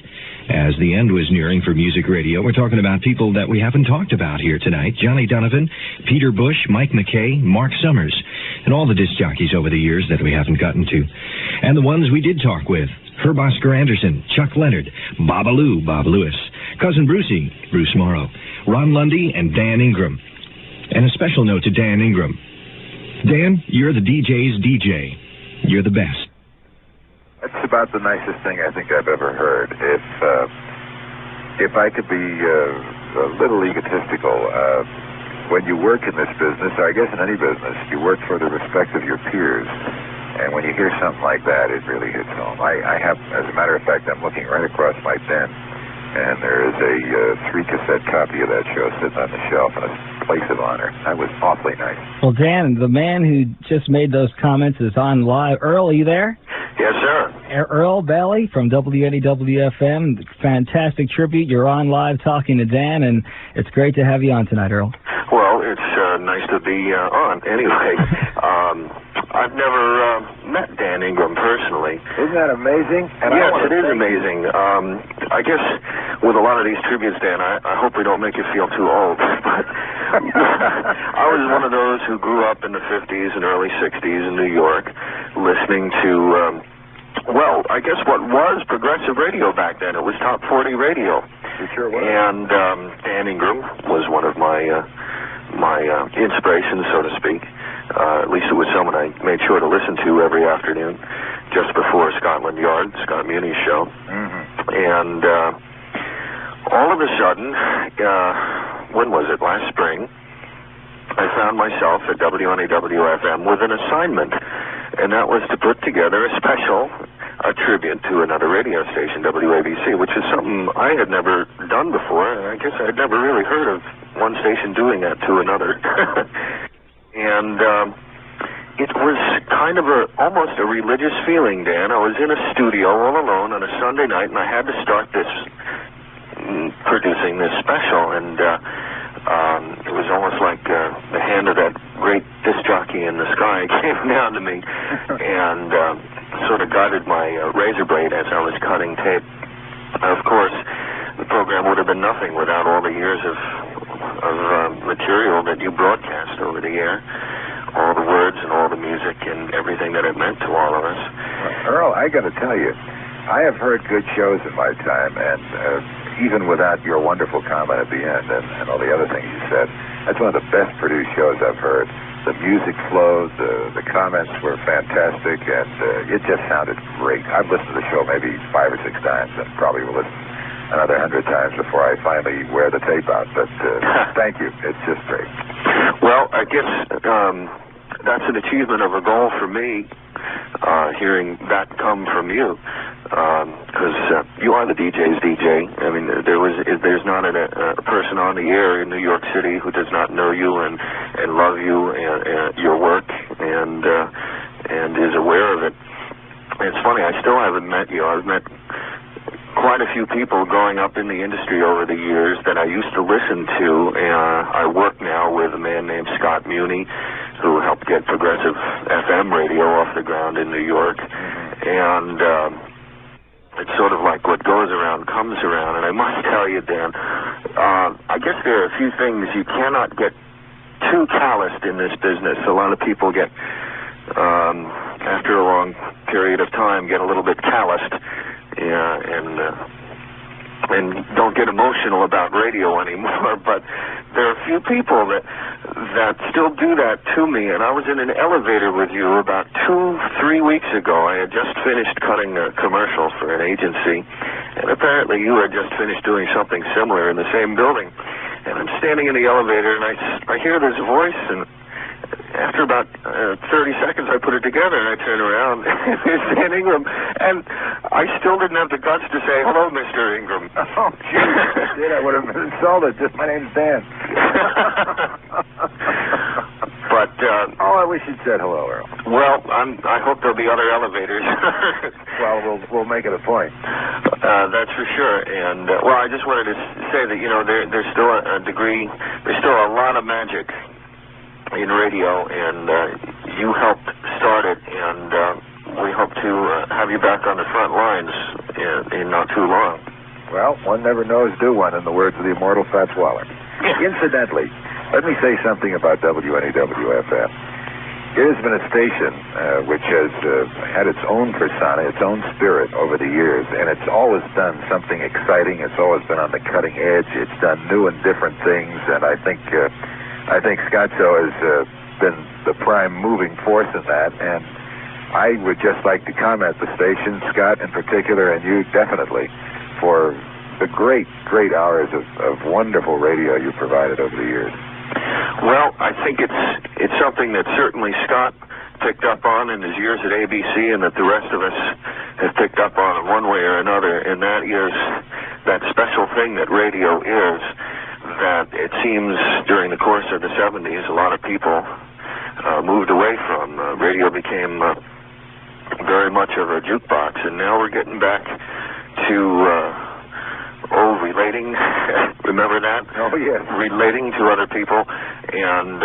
As the end was nearing for Music Radio, we're talking about people that we haven't talked about here tonight. Johnny Donovan, Peter Bush, Mike McKay, Mark Summers, and all the disc jockeys over the years that we haven't gotten to. And the ones we did talk with: Herb Oscar Anderson, Chuck Leonard, Babalu, Bob Lewis, Cousin Brucey, Bruce Morrow, Ron Lundy, and Dan Ingram. And a special note to Dan Ingram. Dan, you're the DJ's DJ. You're the best. That's about the nicest thing I think I've ever heard. If I could be a little egotistical, when you work in this business, or I guess in any business, you work for the respect of your peers. And when you hear something like that, it really hits home. I have, as a matter of fact, I'm looking right across my den, and there is a 3-cassette copy of that show sitting on the shelf in a place of honor. That was awfully nice. Well, Dan, the man who just made those comments is on live. Earl, are you there? Yes, sir. Earl Bailey from WNEW-FM. Fantastic tribute. You're on live talking to Dan, and it's great to have you on tonight, Earl. Well, it's nice to be on. Anyway, I've never met Dan Ingram personally. Isn't that amazing? And yes, it is amazing. I guess with a lot of these tributes, Dan, I hope we don't make you feel too old, but I was one of those who grew up in the 50s and early 60s in New York, listening to, well, I guess what was progressive radio back then. It was top 40 radio. It sure was. And Dan Ingram was one of my inspirations, so to speak. At least it was someone I made sure to listen to every afternoon just before Scotland Yard, Scott Muni's show. And all of a sudden, when was it, last spring, I found myself at WNEW-FM with an assignment, and that was to put together a special, a tribute to another radio station, WABC, which is something I had never done before. I guess I had never really heard of one station doing that to another. And it was kind of almost a religious feeling, Dan. I was in a studio all alone on a Sunday night, and I had to start producing this special, and it was almost like the hand of that great disc jockey in the sky came down to me and sort of guided my razor blade as I was cutting tape. Of course, the program would have been nothing without all the years of material that you broadcast over the air, all the words and all the music and everything that it meant to all of us. Earl, I got to tell you, I have heard good shows in my time, and even without your wonderful comment at the end and all the other things you said, that's one of the best produced shows I've heard. The music flowed, the comments were fantastic, and it just sounded great. I've listened to the show maybe 5 or 6 times, and probably will listen another 100 times before I finally wear the tape out. But thank you. It's just great. Well, I guess that's an achievement of a goal for me, hearing that come from you, because you are the DJ's DJ. I mean, there's not a person on the air in New York City who does not know you and love you and your work and is aware of it. And it's funny, I still haven't met you. I've met quite a few people growing up in the industry over the years that I used to listen to. I work now with a man named Scott Muni, who helped get progressive FM radio off the ground in New York. And it's sort of like what goes around comes around. And I must tell you, Dan, I guess there are a few things you cannot get too calloused in this business. A lot of people get, after a long period of time, get a little bit calloused. And don't get emotional about radio anymore, but there are a few people that still do that to me. And I was in an elevator with you about 2-3 weeks ago. I had just finished cutting a commercial for an agency, and apparently you had just finished doing something similar in the same building. And I'm standing in the elevator, and I hear this voice, and after about 30 seconds, I put it together, and I turn around, and there's Dan Ingram, and I still didn't have the guts to say, "Hello, Mr. Ingram." Oh, geez, I would have been insulted. My name's Dan. But, I wish you'd said hello, Earl. Well, I hope there'll be other elevators. Well, we'll make it a point. That's for sure. And, well, I just wanted to say that, you know, there's still there's still a lot of magic in radio, and you helped start it, and we hope to have you back on the front lines in not too long. Well, one never knows, do one, in the words of the immortal Fats Waller. Incidentally, let me say something about WNEW-FM. It has been a station which has had its own persona, its own spirit over the years, and it's always done something exciting. It's always been on the cutting edge. It's done new and different things, and I think Scotcho has been the prime moving force in that, and I would just like to comment the station, Scott in particular, and you definitely, for the great, great hours of wonderful radio you provided over the years. Well, I think it's something that certainly Scott picked up on in his years at ABC, and that the rest of us have picked up on in one way or another, and that is that special thing that radio is, that it seems during the course of the 70s a lot of people moved away from. Radio became very much of a jukebox, and now we're getting back to relating. Remember that? Oh, yes. Relating to other people, and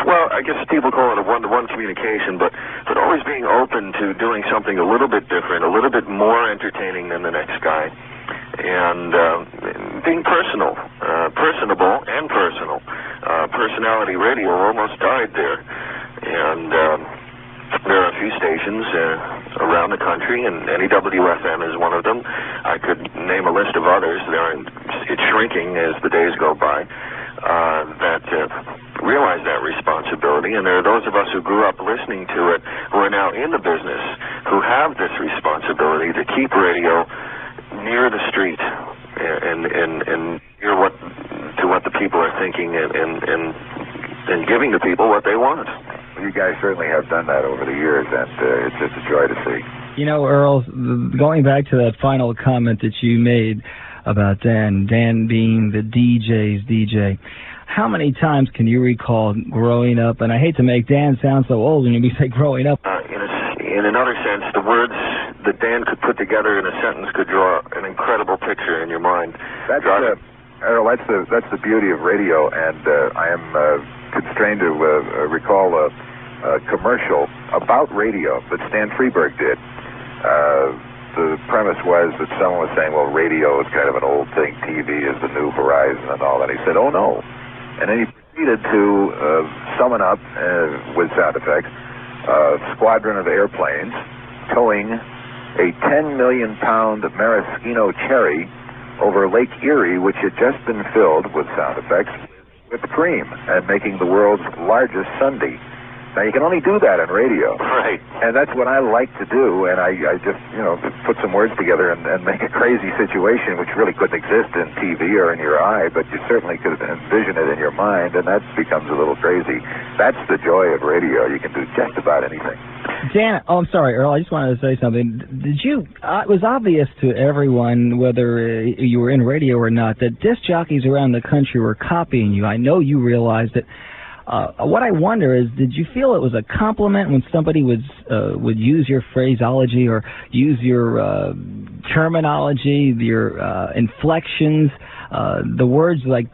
well, I guess people call it a one-to-one communication, but always being open to doing something a little bit different, a little bit more entertaining than the next guy, and being personable and personal. Personality radio almost died there, and there are a few stations around the country, and WNEW-FM is one of them. I could name a list of others. It's shrinking as the days go by, that realize that responsibility, and there are those of us who grew up listening to it who are now in the business who have this responsibility to keep radio near the street and near what the people are thinking and giving the people what they want. You guys certainly have done that over the years, and it's just a joy to see. You know, Earl, going back to that final comment that you made about Dan being the DJ's DJ, how many times can you recall growing up, and I hate to make Dan sound so old when you say growing up. In another sense, the words that Dan could put together in a sentence could draw an incredible picture in your mind. Earl, that's the beauty of radio, and I am constrained to recall a commercial about radio that Stan Freberg did. The premise was that someone was saying, well, radio is kind of an old thing, TV is the new Verizon and all that. He said, oh, no. And then he proceeded to summon up, with sound effects, a squadron of airplanes towing a 10 million pound maraschino cherry over Lake Erie, which had just been filled with sound effects with cream and making the world's largest sundae. Now, you can only do that on radio. Right. And that's what I like to do, and I just, put some words together and make a crazy situation which really couldn't exist in TV or in your eye, but you certainly could envision it in your mind, and that becomes a little crazy. That's the joy of radio. You can do just about anything. Dan, I'm sorry, Earl, I just wanted to say something. It was obvious to everyone, whether you were in radio or not, that disc jockeys around the country were copying you. I know you realized it. What I wonder is, did you feel it was a compliment when somebody would use your phraseology or use your terminology, your inflections, the words like,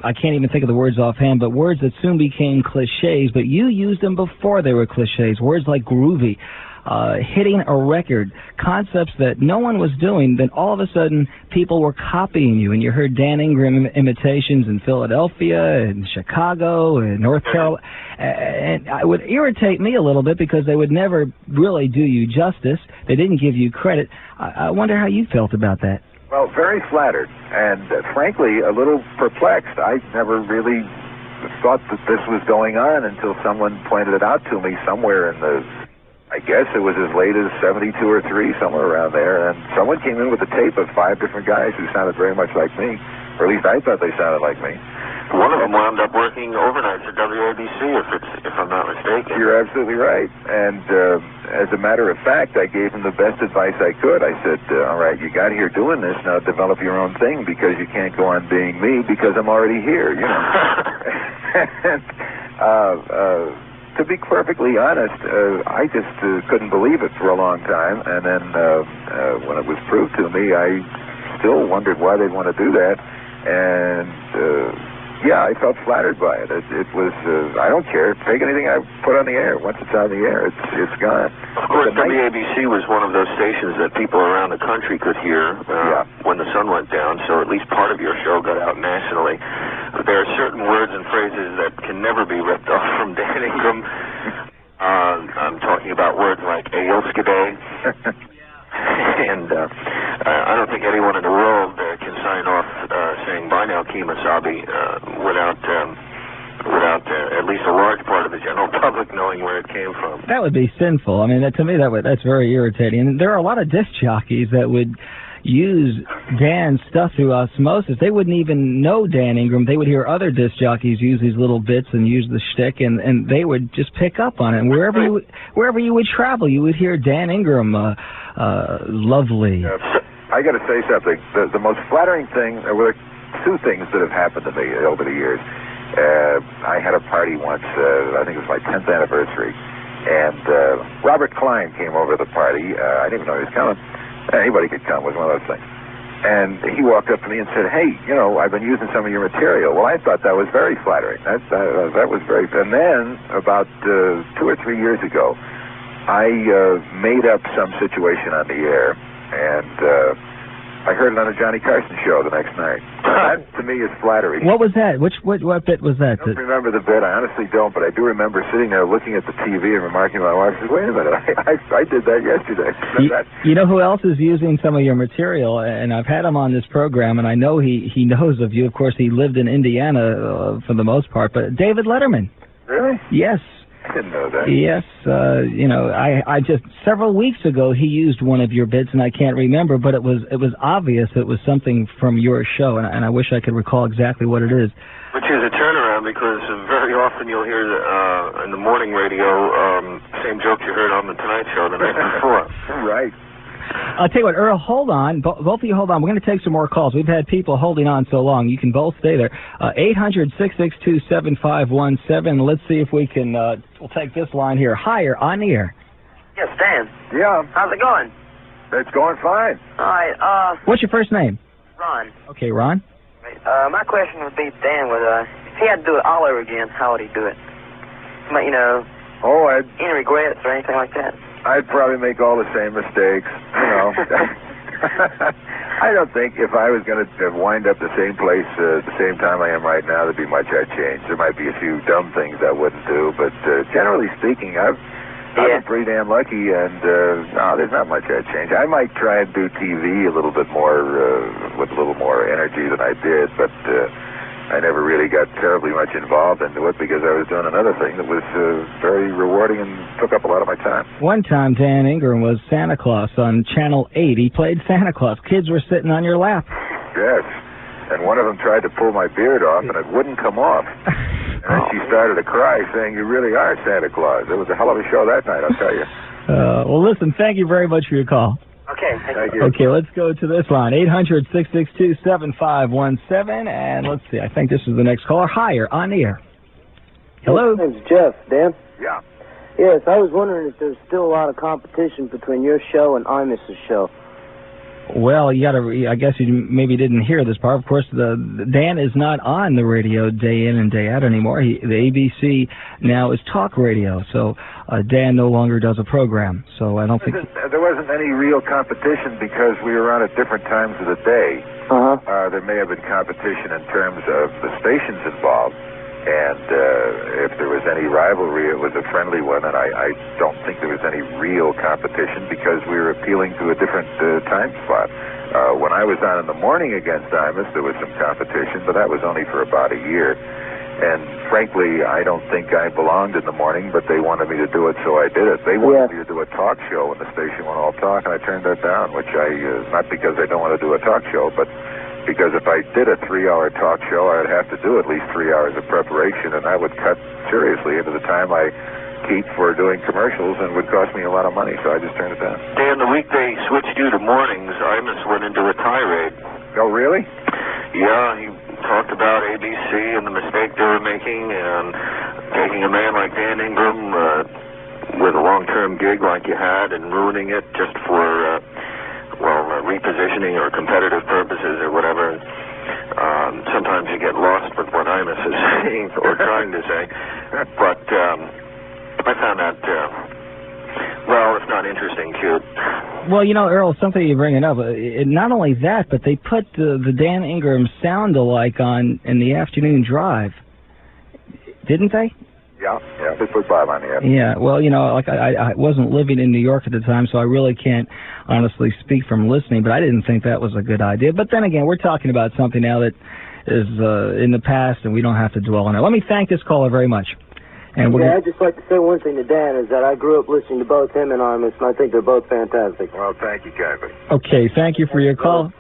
I can't even think of the words offhand, but words that soon became cliches, but you used them before they were cliches, words like groovy, hitting a record, concepts that no one was doing, then all of a sudden people were copying you, and you heard Dan Ingram imitations in Philadelphia and Chicago and North Carolina, and it would irritate me a little bit because they would never really do you justice. They didn't give you credit. I wonder how you felt about that. Well, very flattered, and frankly, a little perplexed. I never really thought that this was going on until someone pointed it out to me somewhere in the, I guess it was as late as 72 or 3, somewhere around there, and someone came in with a tape of 5 different guys who sounded very much like me, or at least I thought they sounded like me. One of them wound up working overnight for WABC, if I'm not mistaken. You're absolutely right. And as a matter of fact, I gave him the best advice I could. I said, all right, you got here doing this, now develop your own thing, because you can't go on being me because I'm already here, To be perfectly honest, I just couldn't believe it for a long time, and then when it was proved to me, I still wondered why they'd want to do that, and I felt flattered by it. It was, I don't care. Take anything I put on the air. Once it's on the air, it's gone. Of course, WABC was one of those stations that people around the country could hear when the sun went down, so at least part of your show got out nationally. But there are certain words and phrases that can never be ripped off from Dan Ingram. I'm talking about words like Ailskade. And I don't think anyone in the world can sign off saying "Bye now, Kemosabe" without at least a large part of the general public knowing where it came from. That would be sinful. I mean, to me, that's very irritating. And there are a lot of disc jockeys that would use Dan's stuff through osmosis. They wouldn't even know Dan Ingram. They would hear other disc jockeys use these little bits and use the shtick, and they would just pick up on it. And wherever you would travel, you would hear Dan Ingram. Lovely. I got to say something. The most flattering thing, there were 2 things that have happened to me over the years. I had a party once, I think it was my 10th anniversary, and Robert Klein came over to the party. I didn't even know he was coming. Anybody could come, was one of those things. And he walked up to me and said, "Hey, I've been using some of your material." Well, I thought that was very flattering. That was very. And then about 2 or 3 years ago, I made up some situation on the air, and I heard it on the Johnny Carson show the next night. That, to me, is flattery. What was that? What bit was that? I don't remember the bit. I honestly don't, but I do remember sitting there looking at the TV and remarking to my wife, "Wait a minute, I did that yesterday." You know who else is using some of your material? And I've had him on this program, and I know he knows of you. Of course, he lived in Indiana for the most part, but David Letterman. Really? Yes. I didn't know that. Yes, I just several weeks ago he used one of your bits, and I can't remember, but it was obvious it was something from your show, and I wish I could recall exactly what it is. Which is a turnaround, because very often you'll hear in the morning radio same joke you heard on the Tonight Show the night before. Right. I'll tell you what, Earl, hold on. Both of you hold on. We're going to take some more calls. We've had people holding on so long. You can both stay there. 800-662-7517. Let's see if we can, we'll take this line here. Hi, you're on the air. Yes, Dan. Yeah. How's it going? It's going fine. All right, What's your first name? Ron. Okay, Ron. My question would be, Dan, if he had to do it all over again, how would he do it? Any regrets or anything like that? I'd probably make all the same mistakes, I don't think if I was going to wind up the same place at the same time I am right now, there'd be much I'd change. There might be a few dumb things I wouldn't do, but generally speaking, I've been pretty damn lucky, and there's not much I'd change. I might try and do TV a little bit more with a little more energy than I did, but I never really got terribly much involved into it because I was doing another thing that was very rewarding and took up a lot of my time. One time, Dan Ingram was Santa Claus on Channel 8. He played Santa Claus. Kids were sitting on your lap. Yes. And one of them tried to pull my beard off, and it wouldn't come off. And then she started to cry, saying, "You really are Santa Claus." It was a hell of a show that night, I'll tell you. Well, listen, thank you very much for your call. Okay, thank you. Okay, let's go to this line, 800-662-7517, and let's see, I think this is the next caller. Hi, you're on the air. Hello? My name's Jeff, Dan. Yeah. Yes, I was wondering if there's still a lot of competition between your show and Imus's show. Well, I guess you maybe didn't hear this part. Of course, Dan is not on the radio day in and day out anymore. The ABC now is talk radio, so Dan no longer does a program. So I don't think... There wasn't any real competition because we were on at different times of the day. There may have been competition in terms of the stations involved, and if there was any rivalry, it was a friendly one, and I don't think there was any real competition because we were appealing to a different time spot. When I was on in the morning against Imus, there was some competition, but that was only for about a year. And frankly, I don't think I belonged in the morning, but they wanted me to do it, so I did it. They wanted me to do a talk show when the station went all talk, and I turned that down, which not because I don't want to do a talk show, but because if I did a 3-hour talk show, I'd have to do at least 3 hours of preparation, and that would cut seriously into the time I keep for doing commercials and would cost me a lot of money, so I just turned it down. Dan, the week they switched you to mornings, Imus went into a tirade. Oh, really? Yeah, he talked about ABC and the mistake they were making, and taking a man like Dan Ingram with a long-term gig like you had and ruining it just for... repositioning or competitive purposes or whatever. Sometimes you get lost with what Imus is saying or trying to say. But I found that, if not interesting, cute. Well, Earl, something you're bringing up, not only that, but they put the Dan Ingram sound-alike on in the afternoon drive. Didn't they? Yeah, they put Bob on the air. Yeah, well, I wasn't living in New York at the time, so I really can't honestly speak from listening, but I didn't think that was a good idea. But then again, we're talking about something now that is in the past, and we don't have to dwell on it. Let me thank this caller very much. And I'd just like to say one thing to Dan, is that I grew up listening to both him and Imus, and I think they're both fantastic. Well, thank you, Kevin. Okay, thank you for your call.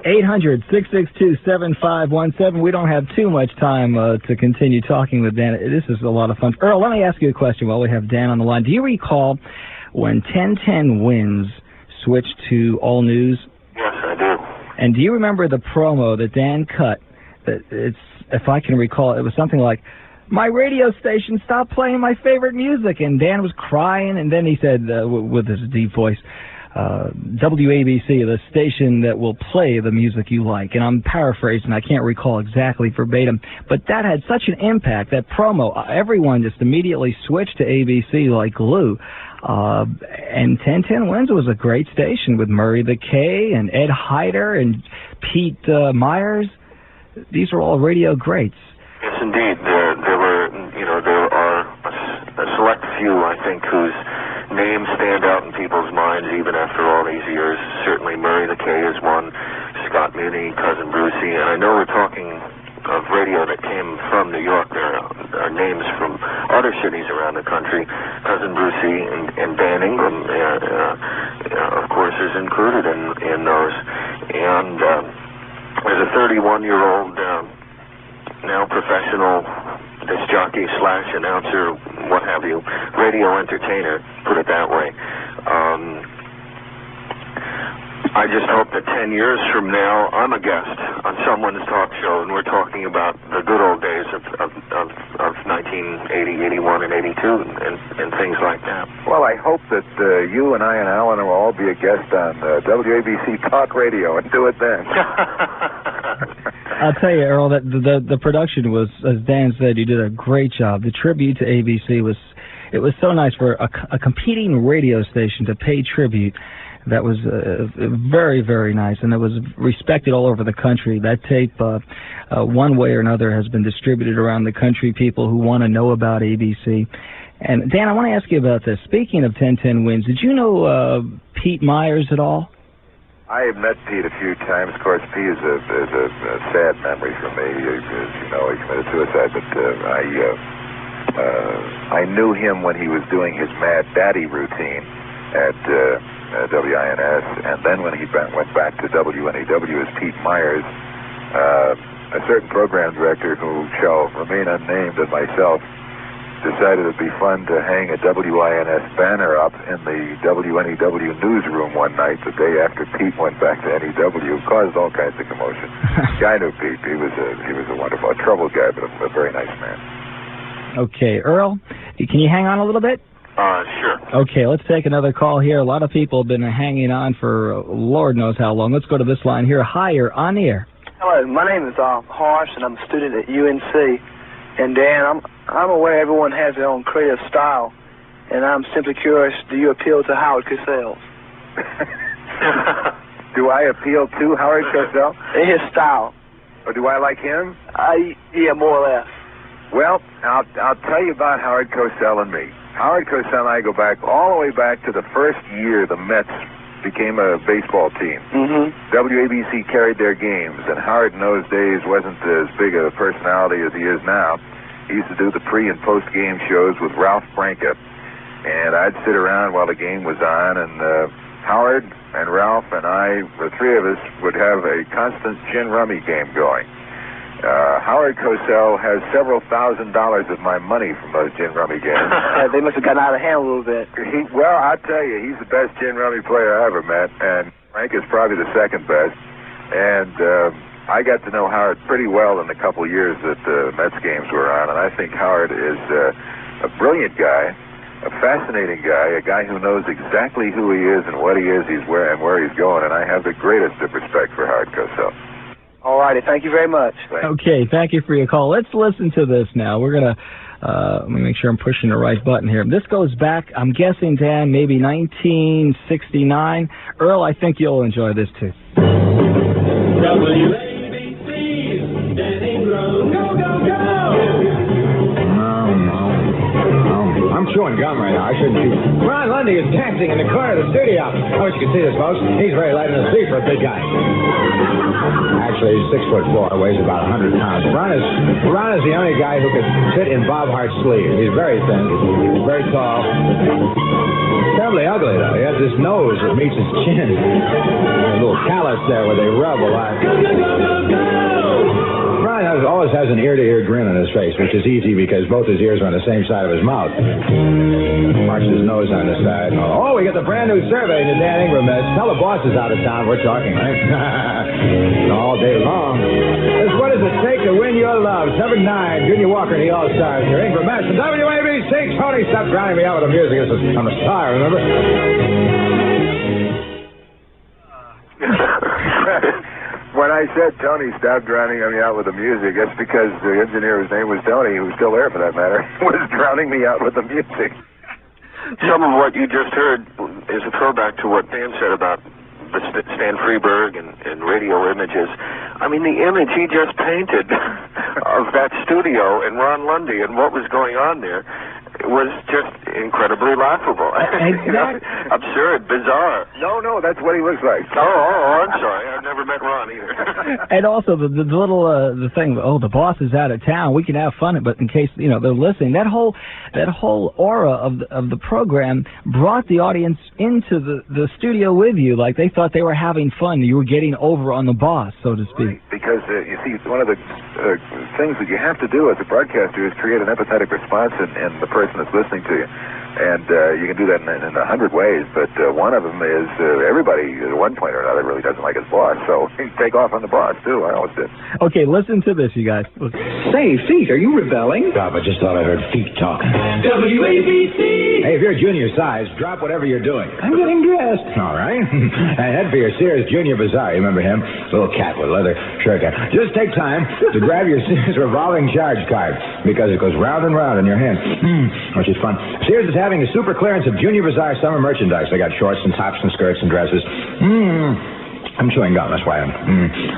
800-662-7517. We don't have too much time to continue talking with Dan. This is a lot of fun. Earl, let me ask you a question while we have Dan on the line. Do you recall when 1010 Wins switched to All News? Yes, I do. And do you remember the promo that Dan cut? If I can recall, it was something like, "My radio station stopped playing my favorite music," and Dan was crying, and then he said, with his deep voice, WABC, the station that will play the music you like. And I'm paraphrasing, I can't recall exactly verbatim, but that had such an impact, that promo. Everyone just immediately switched to ABC like glue. And 1010 Wins was a great station with Murray the K and Ed Hyder and Pete Myers. These were all radio greats. Yes, indeed. There are a select few, I think, whose names stand out in people's minds even after all these years. Certainly Murray the K is one, Scott Muni, Cousin Brucey, and I know we're talking of radio that came from New York. There are names from other cities around the country. Cousin Brucey and Dan Ingram, of course, is included in those. And as a 31-year-old, now professional disc jockey / announcer, what have you, radio entertainer, put it that way. I just hope that 10 years from now, I'm a guest on someone's talk show, and we're talking about the good old days of 1980, 81, and 82, and things like that. Well, I hope that you and I and Alan will all be a guest on WABC Talk Radio and do it then. I'll tell you, Earl, that the production was, as Dan said, you did a great job. The tribute to ABC was so nice for a competing radio station to pay tribute. That was very, very nice, and it was respected all over the country. That tape, one way or another, has been distributed around the country, people who want to know about ABC. And, Dan, I want to ask you about this. Speaking of 1010 Wins, did you know Pete Myers at all? I have met Pete a few times. Of course, Pete is a sad memory for me. As you know, he committed suicide, but I knew him when he was doing his Mad Daddy routine at WINS, and then when he went back to WNEW as Pete Myers, a certain program director who shall remain unnamed and myself decided it'd be fun to hang a WINS banner up in the WNEW newsroom one night the day after Pete went back to NEW. Caused all kinds of commotion. Guy knew Pete. He was a wonderful, a troubled guy, but a very nice man. Okay, Earl, can you hang on a little bit? Sure. Okay, let's take another call here. A lot of people have been hanging on for Lord knows how long. Let's go to this line here. Hi, you're on the air. Hello, my name is Harsh, and I'm a student at UNC. And Dan, I'm aware everyone has their own creative style, and I'm simply curious, do you appeal to Howard Cosell? Do I appeal to Howard Cosell? His style. Or do I like him? Yeah, more or less. Well, I'll tell you about Howard Cosell and me. Howard Cosell and I go back all the way back to the first year the Mets became a baseball team. Mm-hmm. WABC carried their games, and Howard in those days wasn't as big a personality as he is now. He used to do the pre- and post-game shows with Ralph Branca, and I'd sit around while the game was on, and Howard and Ralph and I, the three of us, would have a constant gin rummy game going. Howard Cosell has several $1,000s of my money from those gin rummy games. They must have gotten out of hand a little bit. Well, I'll tell you, he's the best gin rummy player I ever met, and Frank is probably the second best. And I got to know Howard pretty well in the couple years that the Mets games were on, and I think Howard is a brilliant guy, a fascinating guy, a guy who knows exactly who he is and what he is, and where he's going, and I have the greatest of respect for Howard Cosell. All righty, thank you very much. Okay, thank you for your call. Let's listen to this now. We're going to, let me make sure I'm pushing the right button here. This goes back, I'm guessing, Dan, maybe 1969. Earl, I think you'll enjoy this too. WABC, Dan Ingram, go, go, go! I'm chewing gum right now. I shouldn't chew. Ron Lundy is dancing in the corner of the studio. I wish you could see this, folks. He's very light on his feet for a big guy. Actually, he's 6'4", weighs about 100 pounds. Ron is the only guy who could fit in Bob Hart's sleeve. He's very thin. He's very tall. Terribly ugly, though. He has this nose that meets his chin. A little callus there where they rub a lot. Ron always has an ear-to-ear grin on his face, which is easy because both his ears are on the same side of his mouth. Marks his nose on the side. Oh, we got the brand new survey to Dan Ingram. Tell the boss is out of town. We're talking, right? All day long. It's what does it take to win your love? 7-9, Junior Walker and the All-Stars. Your Ingram Mess and WABC. Tony, stop drowning me out with the music. I'm a star, remember? When I said Tony stopped drowning me out with the music, that's because the engineer, whose name was Tony, who's still there for that matter, was drowning me out with the music. Some of what you just heard is a throwback to what Dan said about Stan Freberg and radio images. I mean, the image he just painted of that studio and Ron Lundy and what was going on there was just incredibly laughable. You know, absurd, bizarre. No, that's what he looks like. Oh, I'm sorry. I've never met Ron either. And also the little the thing, the boss is out of town. We can have fun, but in case they're listening, that whole aura of the program brought the audience into the studio with you, like they thought they were having fun. You were getting over on the boss, so to speak. Right. Because you see, one of the things that you have to do as a broadcaster is create an empathetic response in the person that's listening to you. And you can do that in 100 ways, but one of them is everybody at one point or another really doesn't like his boss, so take off on the boss, too. I always did. Okay, listen to this, you guys. Say, feet, are you rebelling? Stop, I just thought I heard feet talk. WABC! Hey, if you're junior size, drop whatever you're doing. I'm getting dressed. All right. And head for your Sears Junior Bazaar. You remember him? Little cat with leather shirt. Just take time to grab your Sears revolving charge card, because it goes round and round in your hand, which is fun. Sears is having a super clearance of Junior Bazaar summer merchandise. They got shorts and tops and skirts and dresses. I'm chewing gum, that's why I'm...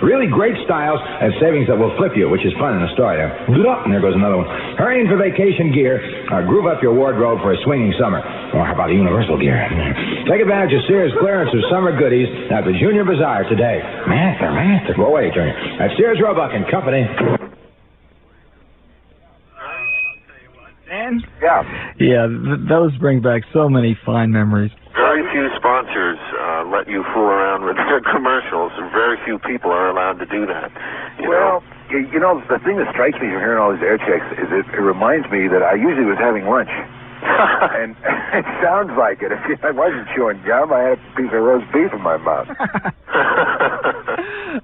Really great styles and savings that will flip you, which is fun in the store. And there goes another one. Hurry in for vacation gear. Groove up your wardrobe for a swinging summer. Or how about the universal gear? Take advantage of Sears clearance of summer goodies at the Junior Bazaar today. Master. Go away, Junior. At Sears, Roebuck and Company. Dan? Yeah. Yeah, those bring back so many fine memories. Very few sponsors let you fool around with their commercials, and very few people are allowed to do that. You know, the thing that strikes me from hearing all these air checks is it reminds me that I usually was having lunch. And it sounds like it. If I wasn't chewing gum, I had a piece of roast beef in my mouth.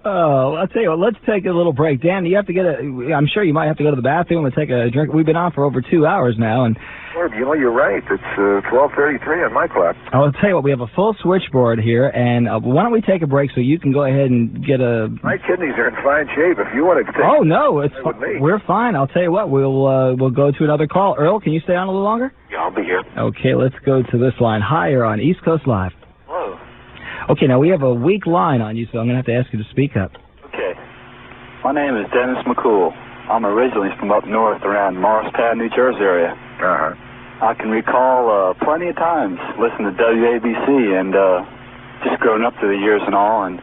Oh, I'll tell you what, let's take a little break. Dan, you have to I'm sure you might have to go to the bathroom and take a drink. We've been on for over 2 hours now. And you're right. It's 12:33 on my clock. I'll tell you what, we have a full switchboard here, and why don't we take a break so you can go ahead and get a... My kidneys are in fine shape. If you want to take... Oh, no, it's with me. We're fine. I'll tell you what, we'll go to another call. Earl, can you stay on a little longer? Yeah, I'll be here. Okay, let's go to this line. Hi, you're on East Coast Live. Hello. Okay, now we have a weak line on you, so I'm going to have to ask you to speak up. Okay. My name is Dennis McCool. I'm originally from up north around Morristown, New Jersey area. Uh-huh. I can recall plenty of times listening to WABC and just growing up through the years and all. And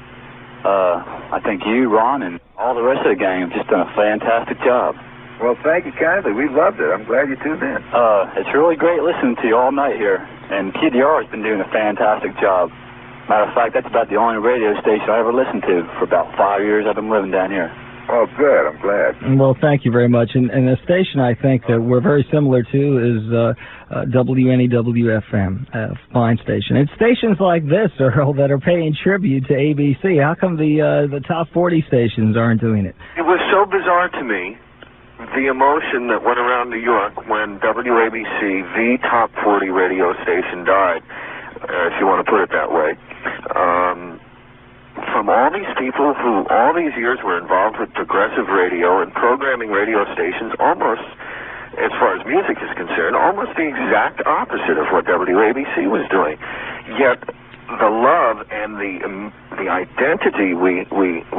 I think you, Ron, and all the rest of the gang have just done a fantastic job. Well, thank you kindly. We loved it. I'm glad you tuned in. It's really great listening to you all night here. And QDR has been doing a fantastic job. Matter of fact, that's about the only radio station I ever listened to for about 5 years I've been living down here. Oh, good. I'm glad. Well, thank you very much. And the station I think that we're very similar to is WNEW-FM, a fine station. It's stations like this, Earl, that are paying tribute to ABC. How come the top 40 stations aren't doing it? It was so bizarre to me, the emotion that went around New York when WABC, the top 40 radio station, died, if you want to put it that way. From all these people who all these years were involved with progressive radio and programming radio stations, almost, as far as music is concerned, almost the exact opposite of what WABC was doing. Yet the love and the identity we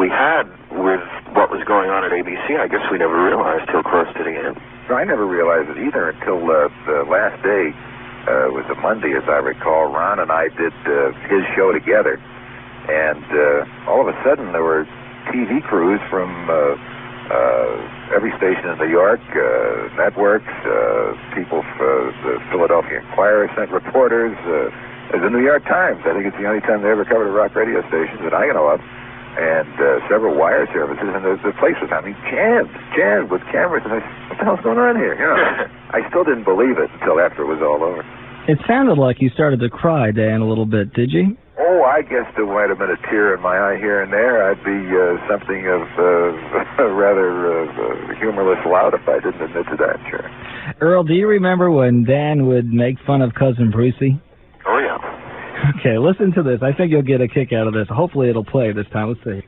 had with what was going on at ABC, I guess we never realized till close to the end. I never realized it either until the last day. It was a Monday, as I recall. Ron and I did his show together. And all of a sudden, there were TV crews from every station in New York, networks, people from the Philadelphia Inquirer sent reporters. The New York Times, I think it's the only time they ever covered a rock radio station that I know of. And several wire services, and the place was, jammed with cameras. And I said, what the hell's going on here? I still didn't believe it until after it was all over. It sounded like you started to cry, Dan, a little bit, did you? Oh, I guess there might have been a tear in my eye here and there. I'd be something of rather humorless loud if I didn't admit to that, sure. Earl, do you remember when Dan would make fun of Cousin Brucey? Oh, yeah. Okay, listen to this. I think you'll get a kick out of this. Hopefully it'll play this time. Let's see.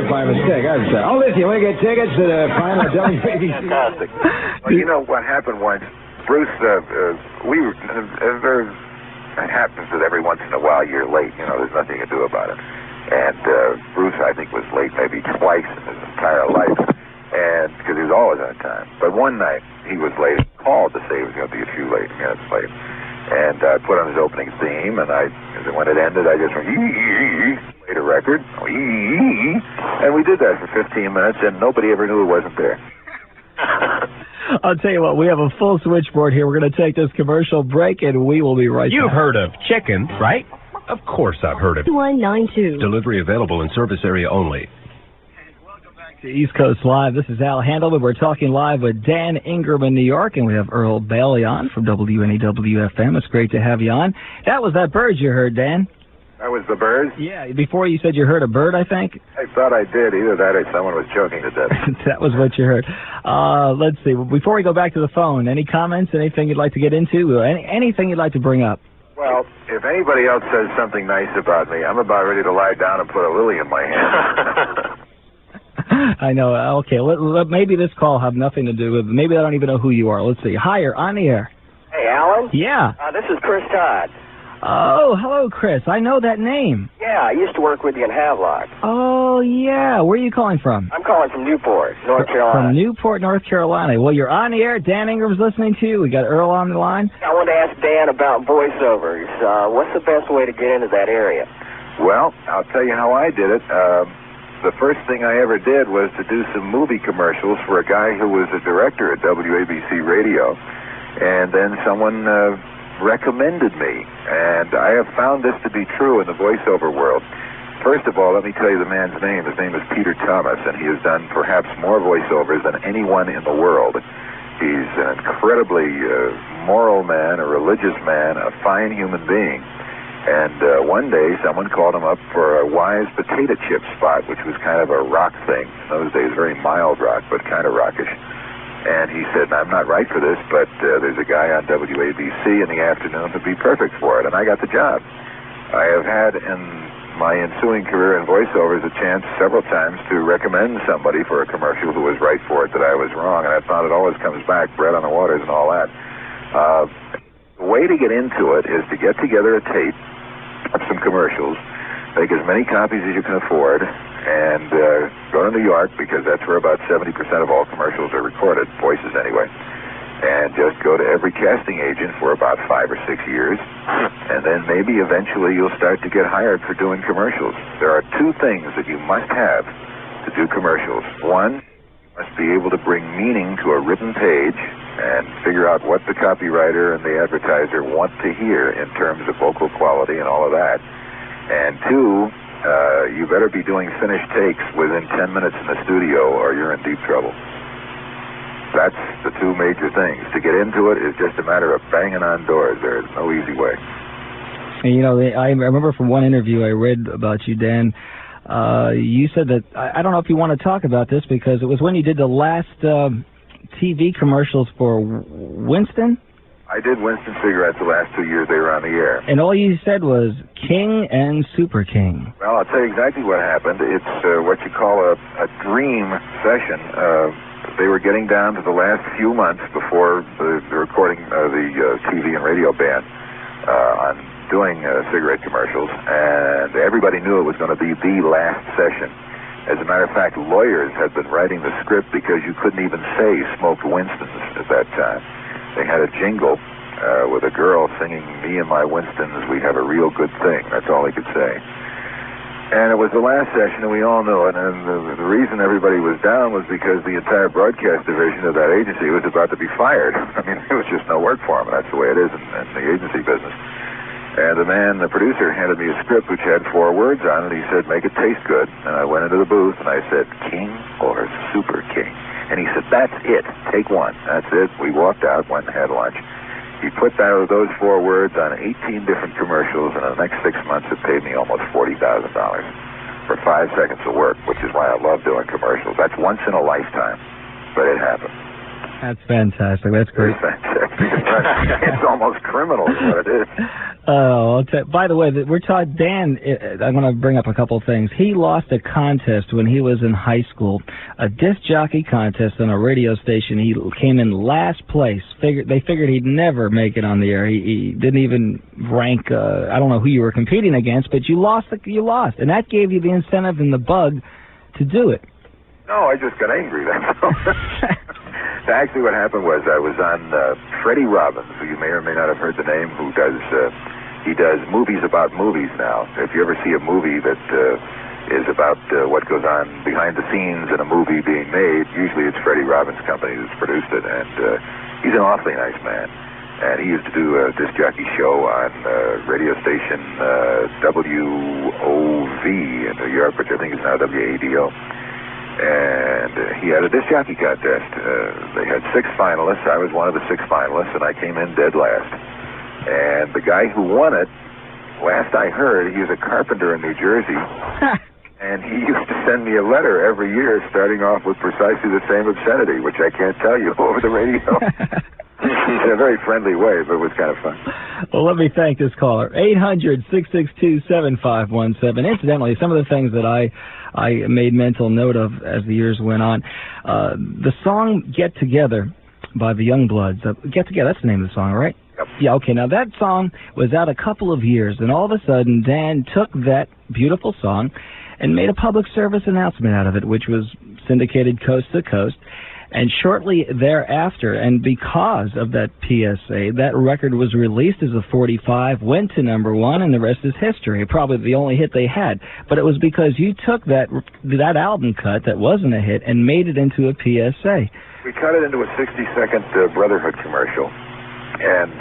By mistake, I'm sorry. Oh, listen, you want to get tickets to the final WABC? Fantastic. Well, you know what happened once? Bruce, it happens that every once in a while you're late. There's nothing to do about it. And Bruce, I think, was late maybe twice in his entire life, and because he was always on time. But one night he was late. He called to say he was going to be a few minutes late. And I put on his opening theme, and when it ended, I just went, played a record, and we did that for 15 minutes, and nobody ever knew it wasn't there. I'll tell you what, we have a full switchboard here. We're going to take this commercial break, and we will be right back. You've heard of chicken, right? Of course I've heard of it. 192. Delivery available in service area only. To East Coast Live. This is Allan Handelman. We're talking live with Dan Ingram in New York, and we have Earl Bailey on from WNEW-FM. It's great to have you on. That was that bird you heard, Dan. That was the bird? Yeah, before you said you heard a bird, I think. I thought I did. Either that or someone was choking to death. That was what you heard. Let's see. Before we go back to the phone, any comments, anything you'd like to get into, anything you'd like to bring up? Well, if anybody else says something nice about me, I'm about ready to lie down and put a lily in my hand. I know. Okay, maybe this call have nothing to do with. Maybe I don't even know who you are. Let's see. Hi, you're on the air. Hey, Alan? Yeah. This is Chris Todd. Oh, hello, Chris. I know that name. Yeah, I used to work with you in Havelock. Oh, yeah. Where are you calling from? I'm calling from Newport, North Carolina. From Newport, North Carolina. Well, you're on the air. Dan Ingram's listening to you. We got Earl on the line. I wanted to ask Dan about voiceovers. What's the best way to get into that area? Well, I'll tell you how I did it. The first thing I ever did was to do some movie commercials for a guy who was a director at WABC Radio. And then someone recommended me. And I have found this to be true in the voiceover world. First of all, let me tell you the man's name. His name is Peter Thomas, and he has done perhaps more voiceovers than anyone in the world. He's an incredibly moral man, a religious man, a fine human being. And one day, someone called him up for a Wise potato chip spot, which was kind of a rock thing. In those days, very mild rock, but kind of rockish. And he said, I'm not right for this, but there's a guy on WABC in the afternoon who'd be perfect for it. And I got the job. I have had in my ensuing career in voiceovers a chance several times to recommend somebody for a commercial who was right for it that I was wrong. And I found it always comes back, bread on the waters and all that. The way to get into it is to get together a tape of some commercials, make as many copies as you can afford, and go to New York, because that's where about 70% of all commercials are recorded, voices anyway, and just go to every casting agent for about 5 or 6 years, and then maybe eventually you'll start to get hired for doing commercials. There are two things that you must have to do commercials. One, you must be able to bring meaning to a written page and figure out what the copywriter and the advertiser want to hear in terms of vocal quality and all of that. And two, you better be doing finished takes within 10 minutes in the studio or you're in deep trouble. That's the two major things. To get into it is just a matter of banging on doors. There's no easy way. And, you know, I remember from one interview I read about you, Dan, you said that, I don't know if you want to talk about this, because it was when you did the last TV commercials for Winston? I did Winston cigarettes the last 2 years they were on the air. And all you said was King and Super King. Well, I'll tell you exactly what happened. It's what you call a dream session. They were getting down to the last few months before the recording the TV and radio ban on doing cigarette commercials, and everybody knew it was going to be the last session. As a matter of fact, lawyers had been writing the script because you couldn't even say smoked Winstons at that time. They had a jingle with a girl singing, "Me and my Winstons, we have a real good thing." That's all they could say. And it was the last session, and we all knew it. And the reason everybody was down was because the entire broadcast division of that agency was about to be fired. I mean, there was just no work for them, and that's the way it is in the agency business. And the producer, handed me a script which had 4 words on it. He said, "Make it taste good." And I went into the booth and I said, "King or Super King?" And he said, "That's it. Take one." That's it. We walked out, went and had lunch. He put those 4 words on 18 different commercials, and in the next 6 months it paid me almost $40,000 for 5 seconds of work, which is why I love doing commercials. That's once in a lifetime, but it happened. That's fantastic. That's great. It's fantastic. It's almost criminal is what it is. Oh, by the way, we're talking, Dan, I'm going to bring up a couple things. He lost a contest when he was in high school, a disc jockey contest on a radio station. He came in last place. They figured he'd never make it on the air. He didn't even rank, I don't know who you were competing against, but you lost. And that gave you the incentive and the bug to do it. No, I just got angry. That's all. Actually, what happened was I was on Freddie Robbins, who you may or may not have heard the name, who does he does movies about movies now. If you ever see a movie that is about what goes on behind the scenes in a movie being made, usually it's Freddie Robbins' company that's produced it, and he's an awfully nice man. And he used to do a disc jockey show on radio station WOV in New York, which I think is now WADO. And he had a disc jockey contest. They had 6 finalists. I was one of the 6 finalists, and I came in dead last. And the guy who won it, last I heard, he was a carpenter in New Jersey. And he used to send me a letter every year starting off with precisely the same obscenity, which I can't tell you over the radio. In a very friendly way, but it was kind of fun. Well, let me thank this caller. 800-662-7517. Incidentally, some of the things that I made mental note of as the years went on. The song Get Together by the Youngbloods. Get Together, that's the name of the song, right? Yep. Yeah, okay. Now, that song was out a couple of years, and all of a sudden, Dan took that beautiful song and made a public service announcement out of it, which was syndicated coast to coast. And shortly thereafter, and because of that PSA, that record was released as a 45, went to number 1, and the rest is history. Probably the only hit they had. But it was because you took that album cut that wasn't a hit and made it into a PSA. We cut it into a 60-second Brotherhood commercial. And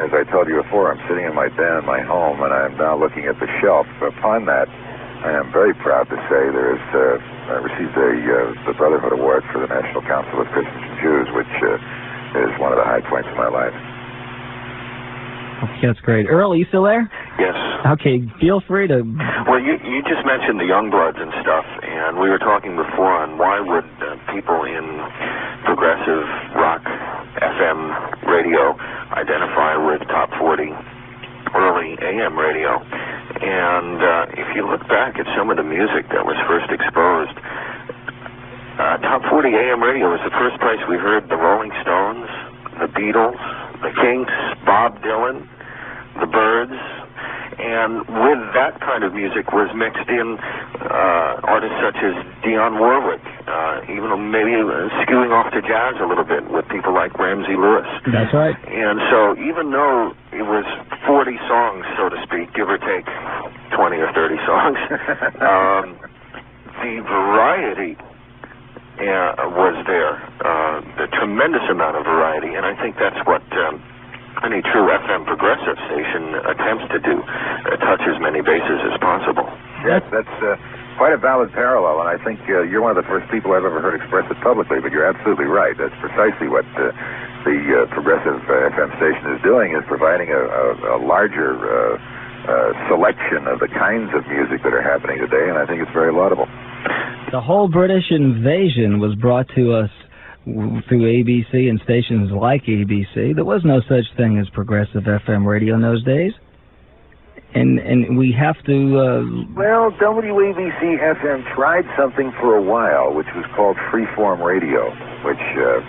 as I told you before, I'm sitting in my den in my home, and I'm now looking at the shelf. Upon that, I am very proud to say I received the Brotherhood Award for the National Council of Christians and Jews, which is one of the high points of my life. Okay, that's great. Earl, are you still there? Yes. Okay, feel free to... Well, you just mentioned the Youngbloods and stuff, and we were talking before on why would people in progressive rock FM radio identify with top 40 early AM radio. And if you look back at some of the music that was first exposed, top 40 AM radio was the first place we heard the Rolling Stones, the Beatles, the Kinks, Bob Dylan, the Byrds, and with that kind of music was mixed in artists such as Dionne Warwick, even maybe skewing off to jazz a little bit with people like Ramsey Lewis. That's right. And so even though it was 40 songs, so to speak, give or take 20 or 30 songs, the variety was there, the tremendous amount of variety, and I think that's what any true FM progressive station attempts to do, touch as many bases as possible. Yes, that's quite a valid parallel, and I think you're one of the first people I've ever heard express it publicly, but you're absolutely right. That's precisely what the progressive FM station is doing, is providing a larger selection of the kinds of music that are happening today, and I think it's very laudable. The whole British invasion was brought to us through ABC and stations like ABC. There was no such thing as progressive FM radio in those days. And we have to... Well, WABC FM tried something for a while, which was called freeform radio, which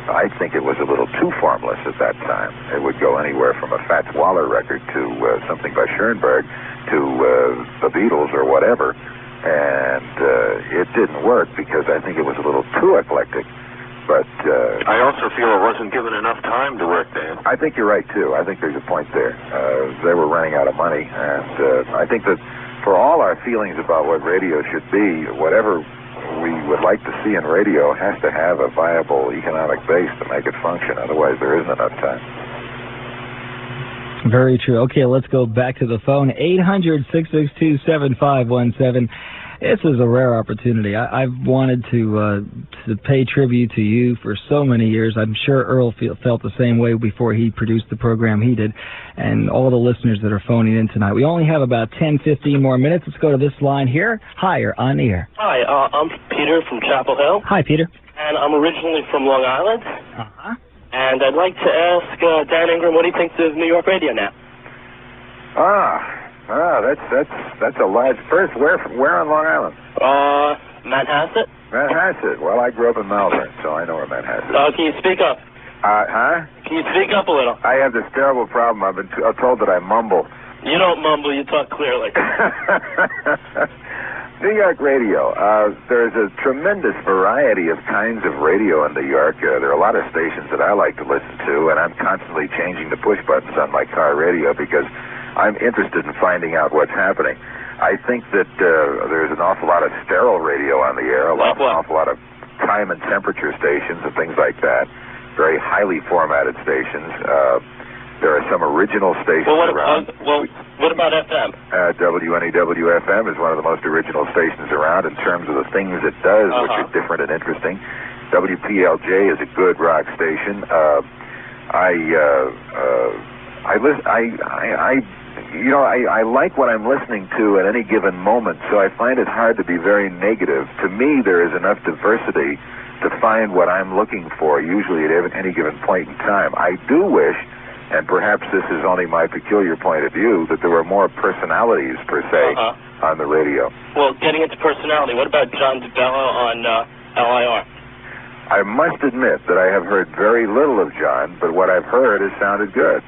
I think it was a little too formless at that time. It would go anywhere from a Fats Waller record to something by Schoenberg to the Beatles or whatever. And it didn't work because I think it was a little too eclectic. But I also feel it wasn't given enough time to work, Dan. I think you're right, too. I think there's a point there. They were running out of money, and I think that for all our feelings about what radio should be, whatever we would like to see in radio has to have a viable economic base to make it function. Otherwise, there isn't enough time. Very true. Okay, let's go back to the phone. 800-662-7517. This is a rare opportunity. I've wanted to pay tribute to you for so many years. I'm sure Earl felt the same way before he produced the program he did, and all the listeners that are phoning in tonight. We only have about 10, 15 more minutes. Let's go to this line here. Hi, you're on the air. Hi, I'm Peter from Chapel Hill. Hi, Peter. And I'm originally from Long Island. Uh-huh. And I'd like to ask Dan Ingram what he thinks of New York radio now. That's a large first. Where on Long Island? Manhasset. Manhasset. Well, I grew up in Malvern, so I know where Manhasset is. Can you speak up? Huh? Can you speak up a little? I have this terrible problem. I've been told that I mumble. You don't mumble. You talk clearly. New York radio. There's a tremendous variety of kinds of radio in New York. There are a lot of stations that I like to listen to, and I'm constantly changing the push buttons on my car radio because I'm interested in finding out what's happening. I think that there's an awful lot of sterile radio on the air, an awful lot of time and temperature stations and things like that, very highly formatted stations. There are some original stations around. What about FM? WNEW-FM is one of the most original stations around in terms of the things it does, which are different and interesting. WPLJ is a good rock station. I like what I'm listening to at any given moment, so I find it hard to be very negative. To me, there is enough diversity to find what I'm looking for, usually at any given point in time. I do wish and perhaps this is only my peculiar point of view, that there were more personalities, per se, on the radio. Well, getting into personality, what about John DeBello on LIR? I must admit that I have heard very little of John, but what I've heard has sounded good.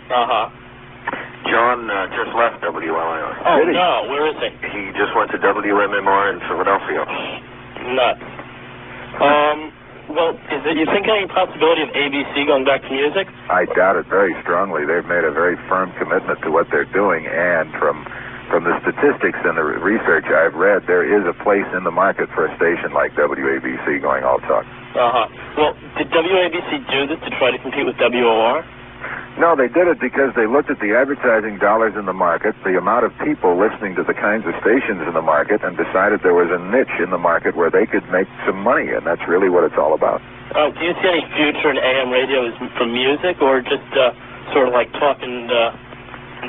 John just left WLIR. Oh, no, where is he? He just went to WMMR in Philadelphia. Nuts. Well, you think any possibility of ABC going back to music? I doubt it very strongly. They've made a very firm commitment to what they're doing, and from the statistics and the research I've read, there is a place in the market for a station like WABC going all talk. Well, did WABC do this to try to compete with WOR? No, they did it because they looked at the advertising dollars in the market, the amount of people listening to the kinds of stations in the market, and decided there was a niche in the market where they could make some money, and that's really what it's all about. Do you see any future in AM radio for music, or just sort of like talking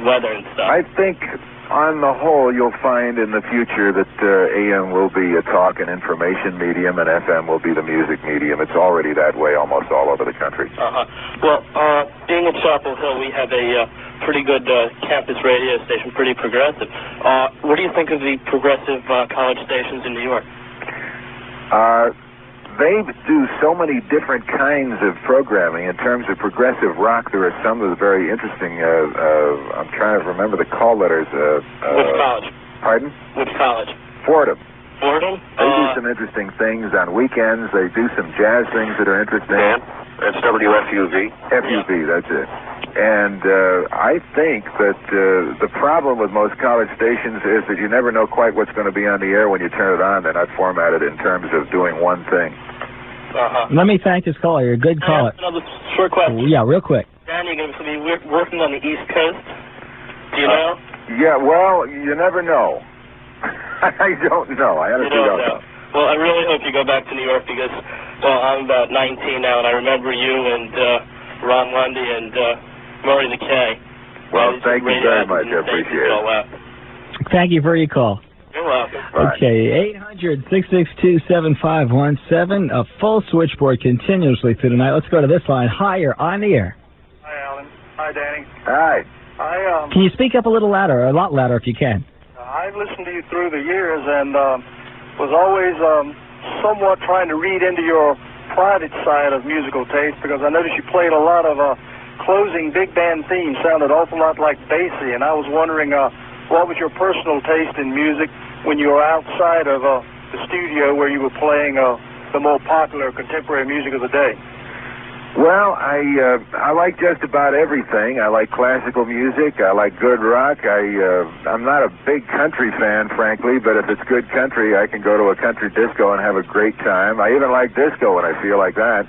weather and stuff? I think, on the whole, you'll find in the future that AM will be a talk and information medium, and FM will be the music medium. It's already that way almost all over the country. Well, being in Chapel Hill, we have a pretty good campus radio station, pretty progressive. What do you think of the progressive college stations in New York? They do so many different kinds of programming. In terms of progressive rock, there are some that are very interesting. I'm trying to remember the call letters. Which college? Pardon? Which college? Fordham. Fordham? They do some interesting things on weekends. They do some jazz things that are interesting. That's WFUV. FUV, that's it. And I think that the problem with most college stations is that you never know quite what's going to be on the air when you turn it on. They're not formatted in terms of doing one thing. Let me thank this caller. You're a good caller. Another short question. Yeah, real quick. Dan, you're going to be working on the East Coast? Do you know? Yeah, well, you never know. I don't know. I honestly don't know. Well, I really hope you go back to New York because, well, I'm about 19 now, and I remember you and Ron Lundy and Murray the K. Well, thank you very much. I appreciate it. Thank you for your call. You're welcome. Okay, 800-662-7517. A full switchboard continuously through the night. Let's go to this line. Hi, you're on the air. Hi, Alan. Hi, Danny. Hi. Can you speak up a little louder, or a lot louder if you can? I've listened to you through the years and was always somewhat trying to read into your private side of musical taste because I noticed you played a lot of closing big band themes, sounded an awful lot like Basie, and I was wondering what was your personal taste in music when you were outside of the studio where you were playing the more popular contemporary music of the day? Well, I like just about everything. I like classical music. I like good rock. I'm not a big country fan, frankly, but if it's good country, I can go to a country disco and have a great time. I even like disco when I feel like that.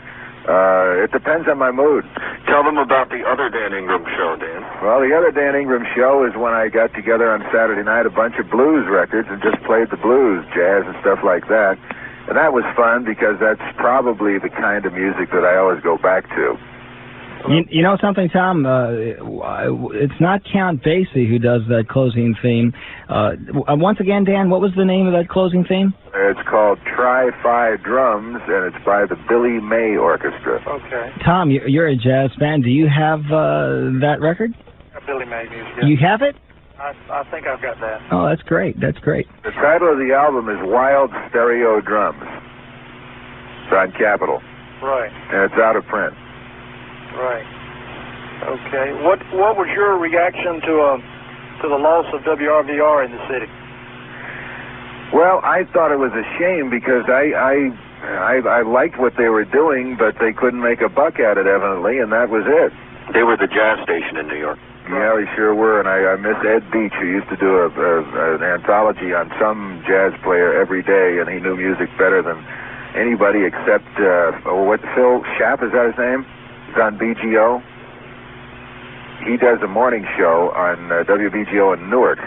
It depends on my mood. Tell them about the other Dan Ingram show, Dan. Well, the other Dan Ingram show is when I got together on Saturday night a bunch of blues records and just played the blues, jazz and stuff like that. And that was fun because that's probably the kind of music that I always go back to. You know something, Tom? It's not Count Basie who does that closing theme. Once again, Dan, what was the name of that closing theme? It's called Tri-Fi Drums, and it's by the Billy May Orchestra. Okay. Tom, you're a jazz fan. Do you have that record? Billy May music. You have it? I think I've got that. Oh, that's great. That's great. The title of the album is Wild Stereo Drums. It's on Capitol. Right. And it's out of print. Right. Okay. What was your reaction to the loss of WRVR in the city? Well, I thought it was a shame because I liked what they were doing, but they couldn't make a buck at it, evidently, and that was it. They were the jazz station in New York. Yeah, we sure were, and I miss Ed Beach, who used to do an anthology on some jazz player every day, and he knew music better than anybody except, Phil Schaap, is that his name? He's on BGO. He does a morning show on WBGO in Newark.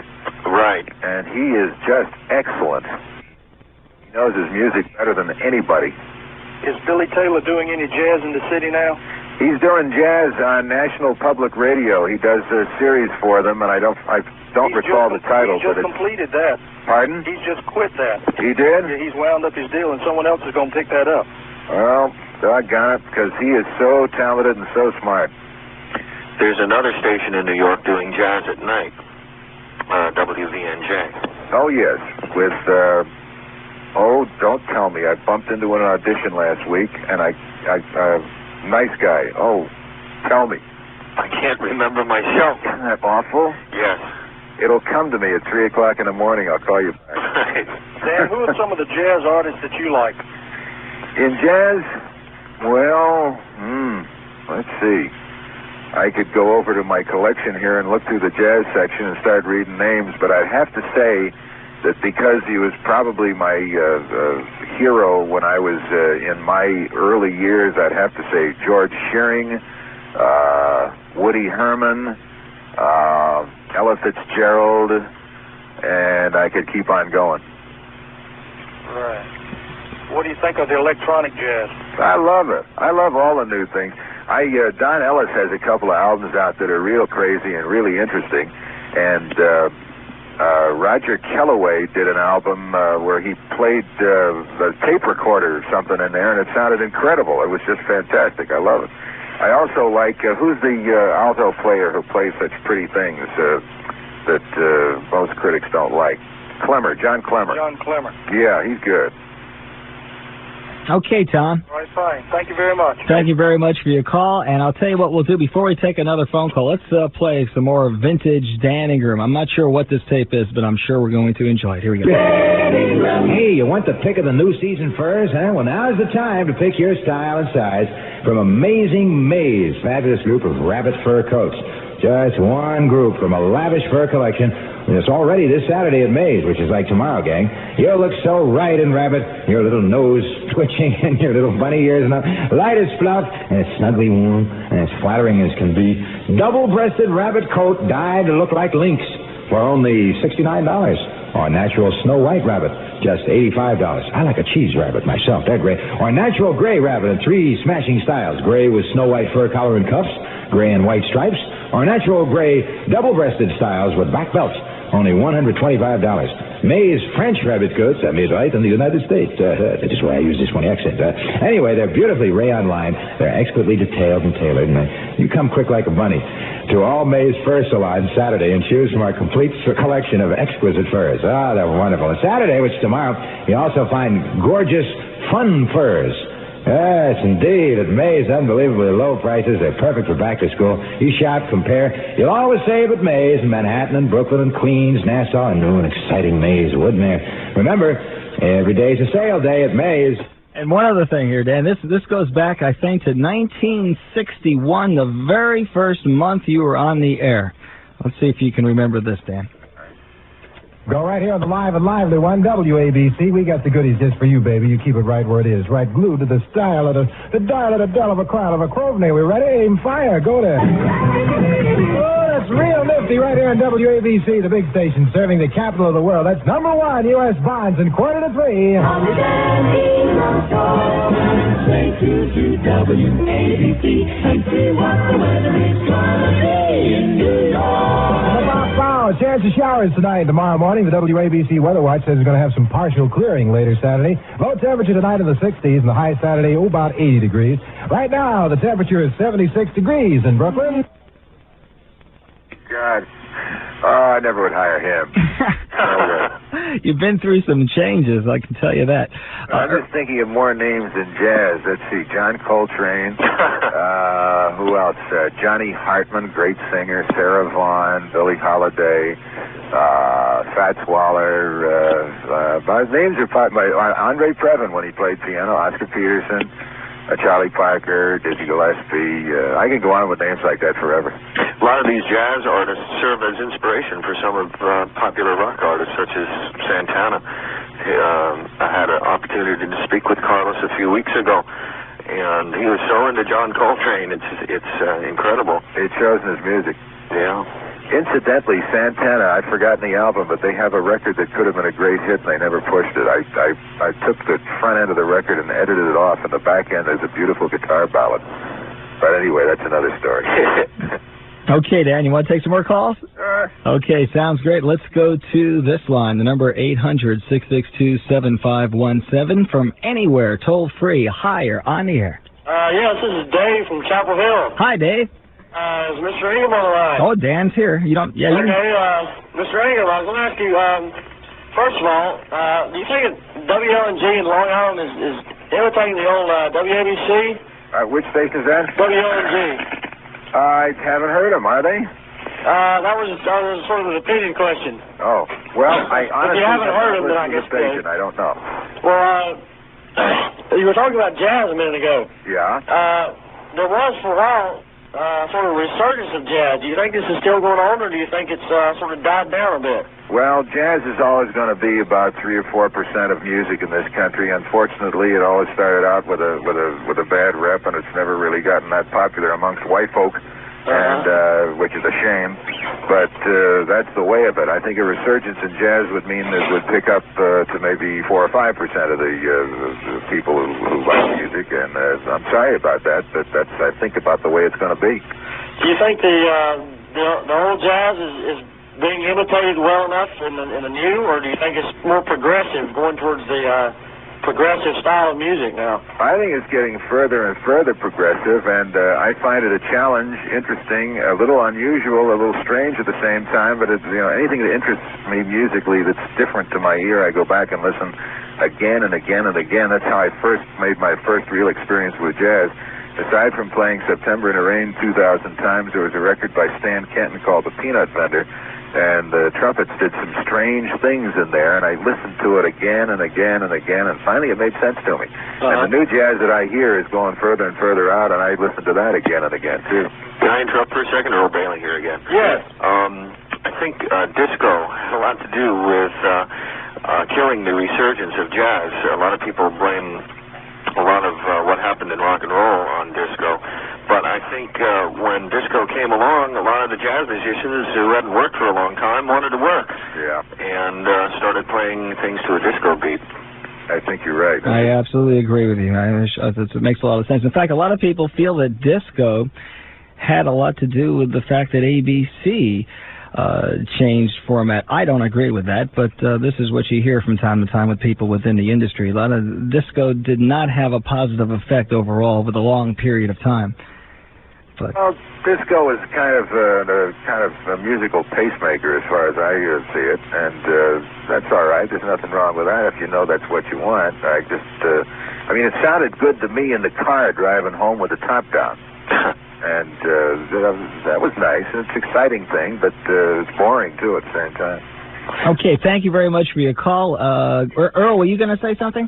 Right. And he is just excellent. He knows his music better than anybody. Is Billy Taylor doing any jazz in the city now? He's doing jazz on National Public Radio. He does a series for them, and I don't recall the title. He just completed that. Pardon? He's just quit that. He did? Yeah, he's wound up his deal, and someone else is going to pick that up. Well, doggone it, because he is so talented and so smart. there's another station in New York doing jazz at night, WVNJ. Oh, yes, with, don't tell me. I bumped into an audition last week, and nice guy. Oh, tell me. I can't remember myself. Isn't that awful? Yes. It'll come to me at 3 o'clock in the morning. I'll call you back. Dan, who are some of the jazz artists that you like? In jazz? Well, let's see. I could go over to my collection here and look through the jazz section and start reading names, but I'd have to say that because he was probably my hero when I was in my early years, I'd have to say George Shearing, Woody Herman, Ella Fitzgerald, and I could keep on going. Right. What do you think of the electronic jazz? I love it. I love all the new things. Don Ellis has a couple of albums out that are real crazy and really interesting, and Roger Kellaway did an album where he played the tape recorder or something in there, and it sounded incredible. It was just fantastic. I love it. I also like, who's the alto player who plays such pretty things that most critics don't like? John Clemmer. John Clemmer. Yeah, he's good. Okay, Tom. All right, fine. Thank you very much. Thank you very much for your call, and I'll tell you what we'll do before we take another phone call. Let's play some more vintage Dan Ingram. I'm not sure what this tape is, but I'm sure we're going to enjoy it. Here we go. Hey, you want the pick of the new season furs, huh? Well, now's the time to pick your style and size from Amazing Maze, fabulous group of rabbit fur coats. Just one group from a lavish fur collection. And it's already this Saturday at Maze, which is like tomorrow, gang. You'll look so right in rabbit, your little nose twitching and your little bunny ears and all. Light as fluff, and it's snugly warm, and as flattering as can be. Double-breasted rabbit coat dyed to look like lynx for only $69. Or natural Snow White rabbit, just $85. I like a cheese rabbit myself, they're great. Or natural gray rabbit in 3 smashing styles. Gray with Snow White fur collar and cuffs, gray and white stripes. Or natural gray double-breasted styles with back belts. Only $125. Maze French rabbit coats are made right in the United States. That's just why I use this funny accent. Anyway, they're beautifully rayon lined. They're expertly detailed and tailored. And you come quick like a bunny to all Maze Fur Salons Saturday and choose from our complete collection of exquisite furs. Ah, they're wonderful. And Saturday, which is tomorrow, you also find gorgeous fun furs. Yes, indeed. At Maze, unbelievably low prices. They're perfect for back to school. You shop, compare. You'll always save at Maze in Manhattan and Brooklyn and Queens, Nassau, and new and exciting Maze, wouldn't there? Remember, every day's a sale day at Maze. And one other thing here, Dan. This goes back, I think, to 1961, the very first month you were on the air. Let's see if you can remember this, Dan. Go right here on the live and lively one, WABC. We got the goodies just for you, baby. You keep it right where it is. Right glued to the style of the dial of the del of a crown of a Crowley. We ready? Aim, fire. Go there. Oh, that's real nifty right here on WABC, the big station serving the capital of the world. That's number 1, U.S. Bonds and 2:45. Say to WABC and see what the weather is gonna be in New York. A chance of showers tonight and tomorrow morning. The WABC Weather Watch says it's going to have some partial clearing later Saturday. Low temperature tonight in the 60s and the high Saturday, about 80 degrees. Right now, the temperature is 76 degrees in Brooklyn. God. Oh, I never would hire him. You've been through some changes, I can tell you that. I'm just thinking of more names than jazz. Let's see, John Coltrane. Who else? Johnny Hartman, great singer. Sarah Vaughan, Billie Holiday, Fats Waller. Names are by Andre Previn when he played piano. Oscar Peterson. Charlie Parker, Dizzy Gillespie. I can go on with names like that forever. A lot of these jazz artists serve as inspiration for some of popular rock artists, such as Santana. I had an opportunity to speak with Carlos a few weeks ago, and he was so into John Coltrane. It's incredible. It shows in his music. Yeah. Incidentally, Santana, I've forgotten the album, but they have a record that could have been a great hit, and they never pushed it. I took the front end of the record and edited it off, and the back end there's a beautiful guitar ballad. But anyway, that's another story. Okay, Dan, you want to take some more calls? Okay, sounds great. Let's go to this line, the number 800-662-7517 from anywhere, toll free. Hi, you're on the air. Yes, this is Dave from Chapel Hill. Hi, Dave. Is Mr. Ingram on the line? Oh, Dan's here. You don't. Yeah. Okay, Mr. Ingram, I was going to ask you. First of all, do you think that WLNG in Long Island is imitating the old WABC? Which station is that? WLNG. I haven't heard them. Are they? That was sort of a repeated question. Oh, well, I honestly if you haven't heard them, then I guess station. I don't know. Well, you were talking about jazz a minute ago. Yeah. There was for a while sort of a resurgence of jazz. Do you think this is still going on, or do you think it's sort of died down a bit? Well, jazz is always going to be about 3 or 4% of music in this country. Unfortunately, it always started out with a bad rep, and it's never really gotten that popular amongst white folk. And which is a shame, but that's the way of it. I think a resurgence in jazz would mean it would pick up to maybe 4 or 5% of the people who like music, and I'm sorry about that, but that's I think about the way it's going to be. Do you think the old jazz is being imitated well enough in the new, or do you think it's more progressive, going towards the progressive style of music now? I think it's getting further and further progressive, and I find it a challenge, interesting, a little unusual, a little strange at the same time, but it's, anything that interests me musically that's different to my ear, I go back and listen again and again and again. That's how I first made my first real experience with jazz. Aside from playing September in the Rain 2,000 times, there was a record by Stan Kenton called The Peanut Vendor, and the trumpets did some strange things in there, and I listened to it again and again and again, and finally it made sense to me. And the new jazz that I hear is going further and further out, and I listen to that again and again, too. Can I interrupt for a second? Earl Bailey here again. Yes. I think disco has a lot to do with killing the resurgence of jazz. A lot of people blame a lot of what happened in rock and roll on disco. But I think when disco came along, a lot of the jazz musicians who hadn't worked for a long time wanted to work. Yeah. And started playing things to a disco beat. I think you're right. I absolutely agree with you. It makes a lot of sense. In fact, a lot of people feel that disco had a lot to do with the fact that ABC changed format. I don't agree with that, but this is what you hear from time to time with people within the industry. A lot of disco did not have a positive effect overall over the long period of time. But well, disco is kind of a musical pacemaker as far as I see it, and that's all right. There's nothing wrong with that if you know that's what you want. I mean, it sounded good to me in the car driving home with the top down. And that was nice. It's an exciting thing, but it's boring, too, at the same time. Okay, thank you very much for your call. Earl, were you going to say something?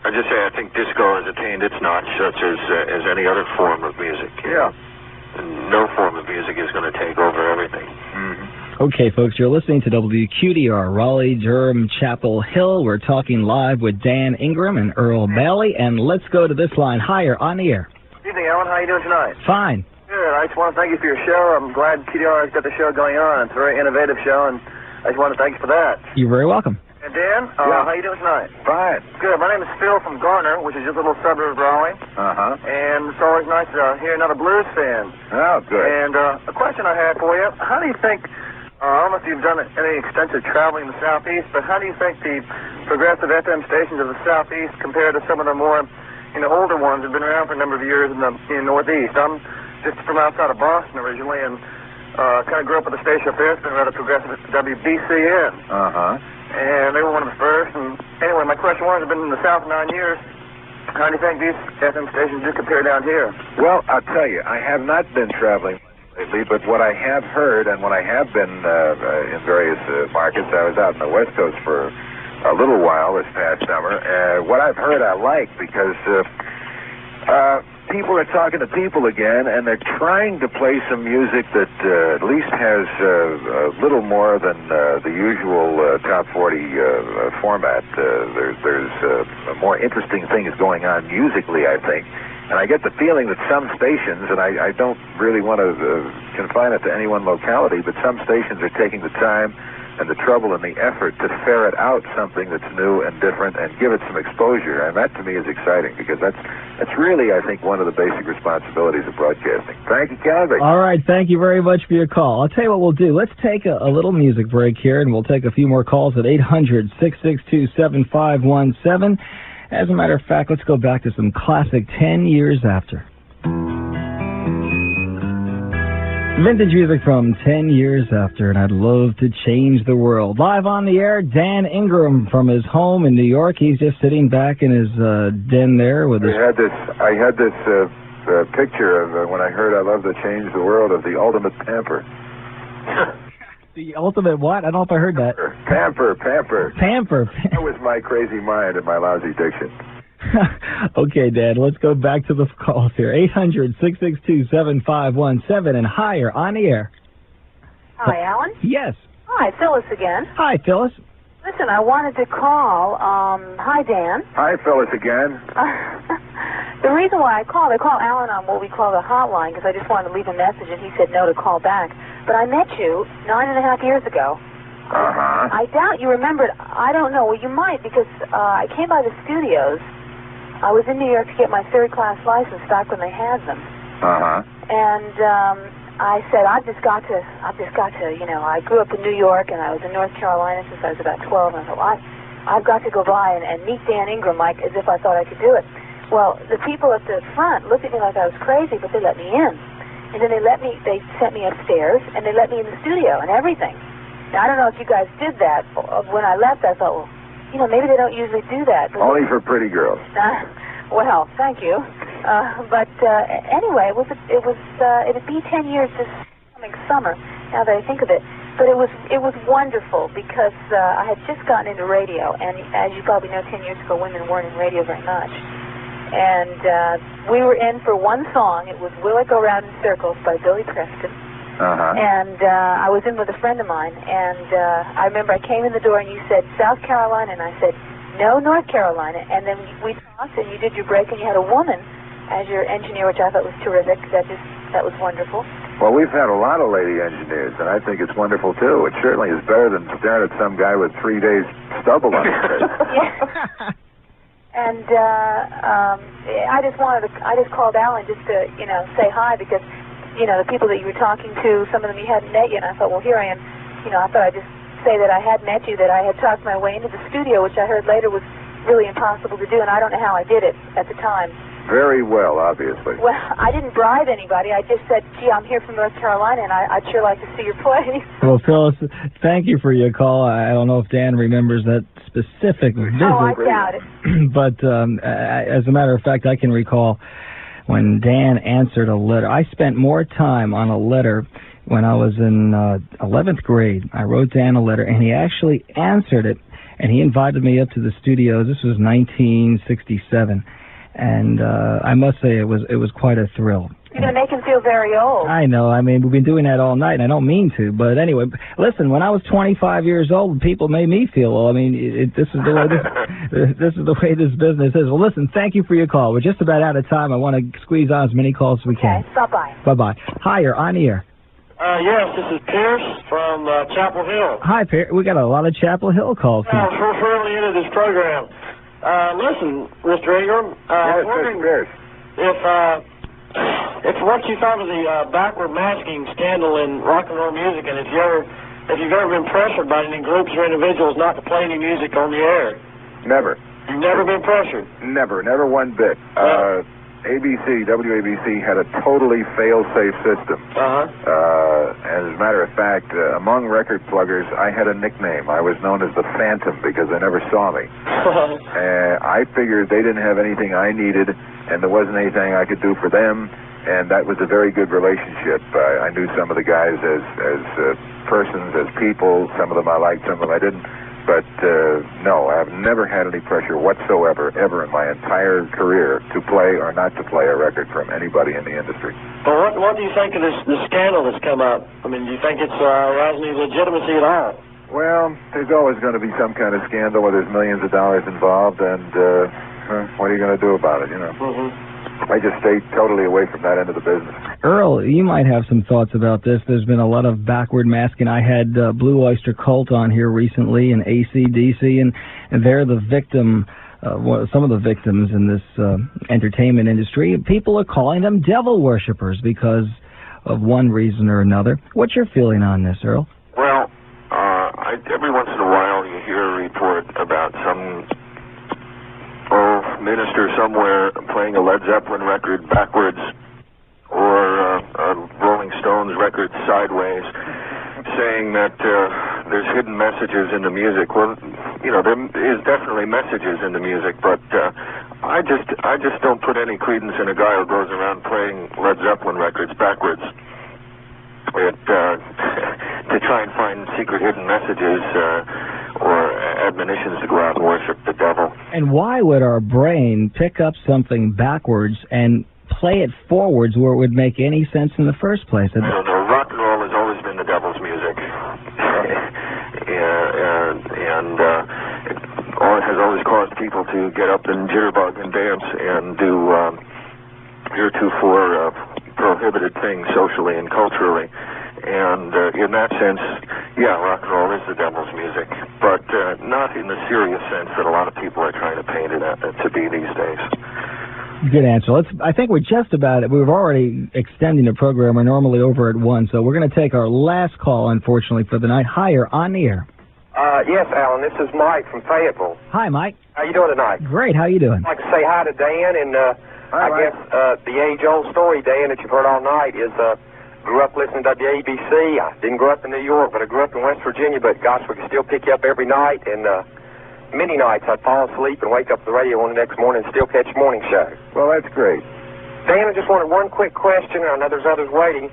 I just say I think disco has attained its notch, such as any other form of music. Yeah. And no form of music is going to take over everything. Mm-hmm. Okay, folks, you're listening to WQDR, Raleigh, Durham, Chapel Hill. We're talking live with Dan Ingram and Earl Bailey, and let's go to this line. Hi, you're on the air. Good evening, Alan. How are you doing tonight? Fine. Good. I just want to thank you for your show. I'm glad QDR has got the show going on. It's a very innovative show, and I just want to thank you for that. You're very welcome. And Dan, how are you doing tonight? Fine. Good. My name is Phil from Garner, which is just a little suburb of Raleigh. Uh-huh. And it's always nice to hear another blues fan. Oh, good. And a question I had for you, how do you think, I don't know if you've done any extensive traveling in the Southeast, but how do you think the progressive FM stations of the Southeast compare to some of the more older ones that have been around for a number of years in the Northeast? I'm just from outside of Boston originally, and kind of grew up with a station up there. It's been rather progressive, WBCN. Uh-huh. And they were one of the first. And anyway, my question was, I've been in the South 9 years. How do you think these FM stations do compare down here? Well, I'll tell you, I have not been traveling lately, but what I have heard, and when I have been in various markets, I was out in the West Coast for a little while this past summer. What I've heard I like, because people are talking to people again, and they're trying to play some music that at least has a little more than the usual top 40 format. There's more interesting things going on musically, I think. And I get the feeling that some stations, and I don't really want to confine it to any one locality, but some stations are taking the time and the trouble and the effort to ferret out something that's new and different and give it some exposure. And that, to me, is exciting, because that's really, I think, one of the basic responsibilities of broadcasting. Thank you, Calvin. All right, thank you very much for your call. I'll tell you what we'll do. Let's take a little music break here, and we'll take a few more calls at 800-662-7517. As a matter of fact, let's go back to some classic 10 years after. Vintage music from 10 years after, and I'd love to change the world. Live on the air, Dan Ingram from his home in New York. He's just sitting back in his den there with his... I had this picture of when I heard I Love to Change the World of the ultimate pamper. The ultimate what? I don't know if I heard that. Pamper. That was my crazy mind and my lousy diction. Okay, Dad, let's go back to the calls here. 800-662-7517 and higher on the air. Hi, Alan? Yes. Hi, Phyllis again. Hi, Phyllis. Listen, I wanted to call. Hi, Dan. Hi, Phyllis again. The reason why I call Alan on what we call the hotline, because I just wanted to leave a message, and he said no to call back. But I met you 9.5 years ago. Uh-huh. I doubt you remembered. I don't know. Well, you might, because I came by the studios. I was in New York to get my third-class license back when they had them. Uh-huh. And I said, I've just got to, I grew up in New York, and I was in North Carolina since I was about 12, and I thought, I've got to go by and meet Dan Ingram, like, as if I thought I could do it. Well, the people at the front looked at me like I was crazy, but they let me in. And then they sent me upstairs, and they let me in the studio and everything. Now, I don't know if you guys did that. When I left, I thought, well, maybe they don't usually do that. Only for pretty girls. Well, thank you. But anyway, it'd be 10 years this coming summer, now that I think of it. But it was wonderful because I had just gotten into radio, and as you probably know, 10 years ago, women weren't in radio very much. And we were in for one song. It was Will It Go Round in Circles by Billy Preston. Uh-huh. And I was in with a friend of mine, and I remember I came in the door, and you said, South Carolina, and I said, no, North Carolina. And then we talked, and you did your break, and you had a woman as your engineer, which I thought was terrific. That was wonderful. Well, we've had a lot of lady engineers, and I think it's wonderful, too. It certainly is better than staring at some guy with 3 days stubble on his face. Yeah. And I just called Alan just to, say hi, because the people that you were talking to, some of them you hadn't met yet, and I thought, well, here I am. I thought I'd just say that I had met you, that I had talked my way into the studio, which I heard later was really impossible to do, and I don't know how I did it at the time. Very well, obviously. Well, I didn't bribe anybody. I just said, gee, I'm here from North Carolina, and I'd sure like to see your place. Well, Phyllis, thank you for your call. I don't know if Dan remembers that specific visit. Oh, I doubt it. But as a matter of fact, I can recall when Dan answered a letter. I spent more time on a letter when I was in 11th grade. I wrote Dan a letter, and he actually answered it, and he invited me up to the studios. This was 1967, and I must say it was quite a thrill. You're going to make him feel very old. I know. I mean, we've been doing that all night, and I don't mean to. But anyway, listen, when I was 25 years old, people made me feel old. I mean, this is the way this is the way this business is. Well, listen, thank you for your call. We're just about out of time. I want to squeeze on as many calls as we can. Okay, bye-bye. Bye-bye. Hi, you're on the air. Yes, this is Pierce from Chapel Hill. Hi, Pierce. We got a lot of Chapel Hill calls here. We're early into this program. Listen, Mr. Ingram, I was wondering if what you thought of the backward masking scandal in rock and roll music, and if you've ever been pressured by any groups or individuals not to play any music on the air. Never. You've never been pressured? Never one bit. WABC had a totally fail-safe system. And as a matter of fact, among record pluggers, I had a nickname. I was known as the Phantom because they never saw me. I figured they didn't have anything I needed, and there wasn't anything I could do for them, and that was a very good relationship. I knew some of the guys as persons, as people. Some of them I liked, some of them I didn't. But, no, I've never had any pressure whatsoever, ever in my entire career to play or not to play a record from anybody in the industry. Well, what do you think of this scandal that's come up? I mean, do you think it's has any legitimacy at all? Well, there's always going to be some kind of scandal where there's millions of dollars involved, and what are you going to do about it, I just stay totally away from that end of the business. Earl, you might have some thoughts about this. There's been a lot of backward masking. I had Blue Oyster Cult on here recently, and AC/DC, and they're the victim, some of the victims in this entertainment industry. People are calling them devil worshippers because of one reason or another. What's your feeling on this, Earl? Well, every once in a while you hear a report about some minister somewhere playing a Led Zeppelin record backwards, or a Rolling Stones record Sideways, saying that there's hidden messages in the music. Well, you know, there is definitely messages in the music, but I just don't put any credence in a guy who goes around playing Led Zeppelin records backwards. To try and find secret hidden messages or admonitions to go out and worship the devil. And why would our brain pick up something backwards and play it forwards where it would make any sense in the first place? I don't know. Rock and roll has always been the devil's music. It has always caused people to get up and jitterbug and dance and do heretofore prohibited things socially and culturally. And in that sense, yeah, rock and roll is the devil's music, but not in the serious sense that a lot of people are trying to paint it to be these days. Good answer. I think we're just about it. We're already extending the program. We're normally over at 1, so we're going to take our last call, unfortunately, for the night. Hi, you're on the air. Yes, Alan, this is Mike from Fayetteville. Hi, Mike. How you doing tonight? Great. How you doing? I'd like to say hi to Dan, and I guess the age-old story, Dan, that you've heard all night is grew up listening to WABC. I didn't grow up in New York, but I grew up in West Virginia, but gosh, we could still pick you up every night, and many nights I'd fall asleep and wake up to the radio on the next morning and still catch the morning show. Well, that's great. Dan, I just wanted one quick question, and I know there's others waiting.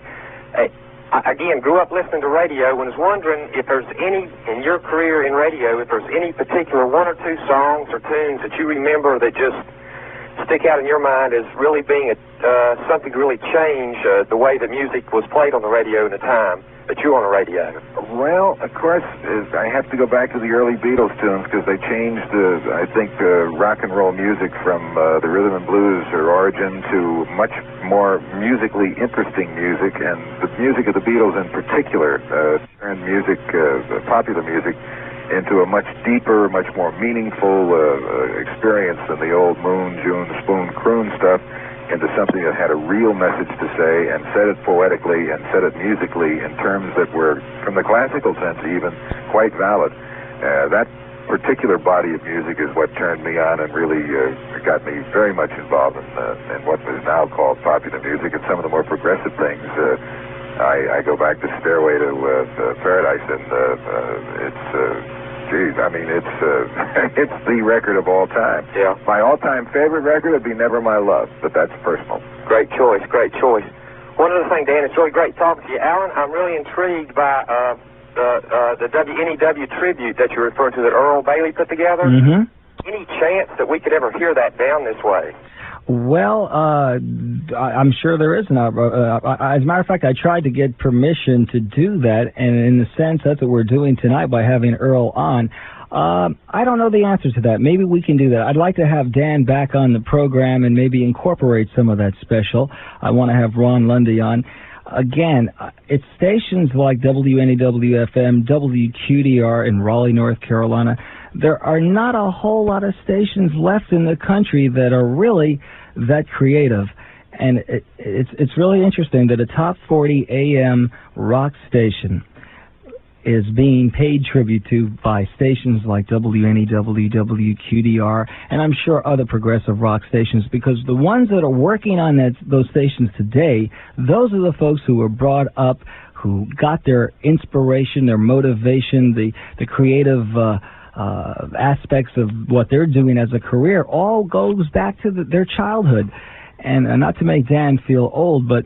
Again, grew up listening to radio and was wondering if there's any, in your career in radio, if there's any particular one or two songs or tunes that you remember that just stick out in your mind as really being something to really change the way that music was played on the radio in the time that you were on the radio? Well, of course, I have to go back to the early Beatles tunes because they changed, I think, rock and roll music from the rhythm and blues or origin to much more musically interesting music, and the music of the Beatles in particular turned music, popular music, into a much deeper, much more meaningful experience than the old Moon, June, Spoon, Croon stuff, into something that had a real message to say and said it poetically and said it musically in terms that were, from the classical sense even, quite valid. That particular body of music is what turned me on and really got me very much involved in what is now called popular music and some of the more progressive things. I go back to Stairway to Paradise, and it's the record of all time. Yeah. My all-time favorite record would be Never My Love, but that's personal. Great choice, great choice. One other thing, Dan, it's really great talking to you. Alan, I'm really intrigued by the WNEW tribute that you referred to that Earl Bailey put together. Mm-hmm. Any chance that we could ever hear that down this way? Well, I'm sure there is. As a matter of fact, I tried to get permission to do that, and in a sense, that's what we're doing tonight by having Earl on. I don't know the answer to that. Maybe we can do that. I'd like to have Dan back on the program and maybe incorporate some of that special. I want to have Ron Lundy on. Again, it's stations like WNEW-FM, WQDR in Raleigh, North Carolina. There are not a whole lot of stations left in the country that are really that creative. And it's really interesting that a top 40 AM rock station is being paid tribute to by stations like WNEW, WQDR, and I'm sure other progressive rock stations, because the ones that are working on those stations today, those are the folks who were brought up, who got their inspiration, their motivation, the creative aspects of what they're doing as a career, all goes back to their childhood. And not to make Dan feel old, but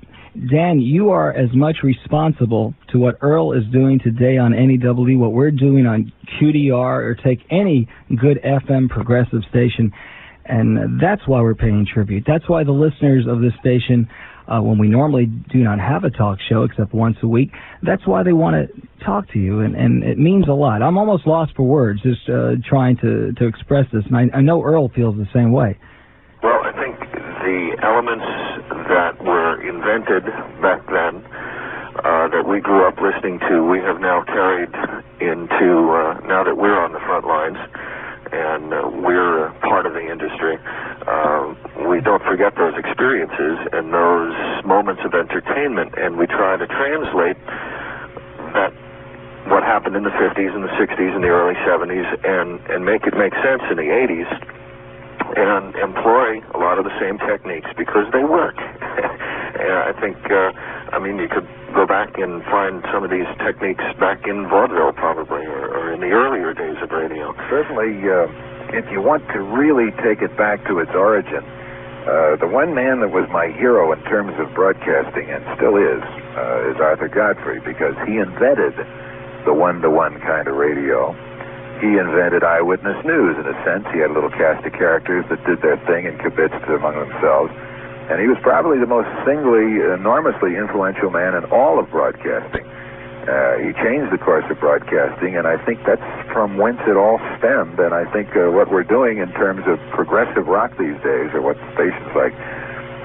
Dan, you are as much responsible to what Earl is doing today on NEW, what we're doing on QDR, or take any good FM progressive station, and that's why we're paying tribute. That's why the listeners of this station, when we normally do not have a talk show except once a week, that's why they want to talk to you, and it means a lot. I'm almost lost for words just trying to express this, and I know Earl feels the same way. Well, I think the elements that were invented back then, that we grew up listening to, we have now carried into, now that we're on the front lines and we're part of the industry, we don't forget those experiences and those moments of entertainment, and we try to translate that, what happened in the 50s and the 60s and the early 70s, and make it make sense in the 80s. And employ a lot of the same techniques because they work. And I think I mean, you could go back and find some of these techniques back in vaudeville, probably, or in the earlier days of radio. Certainly, if you want to really take it back to its origin, the one man that was my hero in terms of broadcasting, and still is Arthur Godfrey, because he invented the one-to-one kind of radio. He invented eyewitness news, in a sense. He had a little cast of characters that did their thing and kibitzed among themselves. And he was probably the most enormously influential man in all of broadcasting. He changed the course of broadcasting, and I think that's from whence it all stemmed. And I think what we're doing in terms of progressive rock these days, or what stations like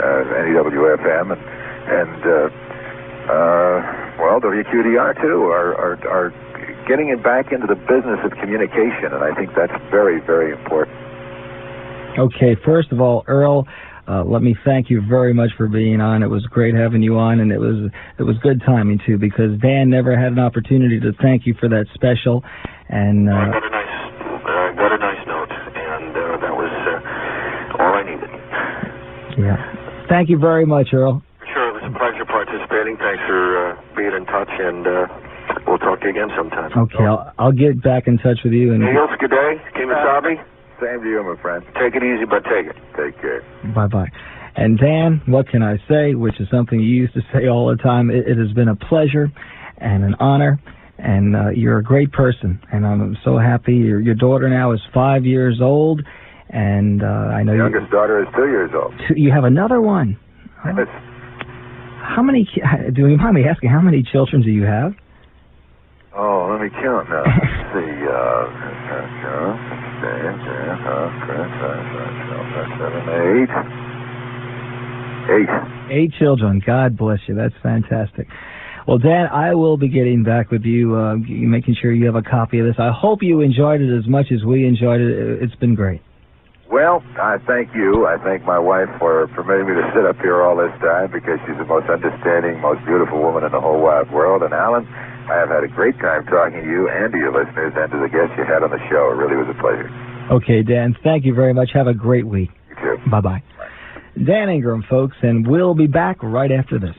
WNEW-FM and WQDR too are getting it back into the business of communication, and I think that's very, very important. Okay, first of all, Earl, let me thank you very much for being on. It was great having you on, and it was good timing too, because Dan never had an opportunity to thank you for that special. And I got a nice note, and that was all I needed. Yeah, thank you very much, Earl. Sure, it was a pleasure participating. Thanks for being in touch, and we'll talk to you again sometime. Okay, I'll get back in touch with you. And Niels, good day. Kimasabi. Same to you, my friend. Take it easy, but take it. Take care. Bye-bye. And Dan, what can I say, which is something you used to say all the time. It has been a pleasure and an honor, and you're a great person, and I'm so happy. Your daughter now is 5 years old, and I know your youngest daughter is 2 years old. You have another one. Yes. How many, do you mind me asking, how many children do you have? Oh, let me count now. Let's see, 8 children. God bless you. That's fantastic. Well, Dan, I will be getting back with you, making sure you have a copy of this. I hope you enjoyed it as much as we enjoyed it. It's been great. Well, I thank you. I thank my wife for permitting me to sit up here all this time, because she's the most understanding, most beautiful woman in the whole wide world. And Alan, I have had a great time talking to you and to your listeners and to the guests you had on the show. It really was a pleasure. Okay, Dan, thank you very much. Have a great week. You too. Bye-bye. Dan Ingram, folks, and we'll be back right after this.